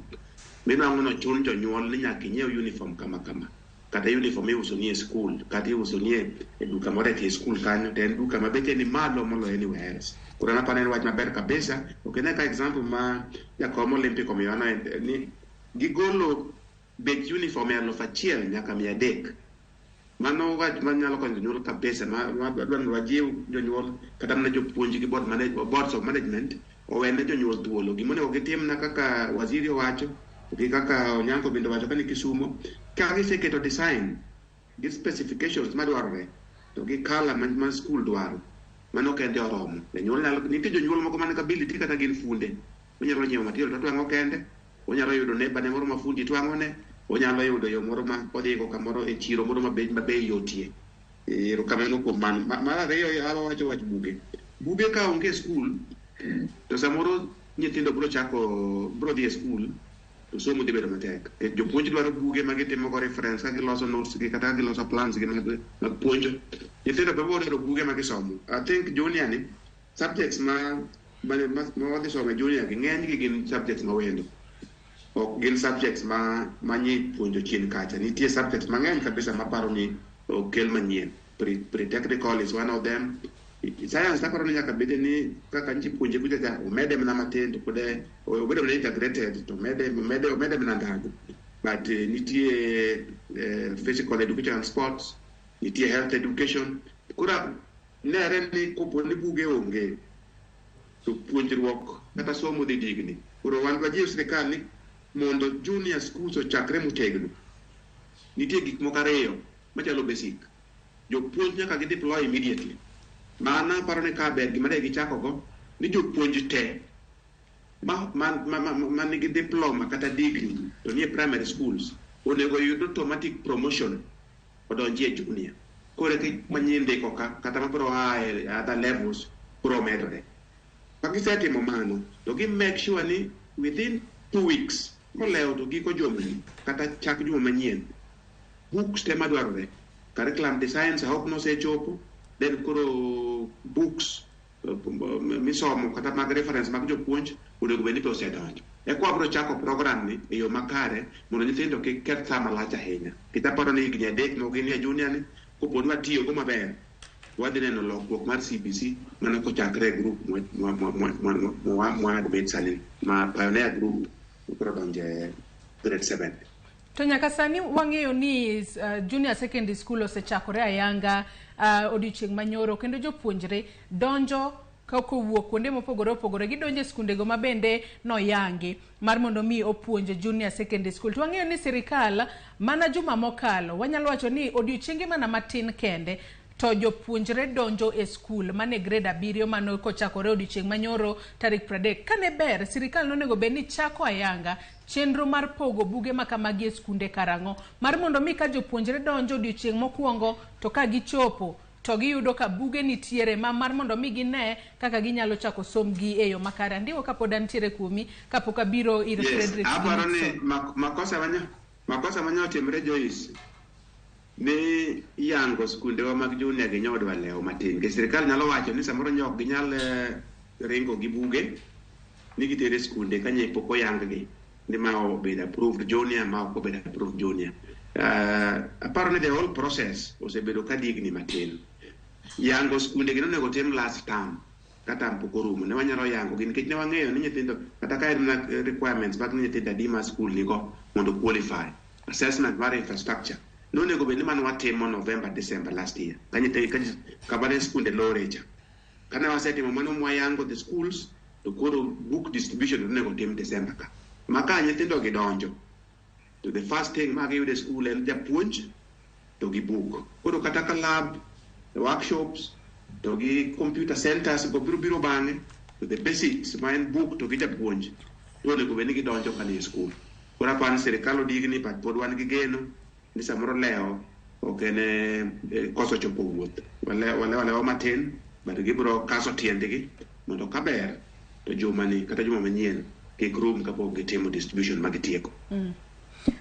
mino ang'ono chun jonyuol ni nyaka nyiew uniform kama kata uniform iuso ni e school kata iuso ni e duka moro e school kanyo to en duka mabete ni malo molo anywhere else. Kuna napana wach maber kabisa okene ka example ma jakom Olympic omiwana ni gigolo bet uniform ya 1,000 nyaka 300 mano wach manyalo konyo jonyuol kabisa ma dwan wajiw jonyuol kata na jopuonj gi boards of management owene jonyuol thuolo gimonego gitim na kaka waziri wacho gi kaka Onyango bende wacho kani Kisumo ka giseketo design gi specifications madwarore to gi color man school dwaro mano kende oromo jonyuol nitie jonyuol moko man ability kata gin funde onyalo nyiewo material to twang'o kende onyalo yudo ne bane moro mafundi twang'one onyalo yudo yo moro ma odhigo kamoro e chiro moro mabe yotie ero kamano kuom mar ariyo alo wacho wach buge ka onge school to samoro nyithindo bro dhi e school to somo dhi bedo matek jopuonj dwaro buge ma gitimo go reference ka giloso notes gi kata giloso plans gi mag puonjo nyithindo bebo dwaro buge ma gisomo. I think junior ni subjects ma wadhi somo junior gi ng'eny gi gin subjects ma wendo ok gin subjects ma nyi puonjo chien kacha nitie subjects mang'eny kabisa maparo ni okel manyien. Pre-technical is one of them. Science aparo ni nyaka bede ni kaka nchi puonje kuja umede mna matendo kode obedo ni integrated to mede mna ndago but nitie physical education and sports nitie health education kura nere ni kopo ni buge onge to puonjruok kata somo dhi digni kuro wan wajiw sirikal ni mondo junior schools ochakre motegno nitie gik moko ariyo machalo basic. Jopuonj nyaka gi deploy immediately. Mana paro ni ka ber gima de gichako go ni jopuonj te man nigi diploma kata degree to nie primary schools onego yud automatic promotion odonjie junior. Kore ki manyinde ko kata mabro other levels pro medore. Pakisetimo mano to gi make sure ni within 2 weeks koleo to giko jomni kata chak juma manyien books te madwarore. Curriculum design sa hok no se chopo then koro books misomo kata mag reference mag jopuonj onego bedi pose donjo. E kwa bro chako program ni e yo makare mondo nyithindo kik keth sama lach ahinya. Kitaparo ni higni adek no gin ya junior ni kopod watiyo go maber wadhi neno lokruok mar CBC mana kochakre group admit sani ma pioneer group koro donje grade 7. To nyaka sani wang'eyo ni junior secondary school osechakore ayanga odiochieng' manyoro kendo jopuonjre donjo kowuok kuonde mopogore opogore gidonje skunde go mabende noyangi mar mondo mi opuonje junior secondary school. To wang'eyo ni sirikal mana juma mokalo wanyalo wacho ni odiochienge mana matin kende to jopuonjre donjo e skul mane grade 7 mano kochakore odiochieng' manyoro tarik 30. Kane ber sirikal nonego bed ni chako ayanga chenro mar pogo buge makamagi e skunde karango mar mondo mi ka jopuonjre donjo odiochieng' mokwongo to ka gichopo to giyudo ka buge nitiere mar mondo mi gine kaka ginyalo chako somgi e yo makare. Ndiwo kapod antiere kuomi kapok abiro ir Frederick. Aparo ni makosa manya otimre Joyce ni yango skunde wa mag junior gi nyodwa leo matin ke sirikal nyalo wacho ni samoro nyok ginyal ringo gi buge ni gitere skunde kanye poko yang gi ni ma obed approved junior ma ok obed approved junior. Aparo ni the whole process osebedo kadigni matin. Yango skunde gi nonego tim last term kata mpoko rumo ne wanyalo yango gi nikech ne wang'eyo ni nyithindo kata ka en requirements mag nyithindo adi ma school nigo mondo qualify assessment mar infrastructure nonego bed ni man watimo November December last year kabane skunde lorecha kana wasetimo mano mwayango the schools to koro book distribution nonego tim December ka maka nyithindo gidonjo to the first thing ma giyude school en japuonj to gi book koro kata ka lab the workshops to gi computer centers go biro bang'e to the basics ma en book to gi japuonj to onego bed ni gidonjo kani e school. Kora pan sirikal odigni pat pod wan gi geno ni samoro leo okene koso chopo wuoth wale matin but gibro kaso tiendgi mondo kaber to juma manyien kik rum kapok gitimo distribution magitieko.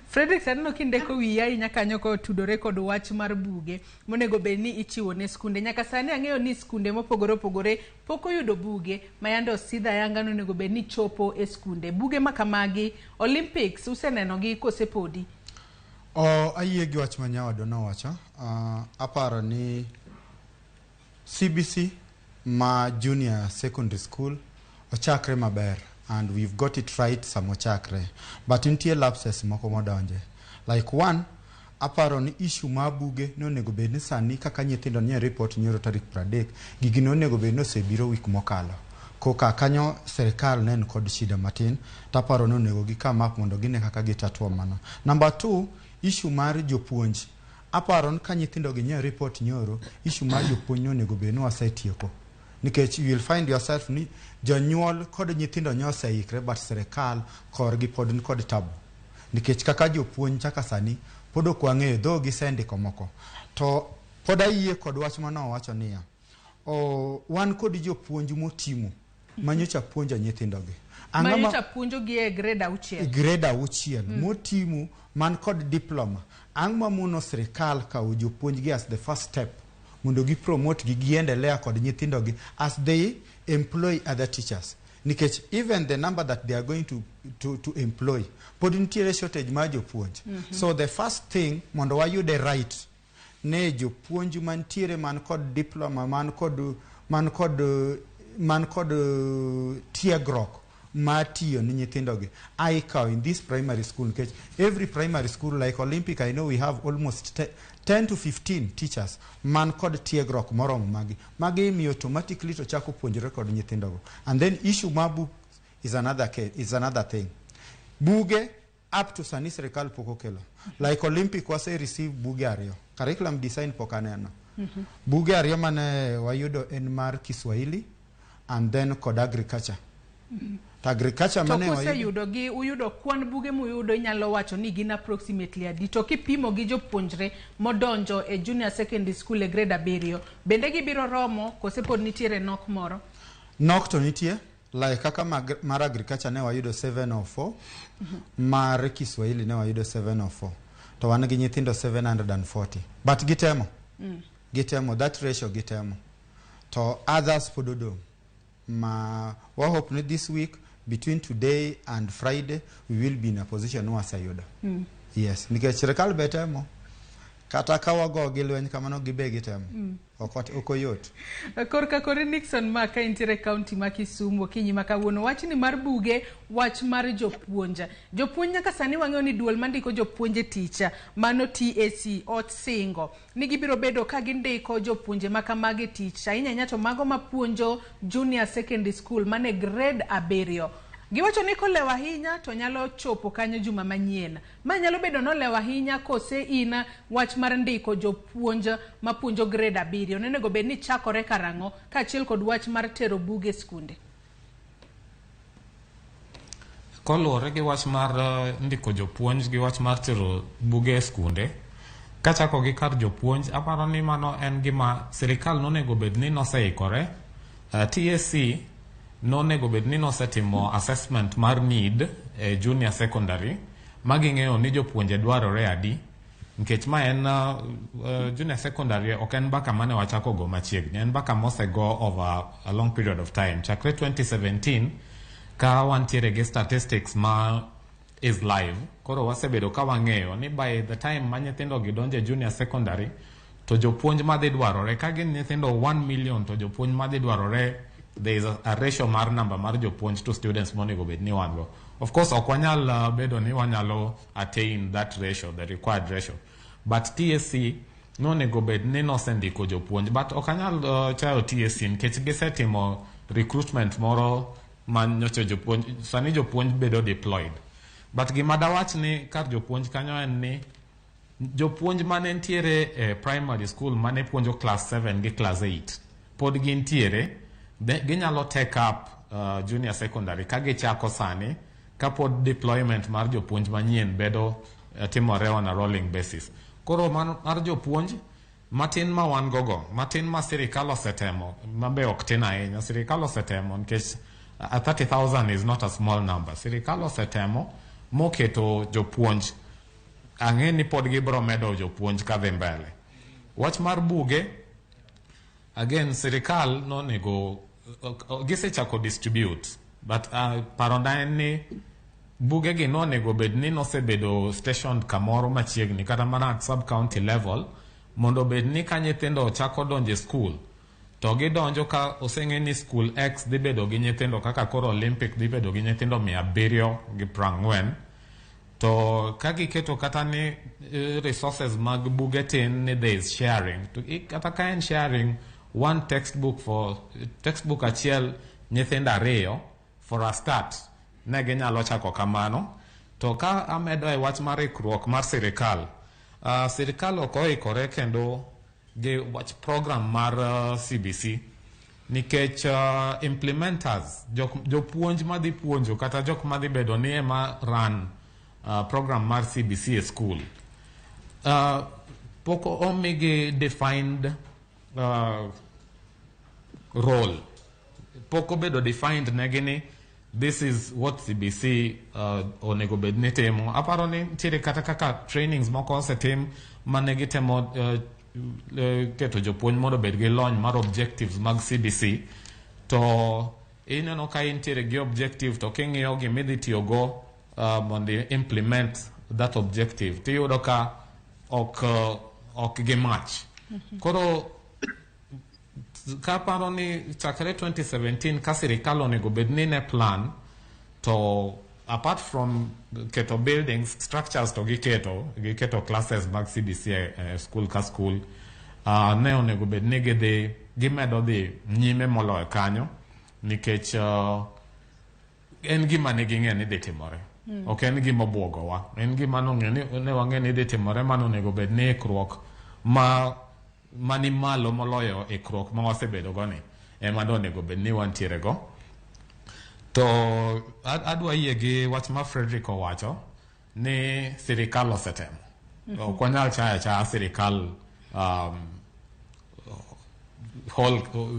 Frederick sanno kindeko wiya inya kanyo ko tudore kod wach mar buge monego bed ni ichiwo ne skunde. Nyaka sani ang'eyo ni skunde mopogore opogore pok oyudo buge mayando sidha yanga nonego bed ni chopo e skunde. Buge makamagi Olympics useneno gi kosepodi? Ayie gi wach manyawado nowacho. Aparo ni CBC ma junior secondary school ochakre maber and we've got it right samochakre, but intie lapses moko modonje. Like one, aparo ni issue ma buge nonego bed ni sani kaka nyithindo nie report nyoro tarik 30 gigi nonego bed no sebiro wik mokalo koka kanyo serikal nen kod shida matin taparo nonego gi come up mondo gine kaka gitatuo mano. Number 2, issue mar jopuonj. Aparo ni ka nyithindo gi nie report nyoro issue mar jopuonj nonego bed no asetieko. Nikech you will find yourself ni jonyuol kod nyithindo nyose ikre but serikal korgi pod kod tabu. Nikech kaka jopuonj chaka sani pod ok wang'eyo dho gisendiko moko. To pod ayie kod wach mano wacho niya. Wan kod jopuonj motimo manyocha puonja nyithindo gi. Manyocha puonjo gi e grade 6. Grade 6 motimo man kod diploma. Ang'ma muno serikal ka jopuonj gi as the first step mondo gi promote gi giendelea kod nyithindo gi as they employ other teachers. Nikech even the number that they are going to employ pod nitiere shortage ma jopuonj. So the first thing mondo wayude right ne jopuonj mantiere man kod diploma man kod tiegruok matiyo ni nyithindo gi aikaw in this primary school. Nikech every primary school like Olympic I know we have almost 10 to 15 teachers man kod tiegruok moromo magi mi automatically to chako puonjore kod nyithindo go. And then issue mabu is another thing. Buge up to sani sirikal pok okelo. Like Olympic wase receive buge ariyo. Curriculum design pok aneno. Buge ariyo mane wayudo en mar Kiswahili and then kod agriculture. Agriculture mane wayudo gi uyudo kwan buge muyudo inyalo wacho ni gin approximately adi to kipimo gi jopuonjre modonjo e junior secondary school e grade 7 bende gibiro romo kose pod nitiere nok moro? Nok to nitie, like kaka mar agriculture ne wayudo 704, mar Kiswahili ne wayudo 704, to wan gi nyithindo 740, but gitemo, gitemo, that ratio gitemo, to others pododong. We hope that this week, between today and Friday, we will be in a position no asayudo. Yes, because sirikal betemo. Kata kawago gilweny kamano gibe gitemo. Okoyot. Korka kore Nixon Maka intere county ma Kisumu kinyi makawuono wach ni mar buge wach mar jopuonja. Jopuonja ka sani wang'eyo ni duol mandiko jopuonje ticha mano TAC ot singo. Ni gibiro bedo ka gindiko jopuonje makamagi ticha. Inyanya to mago mapuonjo junior secondary school mane grade 7. Giwacho ni kolewa hinya to nyalo chopo kanyo juma manyien. Ma nyalo bedo no lewa hinya kose ina wach mar ndiko jopuonja mapuonjo grade 7. Onego bed ni chakore karango kaachiel kod wach mar tero buge skunde. Koluwore gi wach mar ndiko jopuonj gi wach mar tero buge skunde, kachako gi kar jopuonj, aparo ni mano en gima sirikal nonego bed ni noseikore. TSC nonego bed ni nosetimo assessment mar need junior secondary maging'eyo ni jopuonje dwarore adi, nikech ma en junior secondary ok en mbaka mane wachako go machiegni, en mbaka mosego over a long period of time. Chakre 2017 ka wantiere gi statistics ma is live, koro wasebedo ka wang'eyo ni by the time ma nyithindo gidonje junior secondary to jopuonj madhi dwarore, ka gin nyithindo 1 million to jopuonj madhi dwarore, there is a ratio mar number mar jopuonj to students monego bed ni wan go. Of course ok wanyal bedo ni wanyalo attain that ratio, the required ratio, but TSC nonego bed ni nosendiko jopuonj, but ok anyal chayo TSC nikech gisetimo recruitment moro manyocho jopuonj, sani jopuonj bedo deployed. But gima dawach ni kar jopuonj kanyo en ni jopuonj mane ntiere primary school mane puonjo class 7 gi class 8 pod gintiere, ginyalo take up junior secondary ka gichako sani ka pod deployment mar jopuonj manyien bedo timore on a rolling basis. Koro mar jopuonj matin ma wan gogo, matin ma sirikal osetemo, mabe ok tin ahinya, sirikal osetemo nikech 30,000 is not a small number. Sirikal osetemo moketo jopuonj, ang'e ni pod gibro medo jopuonj kadhi mbele. Wach mar buge, again sirikal nonego gisechako distribute, but parona en ni buge gi nonego bed ni nosebedo stationed kamoro machiegni kata mana at sub county level, mondo bed ni ka nyithindo chako donje school to gidonjo ka oseng'e ni school X dhi bedo gi nyithindo kaka koro Olympic dhi bedo gi nyithindo 740, to ka giketo kata ni resources mag buge tin ni there is sharing, to kata ka en sharing one textbook achiel nyithindo 2 for a start, ne ginyalo chako kamano. To ka amedo e wach mar ikruok mar sirikal, sirikal ok oikore kendo gi wach program mar CBC nikech implementers, jopuonj madhi puonjo kata jok madhi bedo ni ema run program mar CBC e school, poko omigi defined role, poko bedo defined negini this is what CBC onego bed ni timo. Aparo ni tire kata kaka trainings moko osetim manegi temo keto jopuonj mondo bed gi lony mar objectives mag CBC, to ineno ka intiere gi objective to king'iyo gimidhi tiyogo mondo implement that objective tiyudo ka ok gi match. Koro ka paro ni chakre 2017 ka sirikal onego bed ni ne plan, to apart from keto buildings, structures to giketo classes mag CBC school ka school, ne onego bed ni gimedo dhi nyime moloyo kanyo nikech en gima ne ging'e ni dhi timore. Ok en gima buogowa. En gima ne wang'e ni dhi timore mano onego bed ni ikruok mani malo moloyo ikruok ma wasebedo go ni ema do onego bed ni wantiere go. To adwa yie gi wach ma Frederick owacho ni sirikal osetemo. Ok wanyal chaya sirikal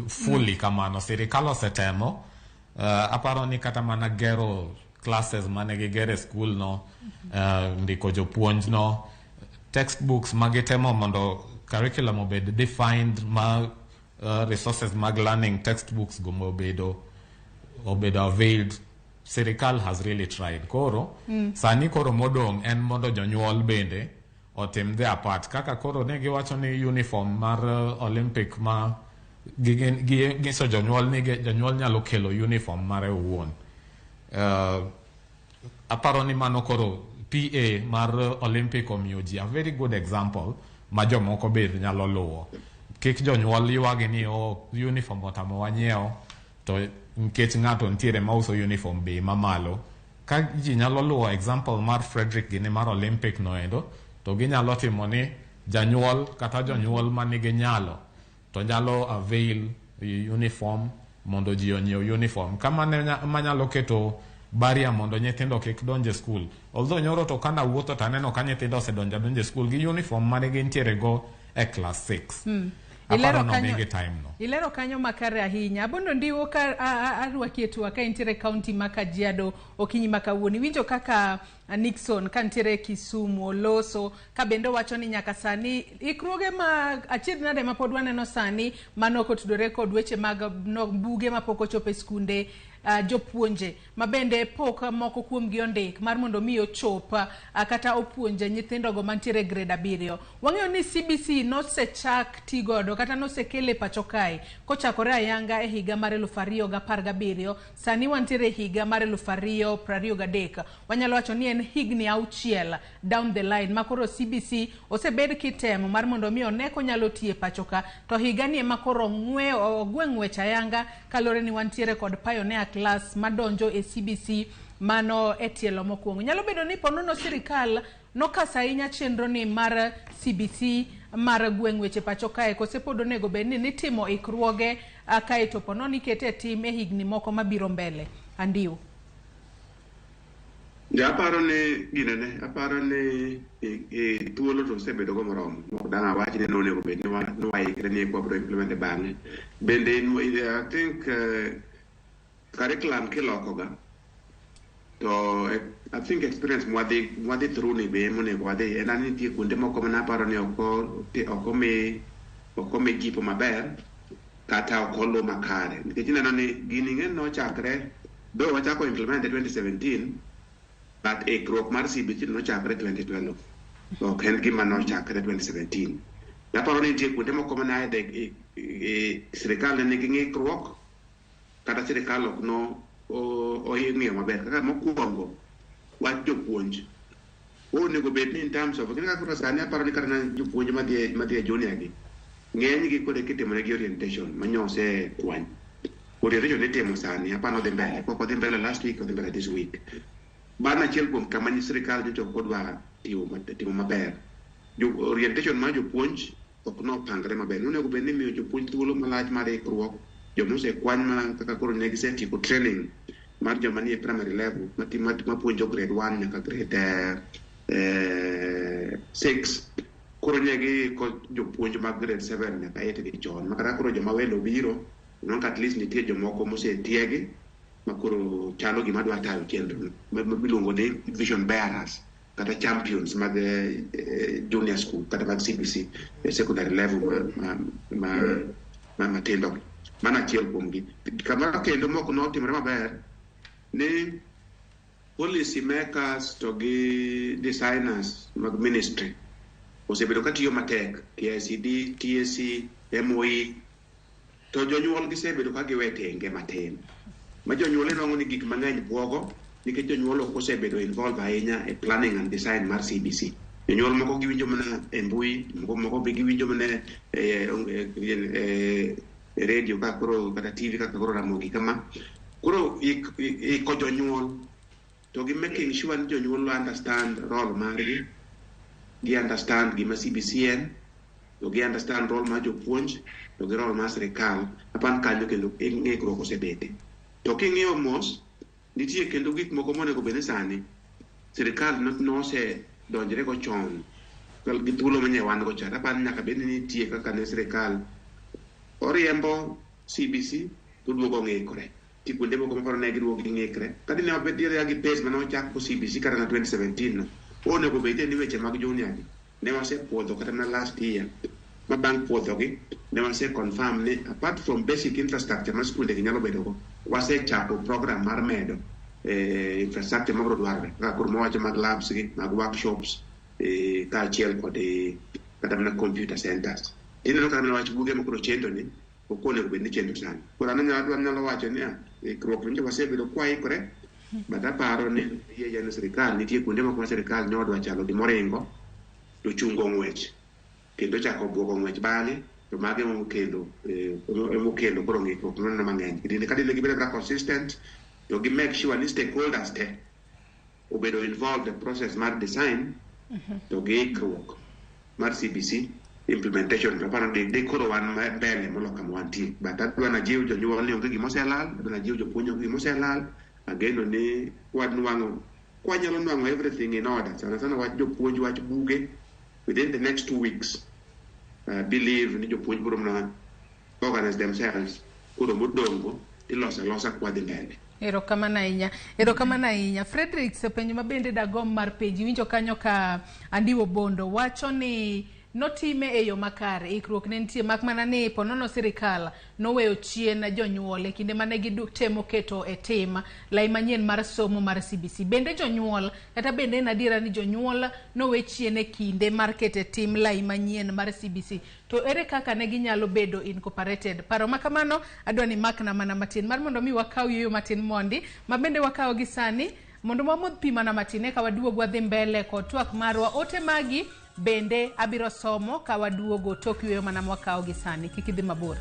fully kamano. Sirikal osetemo. Aparo ni kata mana gero classes mane gigere school no, ndiko jopuonj no, textbooks magitemo mondo curriculum obed defined, ma resources mag learning textbooks go obedo availed. Sirikal has really tried. Koro sani koro modong en mondo jonyuol bende otim their part. Kaka koro ne giwacho ni uniform mar Olympic ma giso jonyuol nyalo kelo uniform mare owuon. Aparo ni mano koro PA mar Olympic omiyo ji a very good example ma jomoko bende nyalo luwo. Kik jonyuol ywagi ni uniform otamo wanyiewo to nikech ng'ato ntiere ma uso uniform bei mamalo. Ka ji nyalo luwo example mar Frederick gini mar Olympic noendo, to ginyalo timo ni janyuol kata jonyuol manigi nyalo to nyalo avail uniform mondo ji onyiew uniform. Kama manyalo keto barrier mondo nyithindo kik donje school. Although nyoro to kana wuotho to aneno ka nyithindo osedonje school gi uniform mane gintiere go e class 6. Ilero kanyo makare ahinya. Abondo ndiwo ka adwa ketu ka intiere county ma Kajiado okinyi makawuoni. Winjo kaka Nixon kantiere Kisumu, Loso, ka bende wacho ni nyaka sani ikruoge ma achiedh nade ma pod waneno sani manoko tudore kod weche mag buge ma pok ochopo skunde, jopuonje ma bende pok moko kuom gi ondik mar mondo mi ochop kata opuonje nyithindo go mantiere grade 7. Wang'eyo ni CBC nosechak tigodo kata nosekele pacho kae kochakore ayanga e higa mar 2017. Sani wantiere higa mar 2023. Wanyalo wacho ni en higni 6 down the line makoro CBC osebed kitemo mar mondo mi oneko nyalo tie pacho ka, to higa ni makoro gweng'wech ayanga kalore ni wantiere kod pioneer class madonjo e CBC mano etielo mokwongo. Nyalo bedo ni ponono sirikal nokasa ahinya chenro ni mar CBC mar gweng'weche pacho kae kosepod onego bed ni timo ikruoge kae to ponono ikete tim e higni moko mabiro mbele. Andiwo. Aparo ni thuolo to osebedo go moromo. Danga wachi ni onego bed ni waikre ni kwabro implement bang'e. Bende I think curriculum kilokoga to I think experience mwadi through ni be monego wadhi en ani nitie kuonde moko mana paro ni okome jipo maber kata okolo makare. Nikech ineno ni gini ng'en nochakre do wachako implement 2017 but ikruok mar CBC nochakre 2012. Ok en gima nochakre 2017. Aparo ni nitie kuonde moko mana sirikal nigi ng'ikruok kata sirikal ok ng'iyo maber. Kaka mokwongo wach jopuonj onego bed ni in terms of kaka koro sani aparo ni kata jopuonj madhi e junior gi ng'eny gi kode kitimore orientation manyose kwany. Orientation itimo sani apano dhi mbele pok odhi mbele last week odhi mbele this week. Bana achiel kuom kama sirikal nyocha kodwa timo maber. Orientation mar jopuonj ok nopangre maber. Onego bed ni miyo jopuonj thuolo malach mar ikruok. Jomose kwany mana kaka koro ne gisetieko training mar joma nie primary level mapuonjo grade 1 nyaka grade 6. Koro nyegi ko jopuonj mag grade 7 nyaka 8 gi chon. Makata koro joma welo biro non at least nitie jomoko mosetiegi makoro chalo gima dwa tayo chenro miluongo ni vision bearers kata champions mag junior school kata mag CBC secondary level matindo. Mana achiel kuom gi. Kamano kendo moko notimore maber ni policy makers to gi designers mag ministry osebedo katiyo matek. KICD, TSC, MOE to jonyuol gisebedo ka giwe tenge matin. Ma jonyuol enwang'o ni gik mang'eny buogo nikech jonyuol ok osebedo involved ahinya e planning and design mar CBC. Jonyuol moko giwinjo mana e mbui, moko be giwinjo mana radio kaka koro kata TV kaka koro Ramogi kama. Koro iko jonyuol to gi making sure ni jonyuol understand role margi, gi understand gima CBC en, to gi understand role mar jopuonj, to gi role mar sirikal, apan kanyo kendo ng'ikruok osebete. To king'iyo mos, nitie kendo gik moko monego bed ni sani sirikal nose donjre go chon gi thuolo manye wan go cha. Apan nyaka bed ni nitie kaka ne sirikal oriembo CBC to duogo ng'ikre. Ti kuonde moko maparo ne giduogo ng'ikre. Kadi ne wabedire gi pace mane ochak ko CBC kata na 2017 no. Onego bed ni weche mag junior ne wasepuodho kata na last year. Ma bang' puodho gi ne wase confirm ni apart from basic infrastructure ma skunde gi nyalo bedo go, wase chako program mar medo infrastructure mabro dwarre kaka kur mowacho mag labs gi, mag workshops, kaachiel kod kata mana computer centers. Ineno kata mana wach buge mokro chendo ni okonego bed ni chendo sana. Koro an nyalo wacho ni ikruok winjo wasebedo kwaikore, but aparo ni yie sirikal nitie kuonde moko ma sirikal nyodwa chalo gimoringo to chungo ng'wech kendo chako buogo ng'wech bang'e, to mage mokelo koro ng'ikruok nono mang'eny. Kadi ne gibedo consistent to gi make sure ni stakeholders te obedo involved in the process mar design to gi ikruok mar CBC implementation. Aparo de koro wan mbele moloka mwantie, but adwa na jiw jonyuol ni onge gimoselal, adwa na jiw jopuonj onge gimoselal. Ageno ni wan nwang'o kwanyalo nwang'o everything in order. Sana wach jopuonj, wach buge within the next 2 weeks. Believe ni jopuonj buro mna organize themselves kuro modongo ilosa kwa dhi mbele. Erokamano ahinya. Frederick sepenjo mabende dagom mar penji, winjo kanyo ka Andiwo Bondo wacho ni notime e yo makare, ikruok ne nitie, mak mana ni ponono sirikal noweyo chien jonyuol e kinde mane gitemo keto e tim lai manyien mar somo mar CBC. Bende jonyuol kata bende en adiera ni jonyuol nowe chien e kinde mar keto e tim lai manyien mar CBC, to ere kaka ne ginyalo bedo incorporated? Paro makamano adwa ni makna mana matin mar mondo mi wakaw yo matin mondi ma bende wakaw gi sani mondo wamodh pi mana matin eka waduog wadhi mbele kod twak marwa. Ote magi bende abiro somo ka waduogo tok yweyo mana mwakaw gi sani. Kik idhi mabor.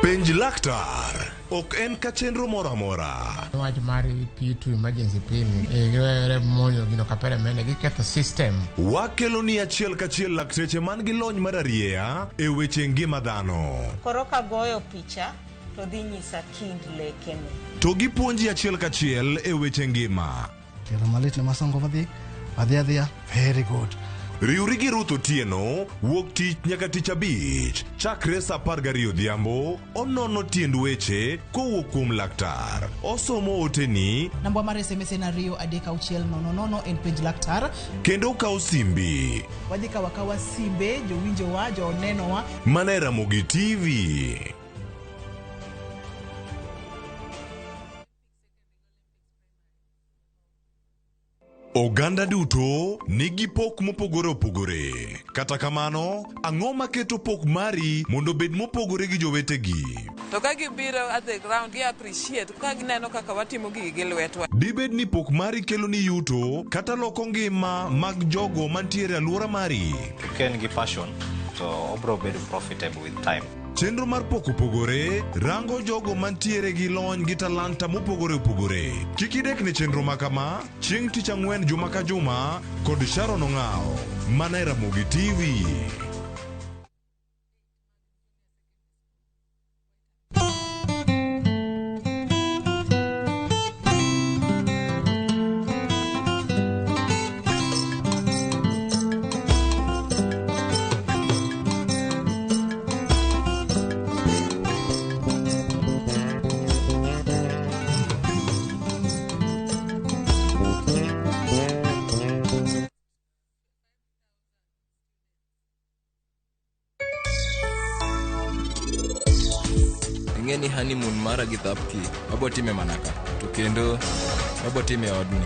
Penj laktar ok en ka chenro moro amora. Wach mar P2 emergency pin giwere monyo gino kapere mene giketho system. Wakelo ni achiel kachiel lakteche man gi lony mar arieya e weche ngima dhano. Koro ka goyo picha to dhi nyisa kind lekene. To gipuonji achiel kachiel e weche ngima. Telo malit ne masongo adhiya. Very good. Riuri gi Ruth Otieno wuok tich nyaka tich abich chakre sa 12 odhiambo. Onono tiend weche kowuok kuom laktar. Osomo oteni. Namba mar SMS en 23600 en penj laktar. Kendo kawo simbi. Wadhi kawa simbe jowinjowa jonenowa. Mana e Ramogi TV. Oganda duto nigi pok mopogore opogore. Kata kamano, ang'o maketo pok mari mondo bed mopogore gi jowetegi? To ka gibiro at the ground, gi appreciate ka gineno kaka watimo gi lwetwa. Dibed ni pok mari kelo ni yuto kata loko ngima mag jogo mantiere alwora mari. Ken gi passion to obro bedo profitable with time. Chenro mar pok opogore rango jogo mantiere gi lony gi talanta mopogore opogore. Kik idek ne chenro makama chieng' tich ang'wen juma ka juma kod Sharon Ong'ao. Mana e Ramogi TV. Ngeni honeymoon mara gi thapki abo time manaka to kendo abo time odni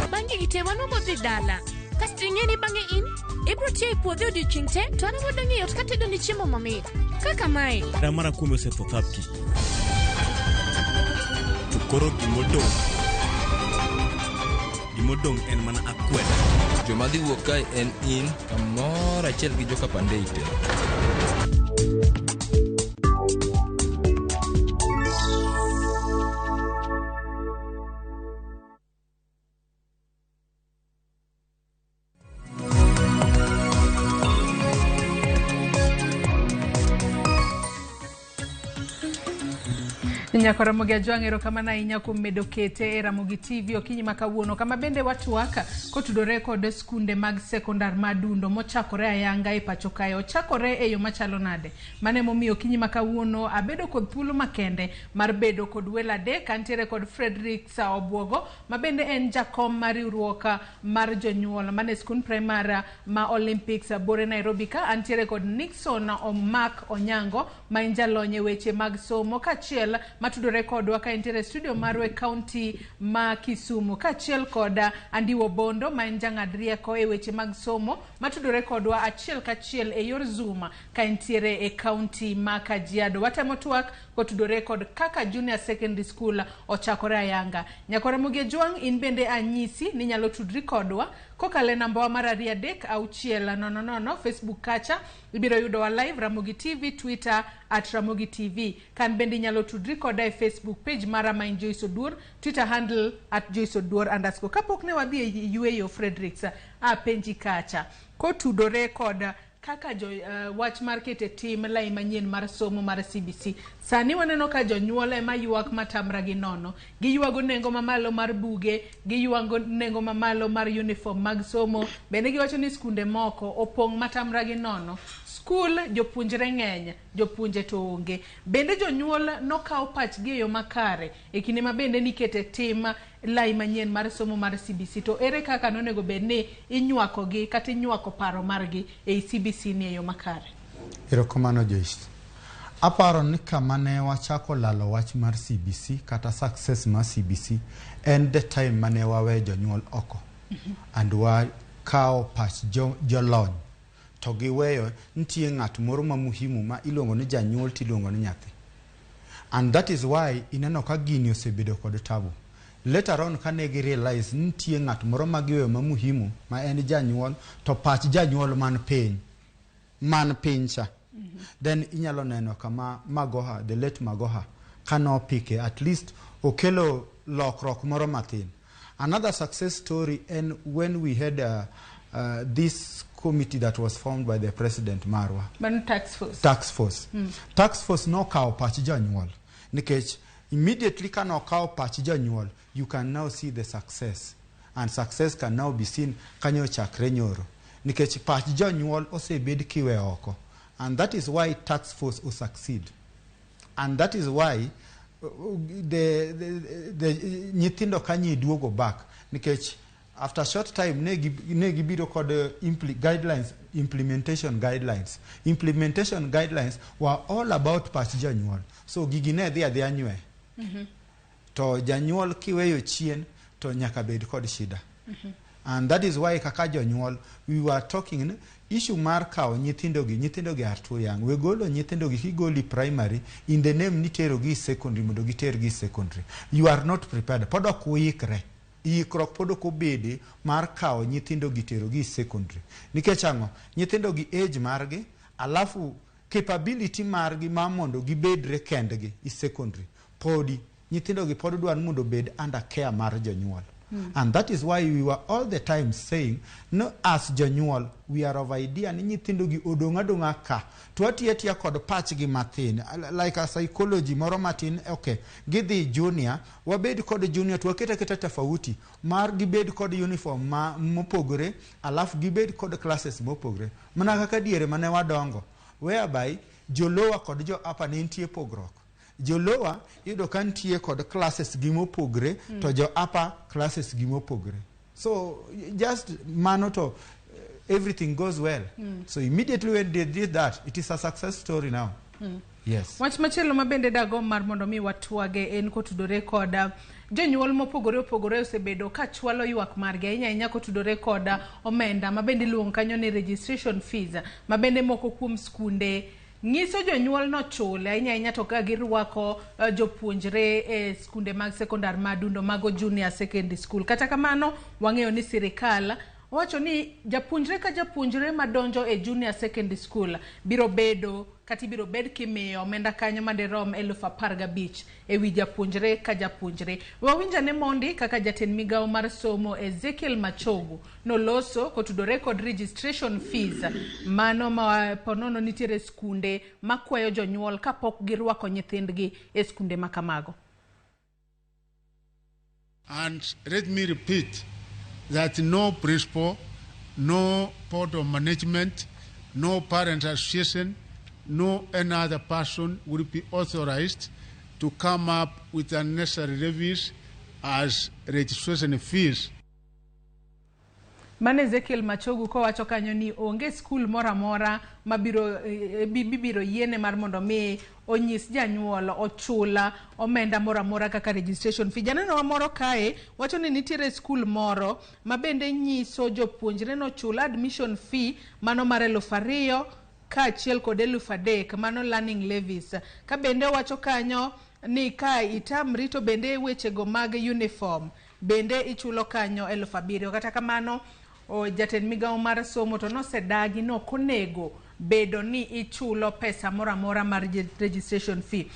bangi itema no modhi dala kasti ngeni bangi in ibro tiyo ipuodhe odiochieng' te to ane modo ng'eyo ka tedo ni chiemo mamit kaka mae. Mara kuome osetho thapki. To koro gimodong en mana akweda. Joma dhi wuok kae en in kamoro achiel gi joka Pandei te. Nyakora Ramogi ajwang'ero kama na inya kumedo kete Ramogi TV okinyi makawuono kama bende watwaka kotudore kod skunde mag sekondar madundo mochakore ayanga e pacho kae ochakore e yo machalo nade mane momiyo okinyi makawuono abedo kod thuolo makende mar bedo kod wela de kantiere kod Frederick Saobwogo mabende en jakom mar riwruok mar jonyuol mane skund primary ma Olympics bore Nairobi ka antiere kod Nixon Omak Onyango ma injalonye weche mag somo kachiel matudore kodwa ka entere studio marwe county ma Kisumu kachiel koda Andiwo Bondo ma njang'ad rieko e weche mag somo matudore kodwa achiel kachiel e yor Zoom ka entere e county ma Kajiado. Watemo twak kotudore kod kaka junior secondary school ochakore ayanga. Nyakora Ramogi Ajwang' in bende anyisi ni nyalo tudri kodwa kokale namba mar 36000 Facebook kacha ibiro yudo wa live Ramogi TV Twitter @RamogiTV kan bende nyalo tudri koda e Facebook page mara ma Joyce Oduor Twitter handle @JoyceOduor_ kapok ne wadhi e yueyo Fredericks penji kacha kotudore koda kaka wach mar kete tim lai manyien mar somo mar CBC sani waneno ka jonyuol ema ywak matamra gi nono giywago nengo mamalo mar buge giywago nengo mamalo mar uniform mag somo bende giwacho ni skunde moko opong' matamra gi nono skul jopuonjre ng'eny jopuonje to onge bende jonyuol nokawo pachgi e yo makare e kinde ma bende nikete tim lai manyien mar somo mar CBC to ere kaka nonego bedni inywakogi kata inywako paro margi e CBC ni e yo makare. Erokamano Joyce. Aparo ni kama ne wachako lalo wach mar CBC kata success mar CBC and the time mane wawe jonyuol oko and wakawo pach jolony to giweyo nitie ng'at moro ma muhimu ma iluongo ni janyuol tiluongo ni nyathi, and that is why ineno ka gini osebedo kod tabu. Later on kane gi realize nitie ng'at moro ma giweyo ma muhimu ma en janyuol to pach janyuol man piny cha then inyalo neno kama Magoha, the late Magoha kano pike at least okelo lokrok moro matin. Another success story and when we had this committee that was formed by the President Marwa. Tax force. Tax force no kawo pach janyuol. Nikech immediately kano kawo pach janyuol, you can now see the success. And success can now be seen kanyo chakre nyoro. Nikech pach janyuol osebed kiwe oko. And that is why tax force will succeed. And that is why the nyithindo kanyi duogo back. Nikech after a short time, negi biro kod guidelines, implementation guidelines. Implementation guidelines were all about pach janyuol. So gigine dhia nywe. To janyuol kiweyo chien to nyaka bed kod shida. And that is why kaka janyuol we were talking issue mar kawo nyithindogi are too young. We golo nyithindogi kigoli primary in the name niterogi secondary mondo gitergi secondary. You are not prepared. Pod ok uikre. Ikrok pod ok obede mar kawo nyithindogi terogi secondary. Nikech ang'o? Nyithindogi age margi alafu capability margi ma mondo gibedre kendgi is secondary. Podi nyithindogi pod dwan mondo bed under care mar jonyuol. And that is why we were all the time saying, no, as jonyuol, we are of idea ni nyithindogi odonga ka. Tuatia kod patch gi matin. Like a psychology, moro matin, okay. Gidhi junior, wabed kod junior, tuaketa tofauti. Mar gibed kod uniform mopogre, alafu gibed kod classes mopogre. Mana kaka diere mane wadongo. Whereby, jolowa kod jo upper nintie pogrok. Jolowa yudo kantie kod classes gimopogre to jo upper classes gimopogre. So just mano to everything goes well. So immediately when they did that, it is a success story now. Yes. Wach machielo mabende dago mar mondo mi watwage en kotudore koda jonyuol mopogore opogore osebedo ka chwalo ywak margi ahinya kotudore koda omenda mabende iluongo kanyo ni registration fees mabende moko kuom skunde nyiso jonyuol no chule ahinya to ka girwako jopuonjre e skunde mag sekondar madundo mago junior secondary school. Kata kamano wang'eyo ni sirikal wacho ni japuonjre ka japuonjre madonjo e junior secondary school biro bed kimiyo omenda kanyo maderom 15,000 ewi japuonjre ka japuonjre. Wawinja ne mondi kaka jatend migawo mar somo Ezekiel Machogu noloso kotudore kod registration fees mano ma ponono nitiere skunde makwayo jonyuol kapok girwako nyithindgi e skunde makamago. And let me repeat that no principal, no board of management, no parent association, no any other person will be authorized to come up with unnecessary levies as registration fees. Mane Ezekiel Machogu ko wacho kanyo ni onge school mora mora mabiro bibiro yiene mar mondo mi onyis janyuol ochula omenda mora mora kaka registration fee. Janeno moro kae wacho ni nitiere school moro mabende nyiso jopuonjre no chula admission fee mano mar 2,000 ka achiel kod 3,000 mano learning levies. Ka bende wacho kanyo ni ka itamri to bende wechego mag uniform bende ichulo kanyo 7,000. Kata kamano jatend migawo mar somo to nosedagi no konego bedo ni ichulo pesa mora mora mar registration fee.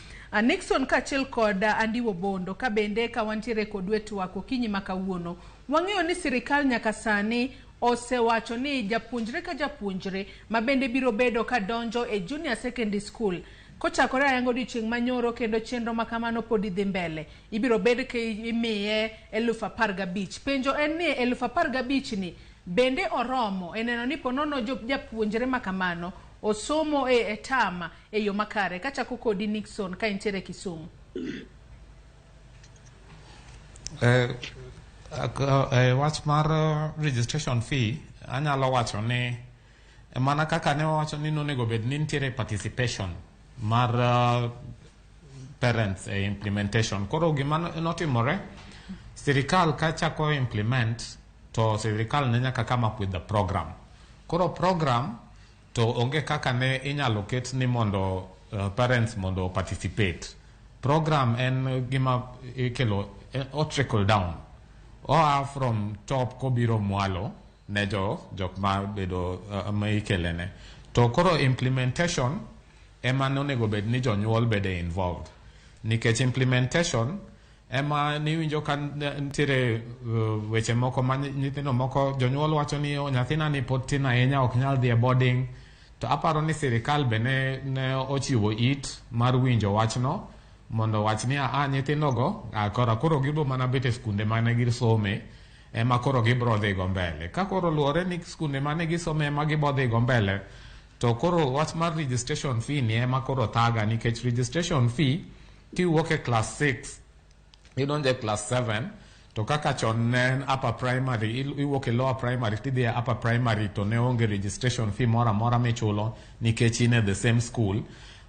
Nixon kachiel kod Andiwo Bondo ka bende ka wantiere kod wetu wako kinyi makawuono wang'eyo ni sirikal nyaka sani osewacho ni japuonjre ka japuonjre mabende biro bedo ka donjo e junior secondary school kochakore ayango dichieng' manyoro kendo chenro makamano pod idhi mbele ibiro bed ke imiye 15,000. Penjo en ni 15,000 ni bende oromo eneno ni ponono japuonjre makamano osomo e tama e yo makare. Kachako kodi Nixon ka intiere Kisumu. Wach mar registration fee anyalo wacho ni mana kaka ne wacho ni nonego bed ni nitiere participation mar parents e implementation. Koro gima notimore sirikal ka chako implement to sirikal ne nyaka come up with the program. Koro program to onge kaka ne inyalo ket ni mondo parents mondo participate. Program en gima ikelo o trickle down or from top kobiro mwalo ne jok ma bedo ma ikelene. To koro implementation ema nonego bed ni jonyuol bede involved. Nikech implementation ema ni winjo ka nitiere weche moko ma nyithindo moko jonyuol wacho ni nyathina ni pod tin ahinya ok nyal dhi e boarding. To aparo ni sirikal be ne ochiwo it mar winjo wachno mondo wach ni nyithindogo koro gibro mana bet e skunde mane gisome ema koro gibro dhi go mbele. Ka koro luore ni skunde mane gisome ema gibro dhi go mbele to koro wach mar registration fee ni ema koro thaga nikech registration fee kiwuok e class 6 idonjo e class 7 to kaka chon ne upper primary iwuok e lower primary tidhi e upper primary to ne onge registration fee mora mora michulo nikech in e the same school.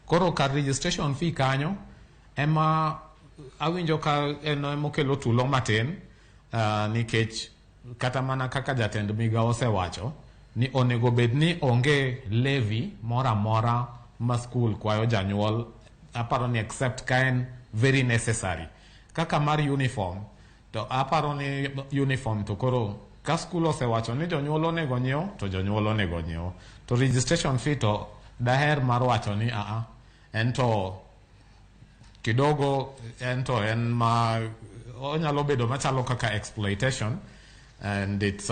Koro kar registration fee kanyo ema awinjo ka ema okelo tulo matin nikech kata mana kaka jatend migawo osewacho ni onego bed ni onge levy mora mora ma school kwayo janyuol aparo ni except ka en very necessary kaka mar uniform to aparo ni uniform to koro ka school osewacho ni jonyuol onego nyiew to jonyuol onego nyiew. To registration fee to daher mar wacho ni ento kidogo en ma onyalo bedo machalo kaka exploitation and it's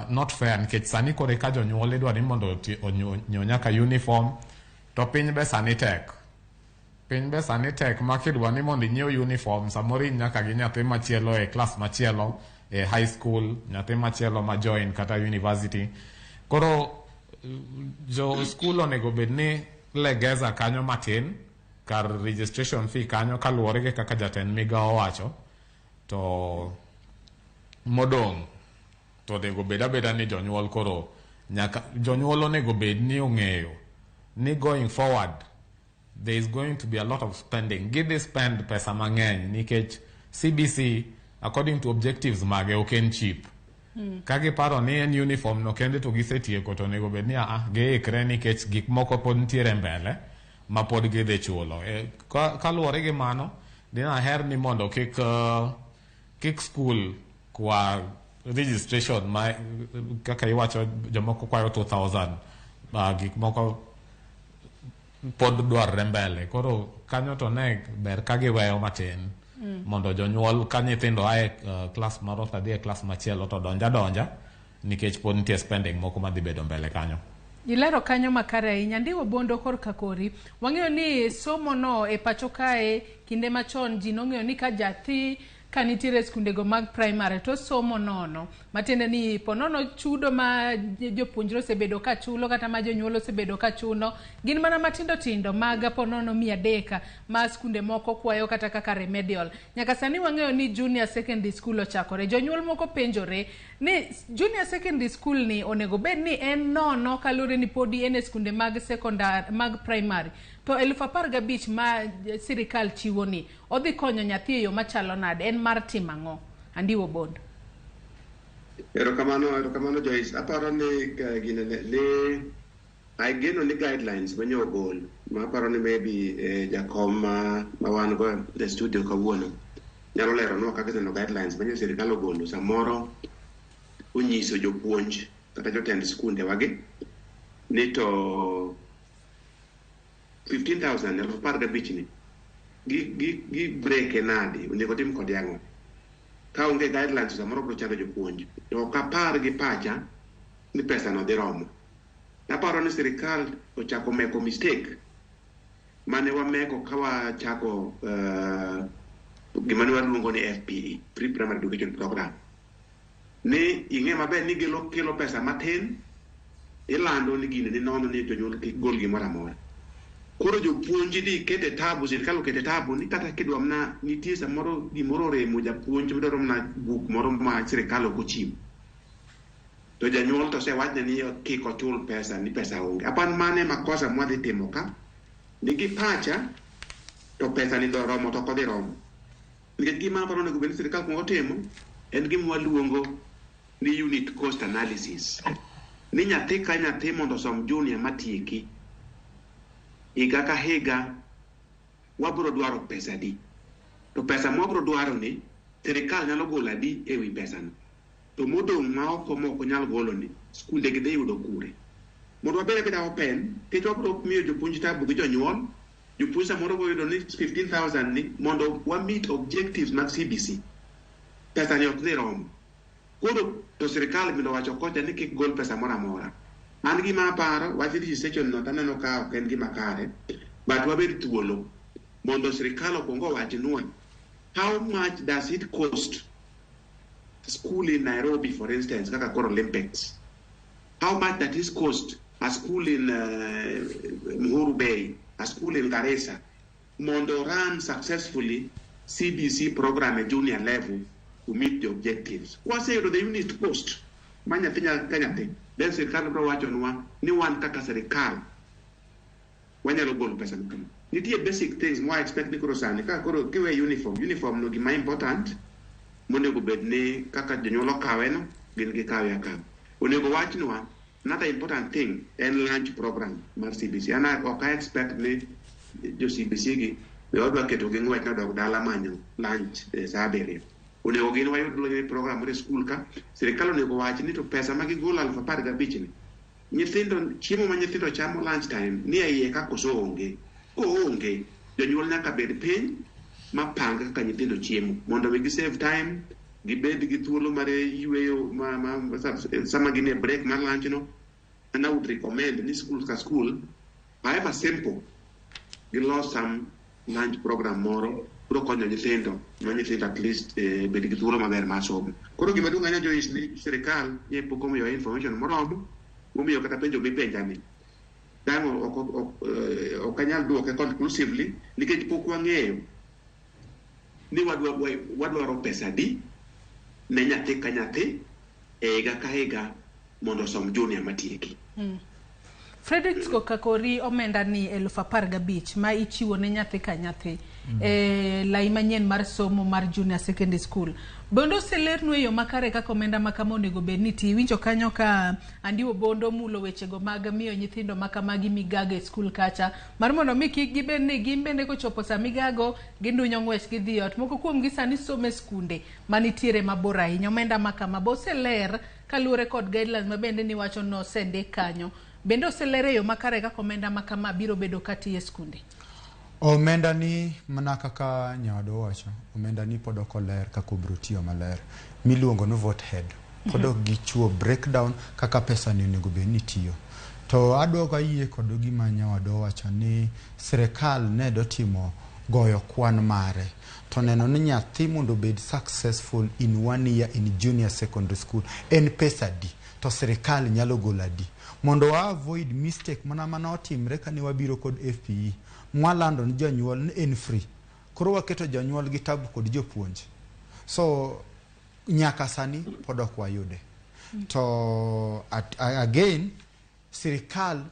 not fair nikech sani kore ka jonyuol idwa ni mondo onyiew nyaka uniform to piny be sani tek ma kidwa ni mondo inyiew uniform samoro nyaka gi nyathi machielo e class machielo e high school nyathi machielo ma join kata university. Koro jo school onego bed ni legeza kanyo matin kar registration fee kanyo kaluwore gi kaka jatend migawo wacho to modong' to onego bed abeda ni jonyuol koro nyaka jonyuol onego bed ni ong'eyo ni going forward there is going to be a lot of spending. Give they spend pesa mang'eny nikech CBC according to objectives mage oken cheap. Kagi paro ni en uniform no kende to gisetieko to nego bed ni giikre nikech gik moko pod ntiere mbele ma pod gidhi chulo. Kaluwore gi mano, dinaher ni mondo kik school kwa registration ma kaka iwacho jomoko kwayo 2,000 gik moko pod dwarre mbele. Koro kanyo to ne ber ka giweyo matin mondo jonyuol ka nyithindo ae klas maro to dhi e klas machielo to donja nikech pod nitie spending moko madhi bedo mbele kanyo. Ilero kanyo makare ahinya. Ndiwo Bondo korka kori, wang'eyo ni somo no e pacho kae kinde machon ji nong'eyo ni ka jathi ka nitiere skundego mag primary to somo nono, matiende ni ponono chudo ma jopuonjre osebedo ka chulo kata ma jonyuol osebedo ka chuno gin mana matindo tindo mag ponono 300 ma skunde moko kwayo kata kaka remedial. Nyaka sani wang'eyo ni junior secondary school ochakore. Jonyuol moko penjore ni junior secondary school ni onego bed ni en nono kalure ni podi en skunde mag secondary mag primary. To 15,000 ma sirikal chiwo ni odhi konyo nyathi yo machalo nade, en mar timang'o? Andiwo Bondo. Erokamano Joyce. Aparo ni gine ni ageno ni guidelines manyo gol. Ma aparo ni maybe jakom ma wan go the studio kawuono nyalo lero no kaka no guidelines manyo sirikal ogolo samoro onyiso jopuonj kata jotend skunde wage ni to 15,000 15,000 gi break nadi onego tim kod yango ka onge guidelines samoro bro chando jopuonj to kapar gi pacha ni pesa no dhi romo. Naparo ni sirikal ochako meko mistake mane wameko ka wachako gima ne waluongo ni FPE, Free Primary Education Program. Ni ing'e maber ni kelo pesa matin ilando ni gine ni nono ni jonyuol kik gol gimoro amora. Koro jopuonji di kete tabu, sirikal okete tabu ni kata kidwa mna nitie samoro gimoro remo japuonj midwaro mna buk moro ma sirikal ok ochiwo. To janyuol to se wachne ni kik ochul pesa ni pesa onge. Apan mane makosa mwadhi timo ka nigi pacha to pesa ni do romo to kodhi romo. Nikech gima aparo nego bed ni sirikal kuongo timo en gima waluongo ni unit cost analysis. Ni nyathi ka nyathi mondo som junior matieki higa ka higa wabro dwaro pesa di. To pesa mwabro dwaro ni sirikal nyalo golo adi ewi pesa no. To modong' ma oko moko nyalo golo ni skunde gidhi yudo kure. Mondo wabere beda open, kech wabro miyo jopuonj tabu gi jonyuol, jopuonj samoro boyudo ni 15,000 ni mondo wa meet objectives mag CBC. Pesa ni ok dhi romo. Koro to sirikal biro wacho kocha ni kik gol pesa mora mora. An gima aparo wach registration no taneno ka ok en gima kare, but wabed thuolo mondo sirikal okwongo wachnwa how much does it cost school in Nairobi, for instance, kaka koro Olympics. How much that is cost a school in Muhuru Bay, a school in Garissa, mondo run successfully CBC program at junior level to meet the objectives. What say to the unit cost? Manya pinya kanyate. Then sirikal bro wacho nwa ni wan kaka sirikal wanyalo golo pesa mkama. Nitie basic things more expect ni koro sani kaka koro kiwe uniform no gima important monego bed ni kaka jonyuol kawe no gin gi kawe akaw. Onego wachnwa another important thing en lunch program mar CBC. Ana ok expect ni jo CBC gi odwa keto gi ng'wech na dog dala manyo lunch saa 7. Onego gin wayud lunch program mar school ka sirikal onego wach ni to pesa ma gigolo 15,000 ni nyithindo chiemo ma nyithindo chamo lunch time ni iye ka koso onge. Ko onge jonyuol nyaka bed piny mapanga kaka nyithindo chiemo mondo gi save time gibed gi thuolo mar yueyo sama gin e break mar lunch no. And I would recommend ni school ka school however simple gilos some lunch program moro pro konyo nyithindo ma nyithindo at least bed gi thuolo maber mar somo. Koro gima duong' ahinya Joyce ni sirikal ne pok omiyo information moromo momiyo kata penjo mipenja ni dang'o ok anyal duoke conclusively nikech pok wang'eyo ni wadwaro pesa di ne nyathi ka nyathi e higa ka higa mondo som junior matieki. Frederick Kokakori omenda ni 15,000 ma ichiwo ne nyathi ka nyathi lai manyen mar somo mar junior secondary school. Bondo selernu eyo makare kaka omenda makama onego bed ni ti winjo kanyo ka Andiwo Bondo mulo wechego mag miyo nyithindo makamagi migago e skul kacha mar mondo mi kik gibed ni gimbende kochopo sa migago gindunyo ng'wech gidhi ot. Moko kuom gi sani somo e skunde manitiere mabor ahinya. Omenda makama boseler kaluwore kod guidelines mabende ni wacho no sende kanyo. Bende oselere yo makare kaka omenda makama biro bedo kati e skunde. Omenda ni mana kaka nyawado wacho, omenda ni pod ok oler kaka obiro tiyo maler. Miluongo no vote head. Pod ok gichuo breakdown kaka pesa ni onego bed ni tiyo. To adwoko yie kod gima nyawado wacho ni sirkal ne do timo goyo kwan mare. To neno ni nyathi mondo bed successful in 1 year in junior secondary school en pesa di. To sirkal nyalo gola di. Mondo wa avoid mistake mana otimre kane wabiro kod FPE. Mwalando ni jonyuol ni en free. Koro waketo jonyuol gi tabu kod jopuonj. So nyaka sani pod ok wayude. To again sirkal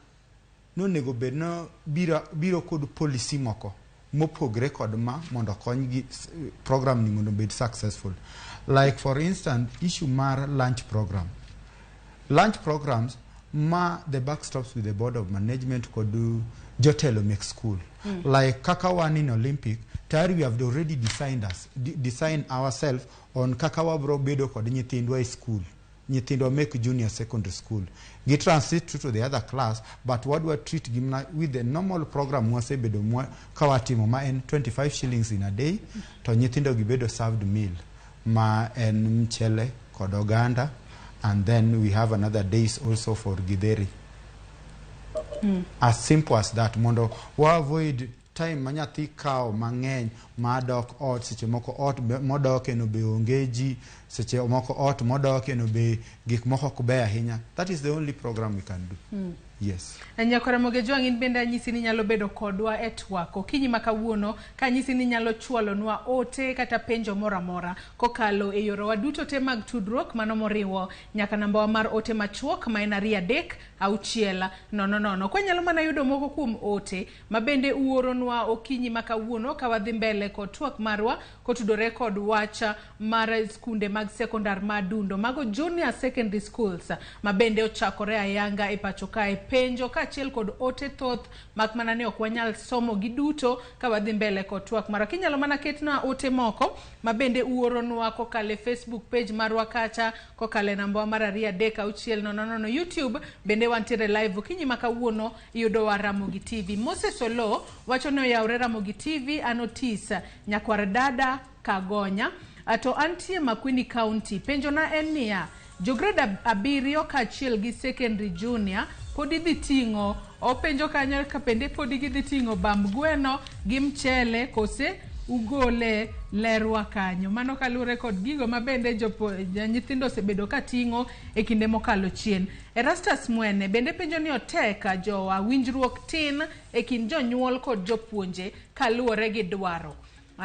no nego bed no biro kod policy moko mopogre kod ma mondo kony gi program ni mondo bed successful. Like for instance issue mar lunch program. Lunch programs the buck stops with the board of management could do jotelo make school. Like Kakawan in Olympic, Tari we have already designed ourselves on Kakawa bro bedo kod nyithindwa school. Nyithindwa make junior secondary school. Get transit to the other class, but what we treat with the normal program mwase bedo kawatimo ma en 25 shillings in a day, to nyithindo gibedo served meal. Ma en mchele kod oganda. And then we have another days also for Gideri. As simple as that. Mondo wa avoid time manyathi kao mangeny madok ot seche moko ot modok eno be ongeji seche moko ot modok eno be gik moko kubea hinya. That is the only program we can do. Yes. Nyakora Mogejwang in benda nyisi ni nyalo bedo kodwa etwako kinyi makawuono ka nyisi ni nyalo chwalo nwa ote kata penjo mora kokalo e yoro waduto te mag tudruok mano moriwo nyaka namba mar ote machuok ma en 3-6 no kwa nyalo mana yudo moko kuom ote mabende uoro nwa okinyi makawuono ka wadhi mbele kod twak marwa kotudore kod wacha mar skunde mag sekondar madundo mago junior secondary schools mabende ochakore ayanga e pacho kae penjo kachiel kod ote thoth mak mana ne ok wanyal somo giduto ka wadhi mbele kod twak mara kinyalo mana ketna ote moko mabende uoro nwa kokale Facebook page marwa kacha kokale namba mar 3-6 YouTube bende wantiere live kinyi makawuono yudo wa Ramogi TV. Moses Olo wacho ne oyawre Ramogi TV anotisa nyakwar dada Kagonya ato antie Makwini County penjo na en niya jograde 7 kachiel gi secondary junior podi dhi tingo openjo kanyo ka pende podi gidhi tingo bamb gweno gi mchele kose ugole lerwa kanyo mano kalure kod gigo mabende nyithindo osebedo ka tingo e kinde mokalo chien. Erastus Mwene bende penjo ni oteka jowa winjruok tin e kind jonyuol kod jopuonje kaluore gi dwaro.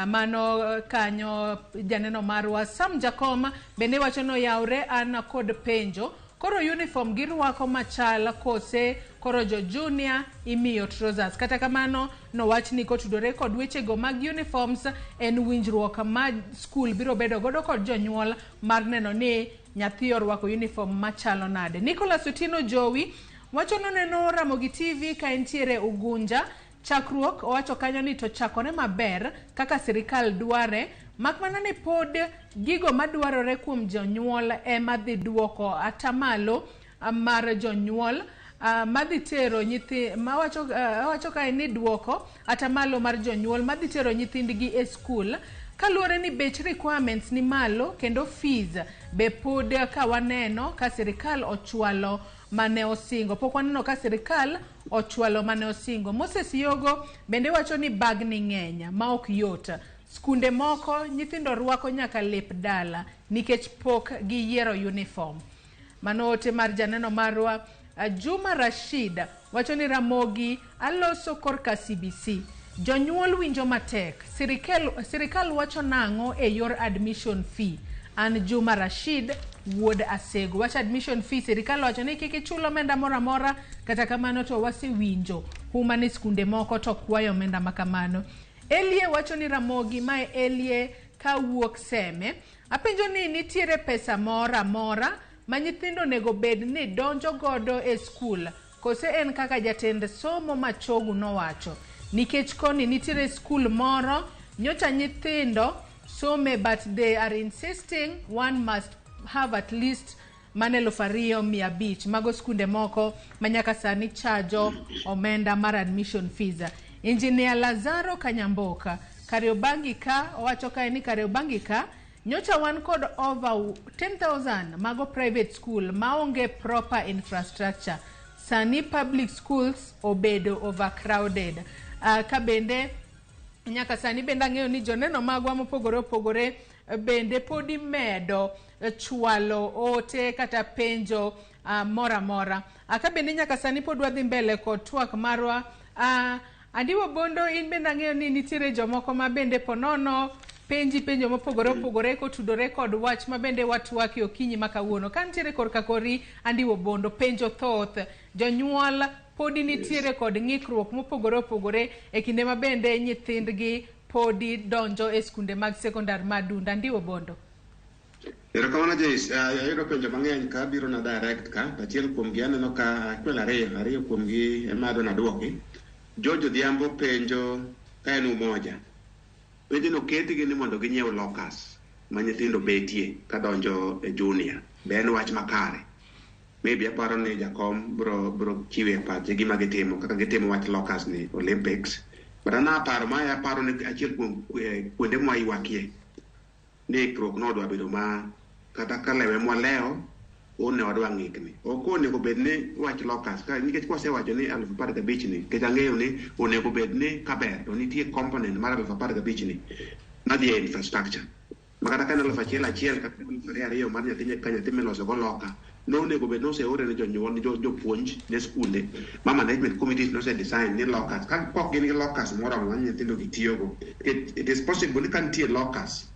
Mano kanyo janeno marwa Sam Jakom bende wacho no yawre an kod penjo koro uniform girwako machala kose koro jo junior imiyo trousers kata kamano no wach ni kotudore kod weche go mag uniforms en winjruok ma school biro bedo godo kod jonyuol mar neno ni nyathi orwako uniform machalo nade. Nicholas Utino Jowi wacho no neno Ramogi TV ka entiere Ugunja chakruok owacho kanyo ni to chakore maber kaka sirikal dware makmana ni pod gigo madwarore kuom jonyuol madhi duoko atamalo mar jonyuol madhi tero nyithi wacho ka ni duoko atamalo mar jonyuol madhi tero nyithindgi e school kaluore ni bech requirements ni malo kendo fees be pod ka waneno ka sirikal ochwalo mane osingo pok waneno ka sirikal ochwalo mane osingo. Moses Yogo bende wacho ni bag ni ng'enya ma ok yota skunde moko nyithindo rwako nyaka lep dala nikech pok giyiero uniform. Mano ote mar janeno marwa Juma Rashid wacho ni Ramogi aloso korka CBC jonyuol winjo matek sirikal wacho nango e yor admission fee an Juma Rashid wuod Asego. Wach admission fee sirikal wacho ni kik ichulo omenda moro amora, kata kamano to wasewinjo huma ni skunde moko to kwayo omenda makamano. Elie wacho ni Ramogi mae Elie kawuok Seme. Apenjo ni nitiere pesa mora mora ma nyithindo nego bed ni donjo godo e skul, kose en kaka jatend somo machogu nowacho. Nikech koni nitiere skul moro nyocha nyithindo some, but they are insisting one must have at least manelo 2,500. Mago skunde moko manyaka sani chajo omenda mar admission fees. Engineer Lazaro Kanyamboka Kariobangi ka owacho kae ni Kariobangi ka nyocha wan kod over 10,000 mago private school maonge proper infrastructure. Sani public schools obedo overcrowded. Ka bende nyaka sani bende ang'eyo ni joneno magwa mopogore opogore bende podi medo chwalo ote kata penjo mora mora. Ka bende nyaka sani pod wadhi mbele kod twak marwa. Andiwo Bondo, in bende ang'eyo ni nitiere jomoko ma bende ponono penjo mopogore opogore kotudore kod wach ma bende watwaki okinyi makawuono. Ka nitiere korka kori Andiwo Bondo, penjo thoth, jonyuol podi nitiere kod ng'ikruok mopogore opogore e kinde ma bende nyithindgi podi donjo e skunde mag sekondar madunda. Andiwo Bondo. Erokamano Joyce, ayudo penjo mang'eny ka biro na direct ka, achiel kuomgi aneno ka achiel ariyo kuomgi ema adwa nadwoki. Jojo Odhiambo penjo ka en umoja. Penjo no ketgi ni mondo ginyiew lockers ma nyithindo betie ka donjo e junior. Be en wach makare. Maybe aparo ni jakom bro chiwe pache gima gitimo kaka gitimo wach lockers ni Olympics. But aparo ni achiel kuom kuonde mwa iwakie ni krok no dwa bedo ma kata kalewe mwaleo one wadwa ng'ikni. Ok onego bed ni wach lockers ka nikech kwasewacho ni 15,000 ni kech ang'eyo ni onego bed ni kaber to nitie component mar 15,000 ni madhi e infrastructure. Makata ka en 1,000 kata 2,000 mar nyathi miloso go locker, no onego bed noseore ne jonyuol ni jopuonj ne skunde ma management committees nose design ni lockers ka pok gin gi lockers moro ma nyithindo gitiyogo. It is possible ni ka nitie lockers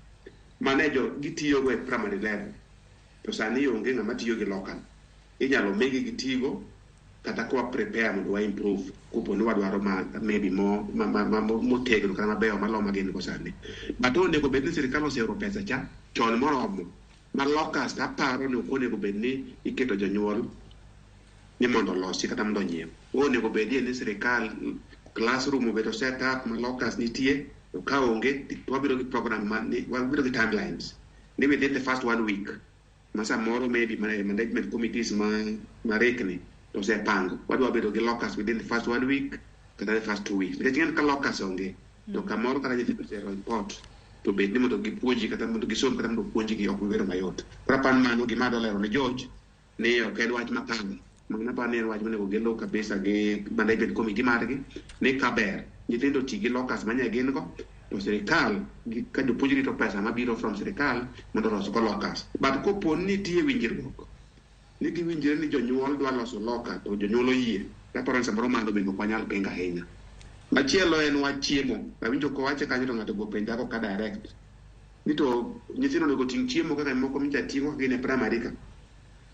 manejo gitiyogo e primary level to sani onge ng'ama tiyo gi locker, inyalo megi gitigo kata kwa prepare mondo wa improve kupo ni wadwaro maybe motegno kata mabeyo malo ma gin go sani. But onego bed ni sirikal oseoro pesa cha chon moromo ma lockers aparo ni ok onego bed ni iketo jonyuol ni mondo losi kata mondo nyiew. Onego bed ni sirikal classroom obedo set up ma lockers nitie, to ka onge wabiro gi program wabiro gi timelines ni within the first 1 week masa moro maybe management committees marekni to se pango wadwa bedo gi lockers within the first 1 week kata the first 2 weeks. Nikech ka lockers onge to kamoro kata nyithindo osero report to bed ni mondo gipuonji kata mondo gisom kata mondo puonji gi ok wero mayot. Prapan mano gima dwa lero ne George ni ok en wach makanga magna pa ni en wach monego gelo kabisa gi management committee margi ni kaber nyithindo ti gi lockers manya gin go to sirikal ka jopuonj rito pesa mabiro from sirikal mondo los go lockers. But kopo ni nitie winjruok ni giwinjre ni jonyuol dwa loso locker to jonyuol oyie, kaparo samoro mano bende ok wanyal pinga ahinya. Machielo en wach chiemo. Awinjo ko wache kanyo to ng'ato go penja ko ka direct ni to nyithindo onego ting' chiemo kaka moko micha ting'o gin e primary ka.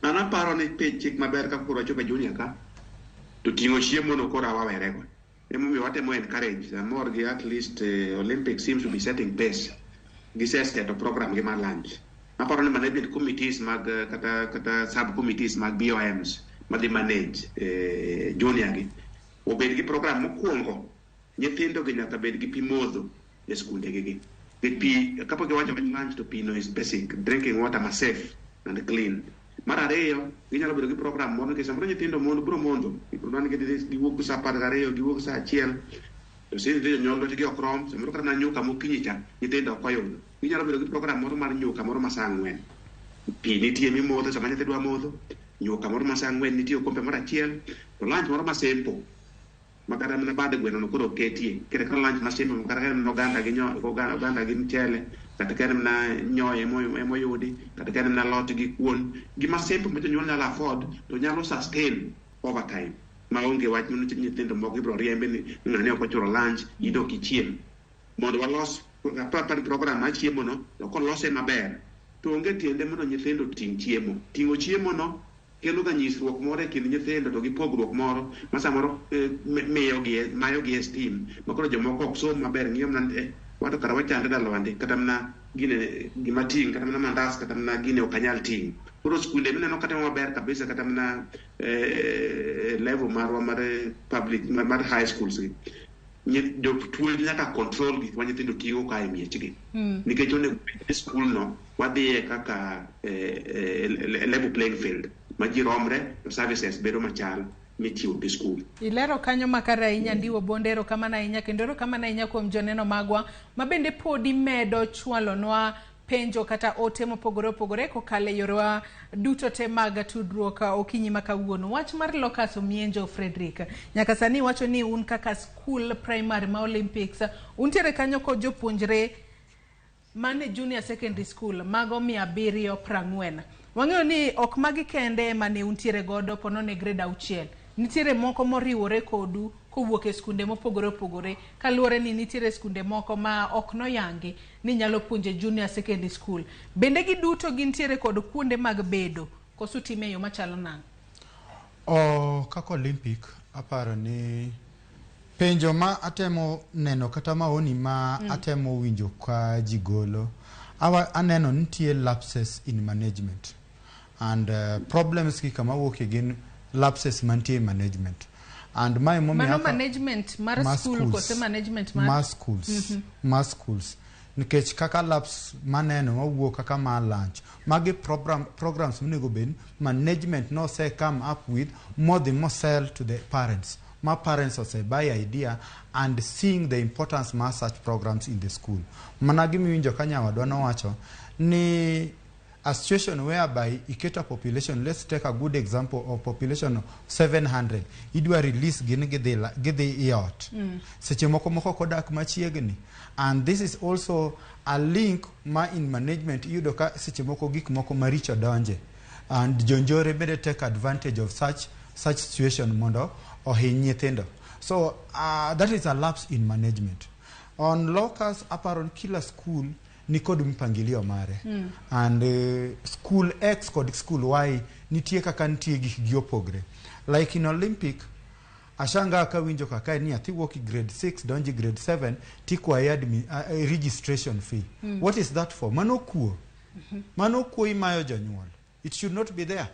An aparo ni chik maber ka koro wachopo e junior ka to ting'o chiemo no koro awawere go. Emomiyo watemo encourage more gi at least Olympic seems to be setting pace. Giset program gi mar lunch. Aparo ni management committees mag kata sub committees mag BOMs madhi manage junior gi obed gi program mokwongo nyithindo gi nyaka bed gi pi modho e skunde gi. Pi kapok giwacho lunch to pi no is basic. Drinking water must safe and clean. Mar ariyo ginyalo bedo gi program mondo ke samoro nyithindo mondo bro mondo iprodwan giwuok sa 12 giwuok sa 1 to sin de nyolo to gi okrom samoro kata na nyuka mokinyi cha nyithindo ok oyudo. Ginyalo bedo gi program moro mar nyuka moro ma sa 4 pi nitie mimodho sama nyithindo dwa modho, nyuka moro ma sa 4 nitie okombe moro achiel, to lunch moro ma simple makata mana bade gweno no koro ketie kere ka lunch ma simple makata no ganda gi oganda gi mchele kata kene na nyoye moyudi kata kene na lot gi kuon gima simple ma jonyuol nyalo afford to nyalo sustain over time maonge wach ni nyithindo moko ibro riembe ni ng'ani ok ochuro lunch ido kichiem mondo walos proper program ma chiemo no to kolose maber to onge tiende mondo nyithindo ting' chiemo. Ting'o chiemo no kelo ga nyisruok moro e kind nyithindo to gi pogruok moro ma samoro mayogi esteem makoro jomoko ok som maber ng'iyo mana wato kara wachande dalwandi kata mana gima ting' kata mana mandas kata mana gine ok anyal ting'. Koro skunde mineno kata maber kabisa kata mana level marwa mar public mar high schools jopuonj nyaka control gik ma nyithindo ting'o ka e miechgi nikech onego bed skul no wadhiye kaka level playing field ma ji romre to services bedo machal michiwo gi skul. Ilero kanyo makara ahinya Ndiwo Bondero kamana ahinya kendo ero kamana ahinya kuom joneno magwa mabende podi medo chwalonwa penjo kata ote mopogore opogore kokale yorewa duto te mag tudruok okinyi makawuono. Wach mar Locus Omienjo Frederick nyaka sani wacho ni un kaka school primary ma Olympics untiere kanyo ko jopuonjre mane junior secondary school mago 740. Wang'eyo ni ok magi kende mane untiere godo pono ne grade 6. Nitiere moko moriwore kodu kowuok e skunde mopogore opogore kaluwore ni nitiere skunde moko ma ok noyangi ni nyalo puonje junior secondary school. Bende giduto gintiere kod kuonde mag bedo koso time yo machalo nang'? Kako Olympic aparo ni penjo ma atemo neno kata maoni ma atemo winjo ka jigolo aneno nitie lapses in management and problems ki kama wuok again lapses mantie management and my mommy management mar school kose management mar mass schools nikech kaka laps maneno mawuok kaka ma lunch magi programs monego bed management no say come up with more than more sell to the parents. My parents also buy idea and seeing the importance of such programs in the school. Managimi winjo kanya wadwana wacho ni a situation whereby iketa population, let's take a good example of population of 700. Idwa release gidhi yacht. Seche moko kodak machiegni. And this is also a link ma in management iyudo ka seche moko gik moko maricho donje. And jonjore bede take advantage of such situation mondo ohiny nyithindo. So that is a lapse in management. On Locus aparon kila school nikod mpangilio mare. And school X kod school Y nitie kaka nitie gik giopogre. Like in Olympic ashanga ka winjo kaka ni ati woki grade 6 donji grade 7 tikwa registration fee. What is that for? Manokuo imayo jonyuol. It should not be there.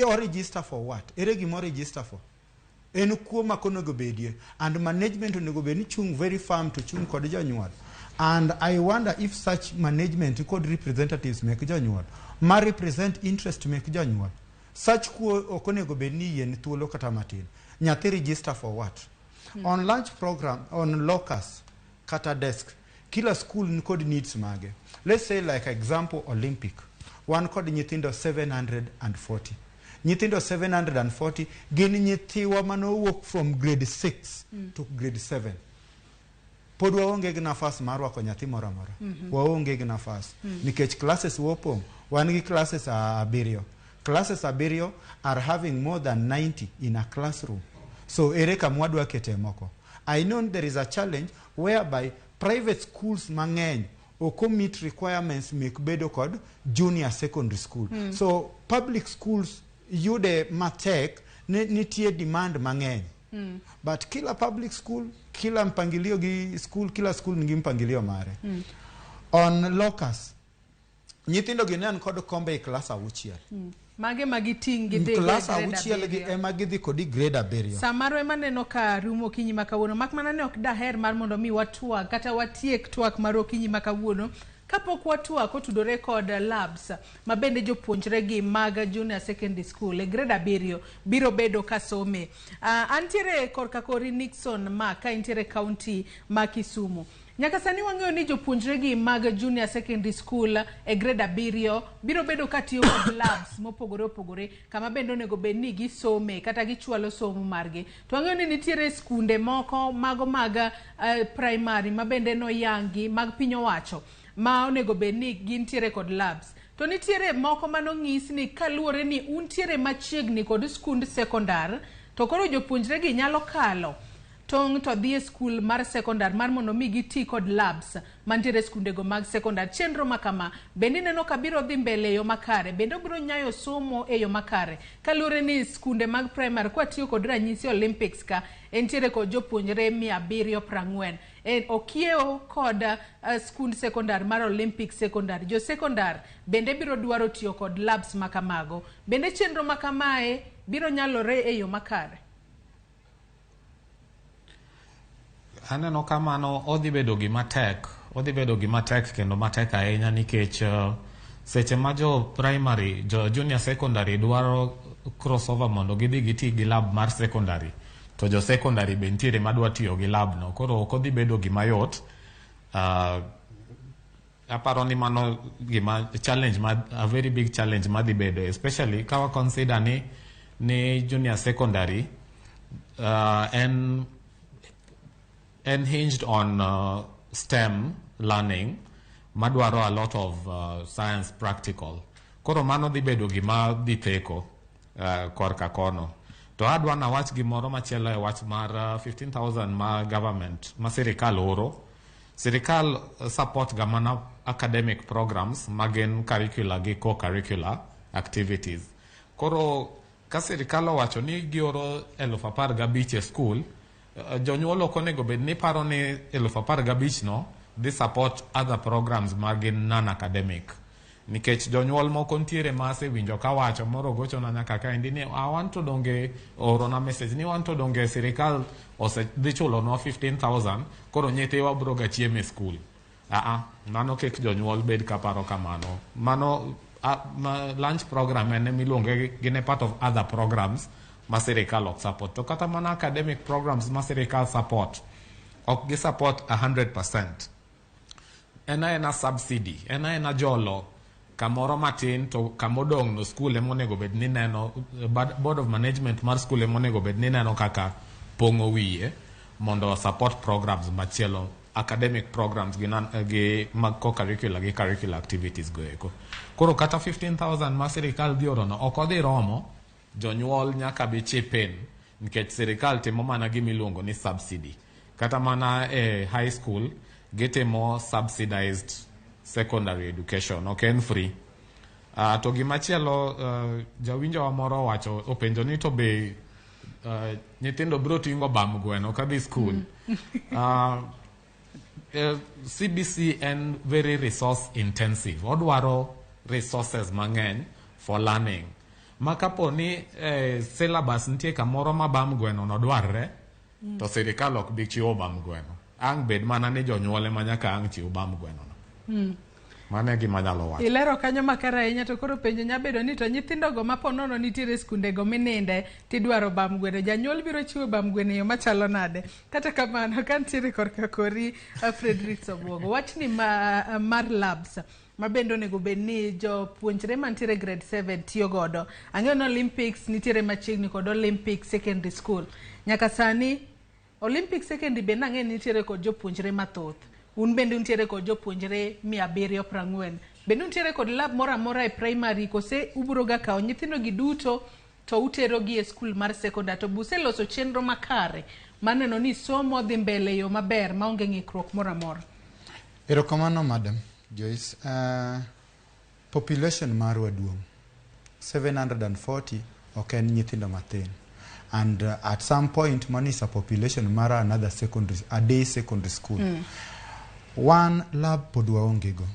Or register for what? Ere gimo register for? Enu kuo makono go bedie and management onego be ni chung very firm to chung kod jonyuol. And I wonder if such management could representatives make jonyuol ma represent interest make jonyuol. Such kuo okonego be ni yen thuolo kata matin. Nyathi register for what? On lunch program on Locus kata desk kila school could needs mage. Let's say like example Olympic one code nyithindo 740. Nyithindo 740 gini nyithiwa mano work from grade 6 to grade 7. Pod waonge gi nafas mar wako nyathi moro amora. Waonge gi nafas. Nikech classes wopong. Wan gi classes abiriyo. Classes abiriyo are having more than 90 in a classroom. So ere kamwadwa kete moko. I know there is a challenge whereby private schools mang'eny oko meet requirements mek bedo kod junior secondary school. So public schools yude matek nitie demand mang'eny. But kila public school, kila mpangilio gi school, kila school ngi mpangilio mare. On Locus, nyithindo ginen kod kombe e class auchiel. Mage magiting gidhi class auchiel gi ema gidhi kodi grade abiriyo. Samaro ema neno ka rumo kinyi makawuono. Makmana ne ok daher mar mondo mi watwa kata watiek twak mar okinyi makawuono. Kapok watwa kotudore kod labs mabende jopuonjre gi mag junior secondary school e grade abiriyo biro bedo kasome. Antiere korka kori Nixon ma ka intiere county ma Kisumu. Nyaka sani wang'eyo ni jopuonjre gi mag junior secondary school e grade abiriyo biro bedo katiyo kod labs mopogore opogore kama bende onego bed ni gisome kata gichwalo somo margi. To wang'eyo ni nitiere skunde moko mago mag primary mabende noyangi mag piny owacho ma onego bed ni gintiere kod labs. To nitiere moko manong'is ni kaluwore ni untiere machiegni kod skund sekondar to koro jopuonjre gi nyalo kalo tong' to dhi e skul mar sekondar mar mondo mi giti kod labs mantiere skundego mag sekondar. Chenro makama bende neno ka biro dhi mbele e yo makare, bende obiro nyayo somo e yo makare kaluwore ni skunde mag primary kwa tiyo kod ranyisi Olympics ka entiere kod jopuonjre 740. Okiewo kod skund sekondar mar Olympic sekondar. Jo sekondar bende biro dwaro tiyo kod labs makamago. Bende chenro makamae biro nyalore e yo makare. Aneno kamano odhi bedo gima tek kendo matek ahinya nikech seche ma jo primary, jo junior secondary dwaro crossover mondo gidhi giti gi lab mar secondary, to jo secondary be ntiere madwa tiyo gi lab no, koro ok odhi bedo gima yot. Aparo ni mano gima challenge, a very big challenge madhi bedo, especially kawa consider ni junior secondary and hinged on STEM learning, madwaro a lot of science practical. Koro mano dhi bedo gima dhi theko korka kono. To adwa na wach gimoro machielo e wach mar 15,000 ma government, ma sirikal oro. Sirikal support gamana academic programs magen curricular gi co-curricular activities. Koro ka sirikal owacho ni gioro 15,000 e school, jonyuol ok onego bed ni paro ni 15,000 no dhi support other programs magin non-academic. Nikech jonyuol moko ntiere mase winjo ka wacho moro gocho na nyaka ka indi ni want to donge oro na message ni want to donge sirikal ose dhi chulo no 15,000 koro nyithiwa bro ga chieme school. Mano kek jonyuol bed ka paro kamano. Mano lunch program ene miluonge gine part of other programs ma sirikal ok support. To kata mana academic programs ma sirikal support ok gi support 100%. Ena subsidy, ena jolo kamoro matin, to kamodong no school emonego bed ni neno, board of management mar school emonego bed ni neno kaka pongo wiye mondo support programs machielo, academic programs gi mag co-curricular gi curricular activities go eko. Koro kata 15,000 ma sirikal dhi oro no ok odhi romo, jonyuol nyaka bi chip in nikech sirikal timo mana gimiluongo ni subsidy. Kata mana high school gitimo subsidized secondary education, ok en free. To gimachielo, jawinjo wa moro wacho openjo ni to be nyithindo bro tingo bam gweno ka dhi school. CBC en very resource intensive, odwaro resources mang'eny for learning. Makapo ni syllabus ntie kamoro ma bam gweno no dwarre, to sirikal ok bi chiwo bam gweno. Ang bed mana ni jonyuole manyaka ang chiwo bam gweno no. Mane gima nyalo wacho. Ilero kanyo makara ahinya, to koro penjo nyabedo ni to nyithindo go maponono nitiere skunde go mininde tidwaro bam gweno, janyuol biro chiwo bam gweno yo machalo nade? Kata kamano kan tiere korka kori Frederick Sobwogo, wach ni mar labs mabendo nego bed ni jopuonjre mantiere grade 7 tiyo godo. Ang'eyo no Olympics nitiere machiegni kod Olympic Secondary School. Nyaka sani Olympic Secondary be nang'e nitiere kod jopuonjre mathoth. Un bende nitiere kod jopuonjre 740. Bende nitiere kod lab mora e primary, kose uburo ga kao nyithindo gi duto to utero gi e skul mar sekondar, to buse loso chenro makare maneno ni somo dhi mbele yo maber maonge ng'ikruok mora. Erokamano Madam Joyce. Population marwa duong 740 ok en nyithindo mathin, and at some point manisa population mara another secondary, a day secondary school. One lab podwa ongego,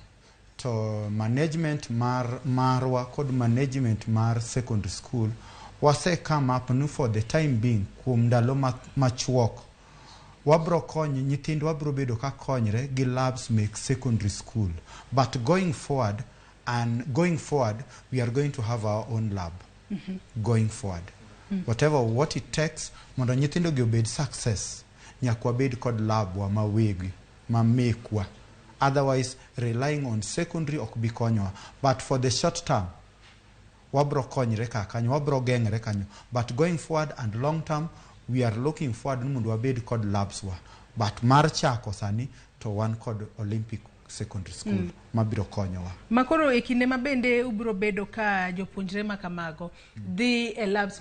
to management marwa kod management mar secondary school wase come up nu for the time being kuom ndalo machuok wabro konyo nyithindo, wabro bedo ka konyre gi labs make secondary school, but going forward we are going to have our own lab going forward. Whatever what it takes mondo nyithindo gi obed success, nyakwa bed kod lab wa mawegi mamekwa, otherwise relying on secondary ok bi konyowa. But for the short term wabro konyre kanyo, wabro gengre kanyo, but going forward and long term we are looking forward mondo wabed kod labs wa, but mar chako sani to one kod Olympic secondary school mabiro konyowa. Makoro e kinde mabende ubiro bedo ka jopuonjre makamago dhi e labs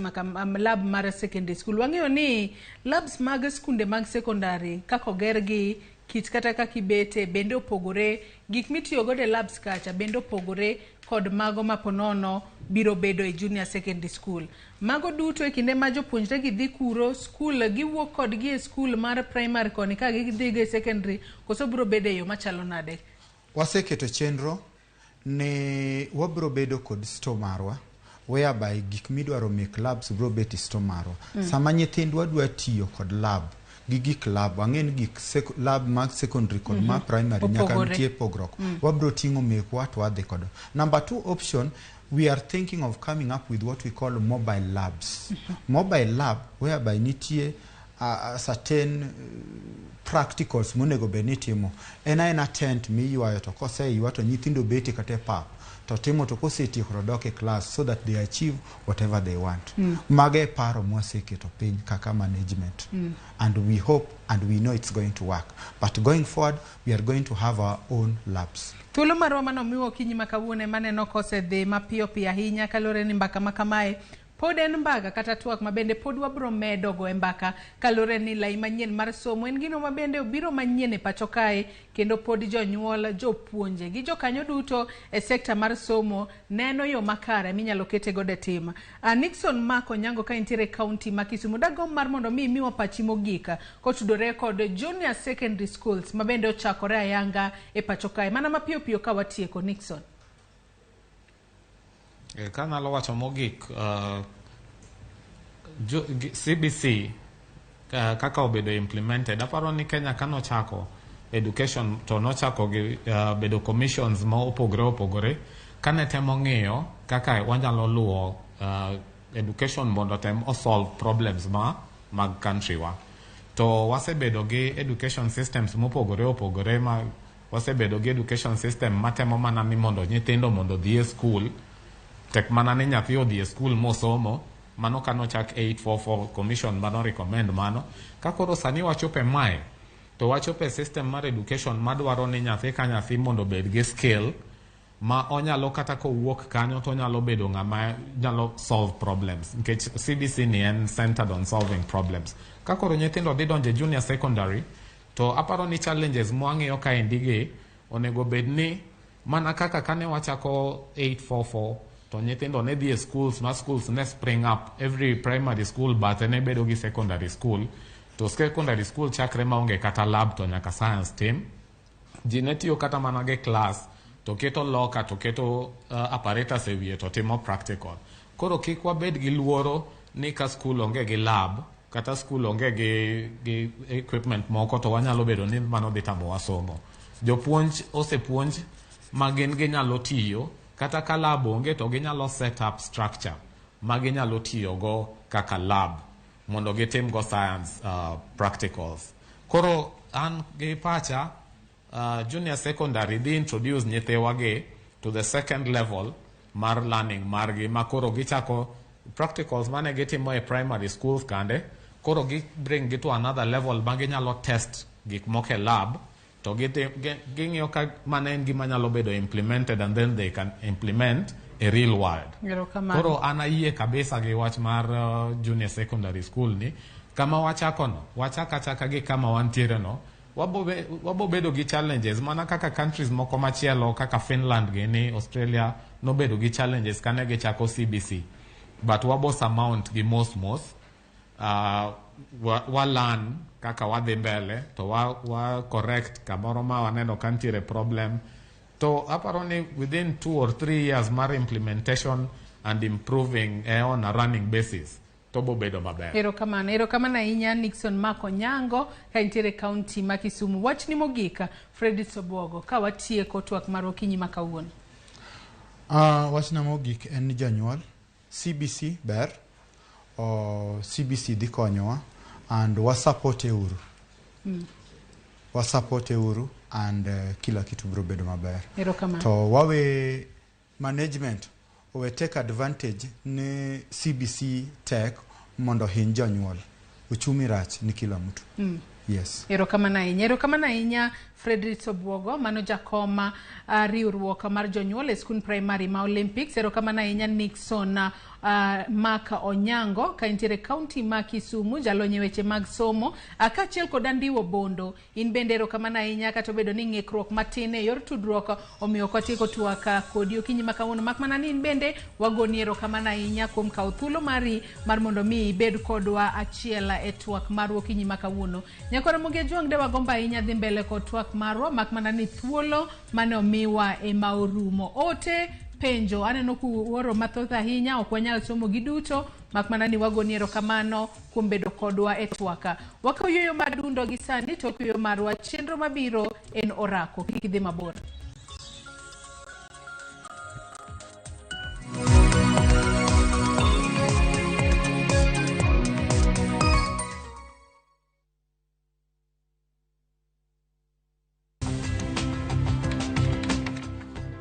lab mar secondary school. Wang'eyo ni labs mag skunde mag secondary kako gergi kit kata kakibete bende opogore, gik mitiyo godo e labs kacha bende opogore kod mago maponono biro bedo e junior secondary school. Mago duto e kinde ma jopuonjre gi dhi kuro school giwuok kodgi e school mar primary koni ka gidhi e secondary koso biro bedo e yo machalo nade? Waseketo chenro ne wabiro bedo kod store marwa whereby gik midwaro mek labs biro bet store marwa. Sama nyithindwa dwa tiyo kod lab gik lab ang'en gik lab mag secondary kod ma primary nyaka nitie pogrok wabiro tingo mekwa to wadhi kod. Number 2 option, we are thinking of coming up with what we call mobile labs. Mobile lab whereby nitie certain practicals monego benitimo ena tent mi ywayo to kose ywato nyithindo beti kate pap to timo to koseti krodoke class so that they achieve whatever they want. Mage paro mwaseketo piny kaka management and we hope and we know it's going to work, but going forward we are going to have our own labs. Thuolo marwa manomiwa kinyi makawuone maneno kose dhi mapiyo piyo ahinya kalore ni mbaka makamae pod en mbaga kata twak mabende pod wabro medo go mbaka kalore ni lai manyien mar somo en gino mabende obiro manyien e pacho kae kendo pod jonyuol jopuonje gi jokanyo duto e sekta mar somo neno yo makare minyalo kete gode tim. Nixon Mako nyango ka intiere county ma Kisumu dago mar mondo miwa pachi mogika kotudore kod junior secondary schools mabende ochakore ayanga e pacho kae mana mapiyo piyo ka watieko Nixon. Kanalo wacho mogik CBC kaka obedo implemented aparo ni Kenya kano chako education to no chako gi bedo commissions ma opogore kane temo ng'iyo kaka wanyalo luwo education mondo tem solve problems mag country wa to wasebedo gi education systems mopogore ma wasebedo gi education system matemo mana ni mondo nyithindo mondo dhi e school tek mana ni nyathi odhi e school mosomo mano kano chak 844 commission mano recommend mano kakoro sani wachope mae to wachope system mar education madwaro ni nyathi ka nyathi mondo bed gi skill ma onyalo kata ko wuok kanyo to nyalo bedo ng'ama nyalo solve problems nikech CBC ni en centered on solving problems. Kakoro nyithindo dhi donje junior secondary to aparo ni challenges mwang'iyo ka endige onego bed ni mana kaka kane wachako 844 to nyithindo ne dhi e schools ne spring up every primary school but ne bedo gi secondary school to secondary school chakre maonge kata lab to nyaka science team ji ne tiyo kata mana ge class to keto loka to keto apparatus e wiye to timo practical. Koro kik wabed gi luoro ni ka school onge gi lab kata school onge gi equipment moko to wanyalo bedo ni mano dhi tamo wasomo. Jopuonj osepuonj ma gin ginyalo tiyo kata ka lab onge to ginyalo set up structure ma ginyalo tiyo go kaka lab mondo gitim go science practicals. Koro an gi pacha junior secondary dhi introduce nyithiwa gi to the second level mar learning margi ma koro gichako practicals mane gitimo e primary schools kande koro gi bring gi to another level ma ginyalo test gik moko e lab to ging'iyo ka mana en gima nyalo bedo implemented and then they can implement a real world. Koro ana yie kabisa gi wach mar junior secondary school ni kama wachakono wachaka gi kama wantiere no wabo bedo gi challenges mana kaka countries moko machielo kaka Finland gini Australia no bedo gi challenges kane gichako CBC but wabo surmount gi most wa learn kaka wadhi mbele to wa correct kamoro ma waneno kantiere problem to aparo ni within 2 or 3 years mar implementation and improving on a running basis to bo bedo maber. Erokamano ahinya Nixon Mako nyango ka intiere county ma Kisumu. Wach ni mogika Freddy Sobogo ka watieko twak mar okinyi makawuono. Wach na mogik en janyuol CBC ber CBC dhi konyowa and wasapote uru and kila kitu biro bedo maber. To wawe management we take advantage ni CBC tech mondo hin janyuol uchumi rach ni kila mtu Yes. Erokamano ahinya Frederick Obwogo mano jakoma riwruok mar jonyuol e skul primary ma Olympics. Erokamano ahinya Nixon Maka Onyango ka intiere county ma Kisumu jalonye weche mag somo kaachiel kod Andiwo Bondo. In bende erokamano ahinya kata obedo ni ng'ikruok matin e yor tudruok omiyo kwatieko twak kodi okinyi ma kawuono, mak mana ni in bende wagoni erokamano ahinya kuom kawo thuolo mari mar mondo mi ibed kodwa achiel e twak mar okinyi ma kawuono. Nyakora Ramogi Juang de wagomba ahinya dhi mbele kod twak marwa, mak mana ni thuolo mane omiwa ema orumo. Ote penjo aneno kuoro mathoth ahinya, ok wanyal somo gi duto, mak mana ni wagoni erokamano kuom bedo kodwa e twaka. Wakawo yueyo madundo gi sani, tok yueyo marwa chenro mabiro en orako, kik idhi mabor.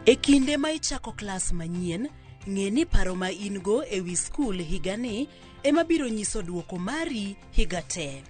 E kinde ma ichako klas manyien, ng'e ni paro ma in go e wi skul higani ema biro nyiso duoko mari higa te.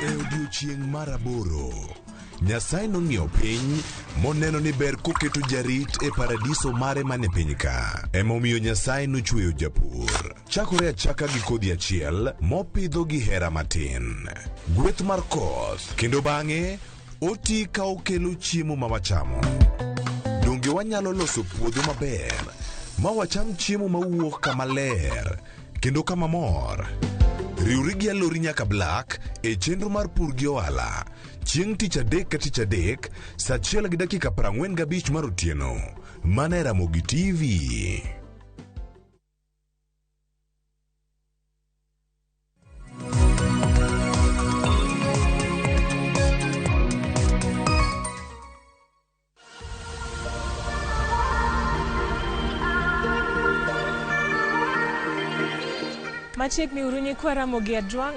E odiochieng' mar 8, Nyasaye nong'iyo piny moneno ni ber koketo jarit e paradiso mare mane piny ka. Emomiyo Nyasaye nochweyo japur. Chakore achaka gi kodhi achiel mopidho gi hera matin. Gweth mar koth, kendo bang'e oti ka okelo chiemo ma wachamo. Donge wanyalo loso puodho maber ma wacham chiemo mawuok kama ler kendo kama mor. Riwri gi alori nyaka Black e chenro mar pur gi ohala. Chieng' tich adek ka tich adek, saa 1:45 mar otieno. Mana e Ramogi TV. Machiegni uru nyikwa Ramogi Juang